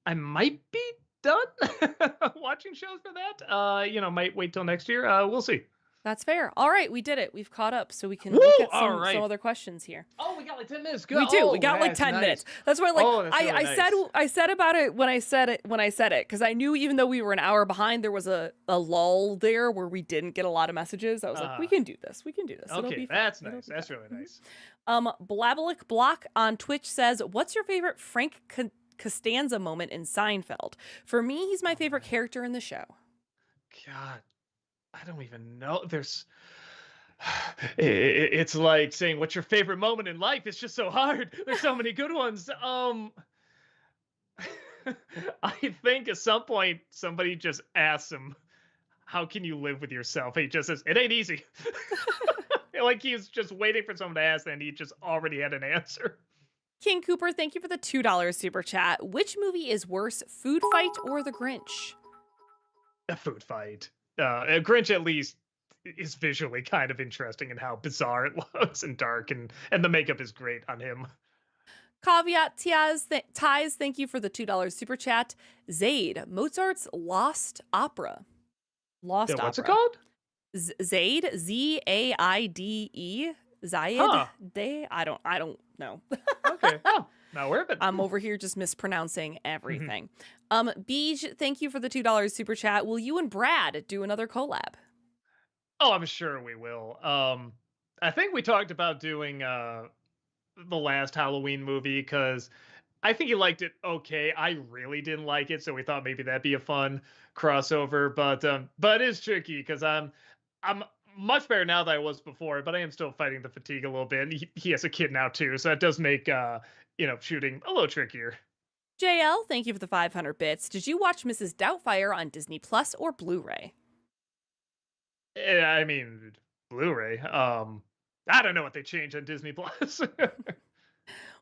I might be done watching shows for that. Might wait till next year. We'll see. That's fair. All right, we did it. We've caught up, so we can Woo! look at All some right. other questions here. Oh, we got like 10 minutes. Go. We do. We Oh, got like that's 10 nice. minutes. That's why, like, Oh, that's really nice. I said about it when I said it because I knew even though we were an hour behind, there was a lull there where we didn't get a lot of messages. I was like, we can do this. We can do this. It'll Okay, be fun. that's It'll nice. be That's fun. really nice. Blabelic Block on Twitch says, "What's your favorite Frank Costanza moment in Seinfeld?" For me, he's my favorite character in the show. God, I don't even know. It's like saying, "What's your favorite moment in life?" It's just so hard. There's so many good ones. I think at some point somebody just asks him, "How can you live with yourself?" And he just says, "It ain't easy." Like he's just waiting for someone to ask, and he just already had an answer. King Cooper, thank you for the $2 super chat. Which movie is worse, Food Fight or The Grinch? A food fight. A Grinch at least is visually kind of interesting in how bizarre it looks and dark, and the makeup is great on him. Caveat Ties, thank you for the $2 super chat. Zaid, Mozart's Lost Opera. Lost Opera. What's it called? Zaid, Zaide. Zayed Huh. Day? I don't know. Okay. Oh, now we're but I'm over here just mispronouncing everything. Beej, thank you for the $2 super chat. Will you and Brad do another collab? Oh, I'm sure we will. I think we talked about doing the last Halloween movie because I think he liked it okay. I really didn't like it, so we thought maybe that'd be a fun crossover. But it's tricky because I'm much better now than I was before, but I am still fighting the fatigue a little bit. And he has a kid now too, so that does make shooting a little trickier. JL, thank you for the 500 bits. Did you watch Mrs. Doubtfire on Disney Plus or Blu-ray? I mean, Blu-ray. I don't know what they changed on Disney Plus.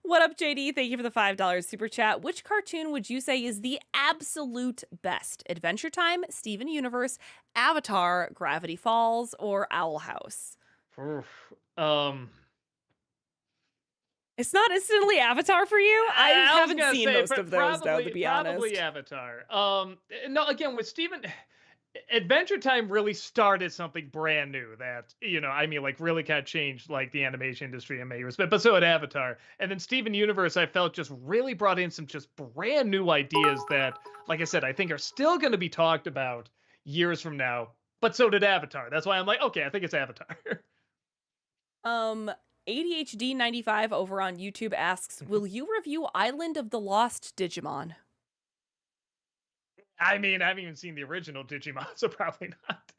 What up, JD? Thank you for the $5 super chat. Which cartoon would you say is the absolute best? Adventure Time, Steven Universe, Avatar, Gravity Falls, or Owl House? Oof. It's not instantly Avatar for you? I was haven't gonna seen say, most of those, though, to be honest. Probably Avatar. No, again, with Steven, Adventure Time really started something brand new that, like really kind of changed like the animation industry in many respects, but so had Avatar. And then Steven Universe, I felt just really brought in some just brand new ideas that, like I said, I think are still going to be talked about years from now, but so did Avatar. That's why I'm like, okay, I think it's Avatar. ADHD 95 over on YouTube asks, will you review Island of the Lost Digimon? I mean, I haven't even seen the original Digimon, so probably not.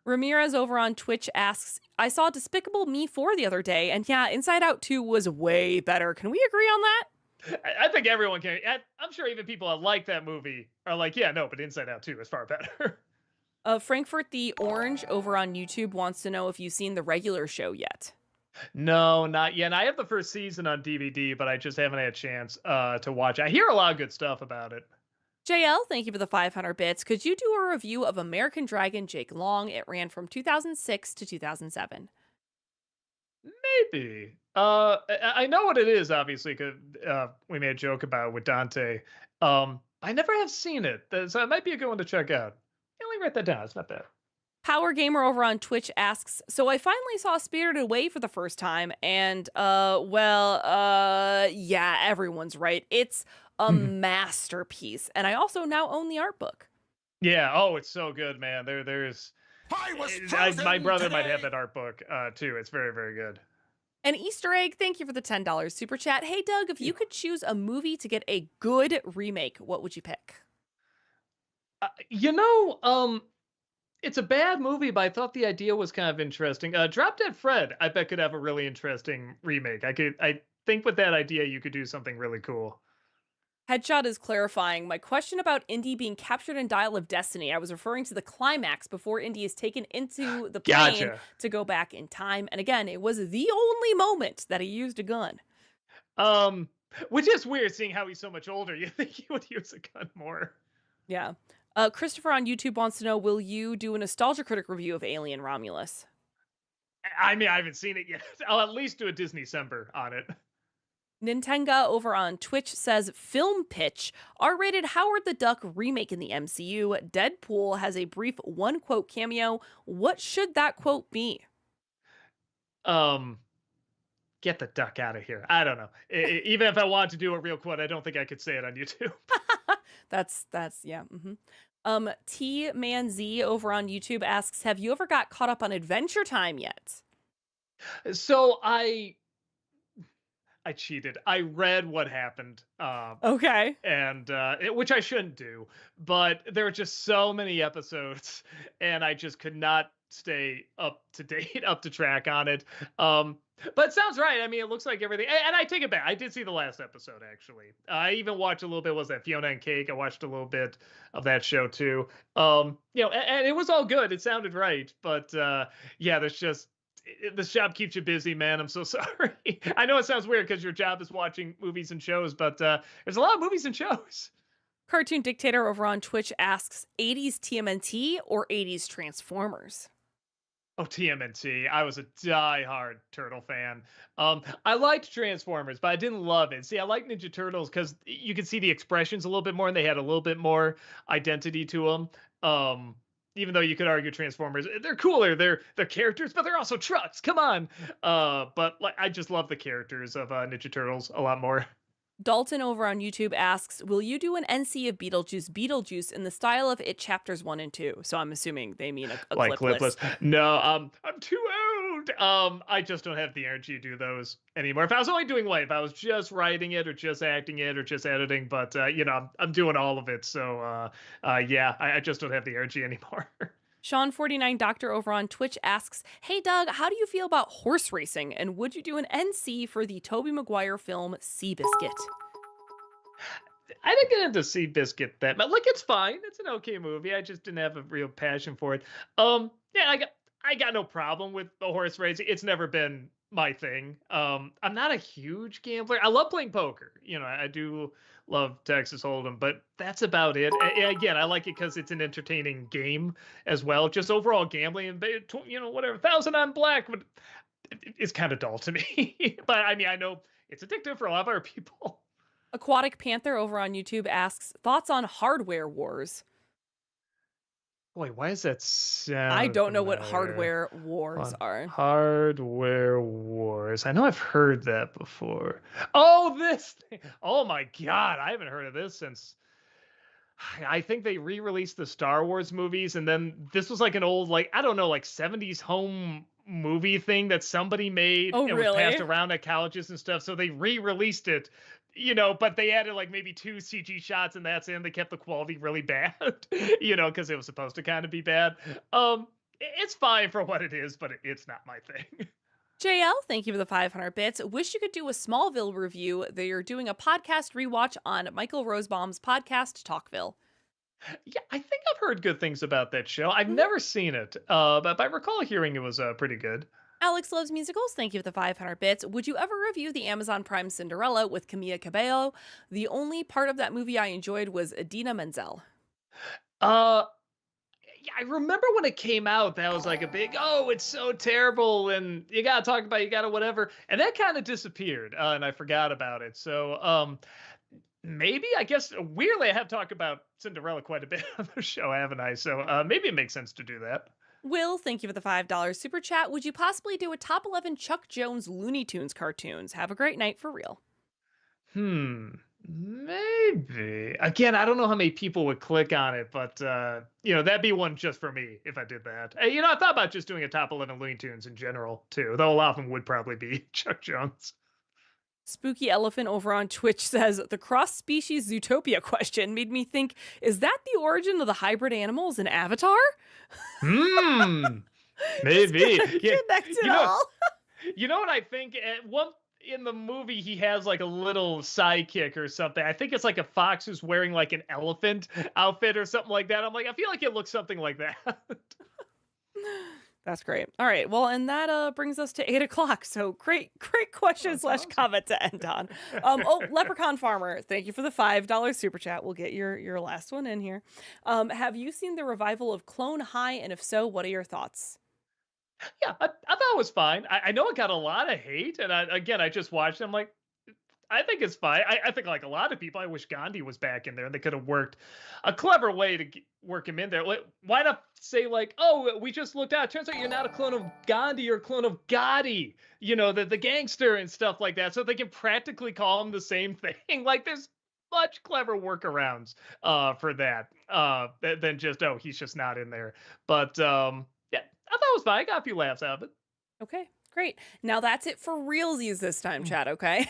Ramirez over on Twitch asks, I saw Despicable Me 4 the other day, and yeah, Inside Out 2 was way better. Can we agree on that? I think everyone can. I'm sure even people that like that movie are like, yeah, no, but Inside Out 2 is far better. Frankfurt the Orange over on YouTube wants to know if you've seen the regular show yet. No, not yet. I have the first season on DVD, but I just haven't had a chance to watch it. I hear a lot of good stuff about it. JL, thank you for the 500 bits. Could you do a review of American Dragon Jake Long? It ran from 2006 to 2007. Maybe. I know what it is, obviously, because we made a joke about it with Dante. I never have seen it, so it might be a good one to check out. Yeah, let me write that down. It's not bad. Power Gamer over on Twitch asks, so I finally saw Spirited Away for the first time, and, yeah, everyone's right. It's a masterpiece, and I also now own the art book. Yeah. Oh, it's so good, man. There's. I was My chosen brother might have today. that art book too. It's very, very good. An Easter egg, thank you for the $10 super chat. Hey, Doug, if you could choose a movie to get a good remake, what would you pick? You know, it's a bad movie, but I thought the idea was kind of interesting. Drop Dead Fred, I bet could have a really interesting remake. I think with that idea, you could do something really cool. Headshot is clarifying. My question about Indy being captured in Dial of Destiny, I was referring to the climax before Indy is taken into the plane Gotcha. to go back in time. And again, it was the only moment that he used a gun. Um, which is weird, seeing how he's so much older. You think he would use a gun more? Yeah. Christopher on YouTube wants to know, will you do a Nostalgia Critic review of Alien Romulus? I mean, I haven't seen it yet. I'll at least do a Disney December on it. Nintenga over on Twitch says, film pitch, R-rated Howard the Duck remake in the MCU. Deadpool has a brief one-quote cameo. What should that quote be? Get the duck out of here. I don't know. Even if I wanted to do a real quote, I don't think I could say it on YouTube. that's yeah. T Man Z over on YouTube asks, have you ever got caught up on Adventure Time yet? So I cheated. I read what happened. Okay. And which I shouldn't do, but there were just so many episodes, and I just could not stay up to date, up to track on it. But it sounds right. I mean, it looks like everything, and I take it back. I did see the last episode actually. I even watched a little bit. Was that Fiona and Cake? I watched a little bit of that show too. You know, and it was all good. It sounded right, but yeah, there's just this job keeps you busy, man. I'm so sorry. I know it sounds weird because your job is watching movies and shows, but there's a lot of movies and shows. Cartoon Dictator over on Twitch asks, 80s TMNT or 80s Transformers? Oh, TMNT. I was a die-hard Turtle fan. I liked Transformers, but I didn't love it. See, I like Ninja Turtles because you could see the expressions a little bit more, and they had a little bit more identity to them. Even though you could argue Transformers, they're cooler. They're characters, but they're also trucks. Come on. But like, I just love the characters of Ninja Turtles a lot more. Dalton over on YouTube asks, will you do an NC of Beetlejuice in the style of It Chapters 1 and 2? So I'm assuming they mean a Like clipless. No, I'm too old. I just don't have the energy to do those anymore. If I was only doing if I was just writing it or just acting it or just editing, but you know, I'm doing all of it. So yeah, I just don't have the energy anymore. Sean49 Doctor over on Twitch asks, hey Doug, how do you feel about horse racing? And would you do an NC for the Tobey Maguire film Seabiscuit? I didn't get into Seabiscuit that, but like it's fine. It's an okay movie. I just didn't have a real passion for it. Yeah, I got no problem with the horse racing. It's never been my thing. I'm not a huge gambler. I love playing poker. You know, I do love Texas Hold'em, but that's about it. Again, I like it because it's an entertaining game as well. Just overall gambling and you know, whatever, 1,000 on black, but it's kind of dull to me. But I mean, I know it's addictive for a lot of other people. Aquatic Panther over on YouTube asks, thoughts on Hardware Wars? Boy, why is that sound I don't know what familiar? Hardware Wars are. Hardware Wars. I know I've heard that before. Oh, this thing. Oh my God. I haven't heard of this since. I think they re-released the Star Wars movies, and then this was like an old, like, I don't know, like 70s home movie thing that somebody made Oh, and was passed really? around at colleges and stuff. So they re-released it, you know, but they added like maybe 2 CG shots, and that's in. They kept the quality really bad, you know, because it was supposed to kind of be bad. It's fine for what it is, but it's not my thing. JL, thank you for the 500 bits. Wish you could do a Smallville review. They're doing a podcast rewatch on Michael Rosebaum's podcast, Talkville. Yeah, I think I've heard good things about that show. I've Mhm. never seen it, but I recall hearing it was pretty good. Alex Loves Musicals, thank you for the 500 bits. Would you ever review the Amazon Prime Cinderella with Camila Cabello? The only part of that movie I enjoyed was Idina Menzel. Uh, yeah, I remember when it came out, that was like a big, oh, it's so terrible, and you gotta talk about, it, you gotta whatever, and that kind of disappeared, and I forgot about it. So, maybe I guess weirdly, I have talked about Cinderella quite a bit on the show, haven't I? So, maybe it makes sense to do that. Will, thank you for the $5 super chat. Would you possibly do a top 11 Chuck Jones Looney Tunes cartoons? Have a great night for real. Maybe. Again, I don't know how many people would click on it, but that'd be one just for me if I did that. I thought about just doing a top 11 Looney Tunes in general too, though a lot of them would probably be Chuck Jones. Spooky Elephant over on Twitch says the cross species Zootopia question made me think, is that the origin of the hybrid animals in Avatar? Maybe. Yeah. Connect it You know, all. you know what I think? At one in the movie, he has like a little sidekick or something. I think it's like a fox who's wearing like an elephant outfit or something like that. I'm like, I feel like it looks something like that. That's great. All right. Well, and that brings us to 8 o'clock. So great question / awesome. comment to end on. Leprechaun Farmer, thank you for the $5 super chat. We'll get your last one in here. Have you seen the revival of Clone High? And if so, what are your thoughts? Yeah, I thought it was fine. I know it got a lot of hate, and I just watched it. I'm like, I think it's fine. I think like a lot of people, I wish Gandhi was back in there, and they could have worked a clever way to work him in there. Like, why not say like, oh, we just looked out. Turns out you're not a clone of Gandhi, you're a clone of Gotti. The gangster and stuff like that. So they can practically call him the same thing. Like, there's much clever workarounds for that than just, oh, he's just not in there. But yeah, I thought it was fine. I got a few laughs out of it. Okay, great. Now that's it for realsies this time, chat, okay?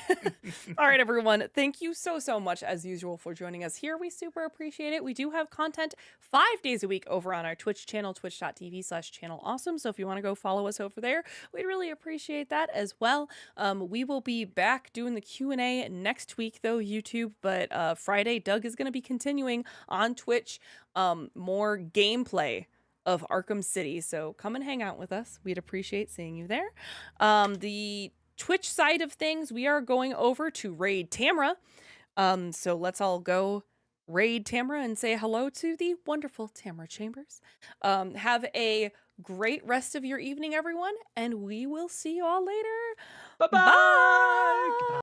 All right, everyone. Thank you so much, as usual, for joining us here. We super appreciate it. We do have content 5 days a week over on our Twitch channel, twitch.tv/channelawesome. So if you want to go follow us over there, we'd really appreciate that as well. We will be back doing the Q&A next week, though, YouTube. But Friday, Doug is going to be continuing on Twitch more gameplay of Arkham City. So come and hang out with us. We'd appreciate seeing you there. The Twitch side of things, we are going over to raid Tamra. So let's all go raid Tamra and say hello to the wonderful Tamra Chambers. Have a great rest of your evening, everyone, and we will see you all later. Bye-bye. Bye.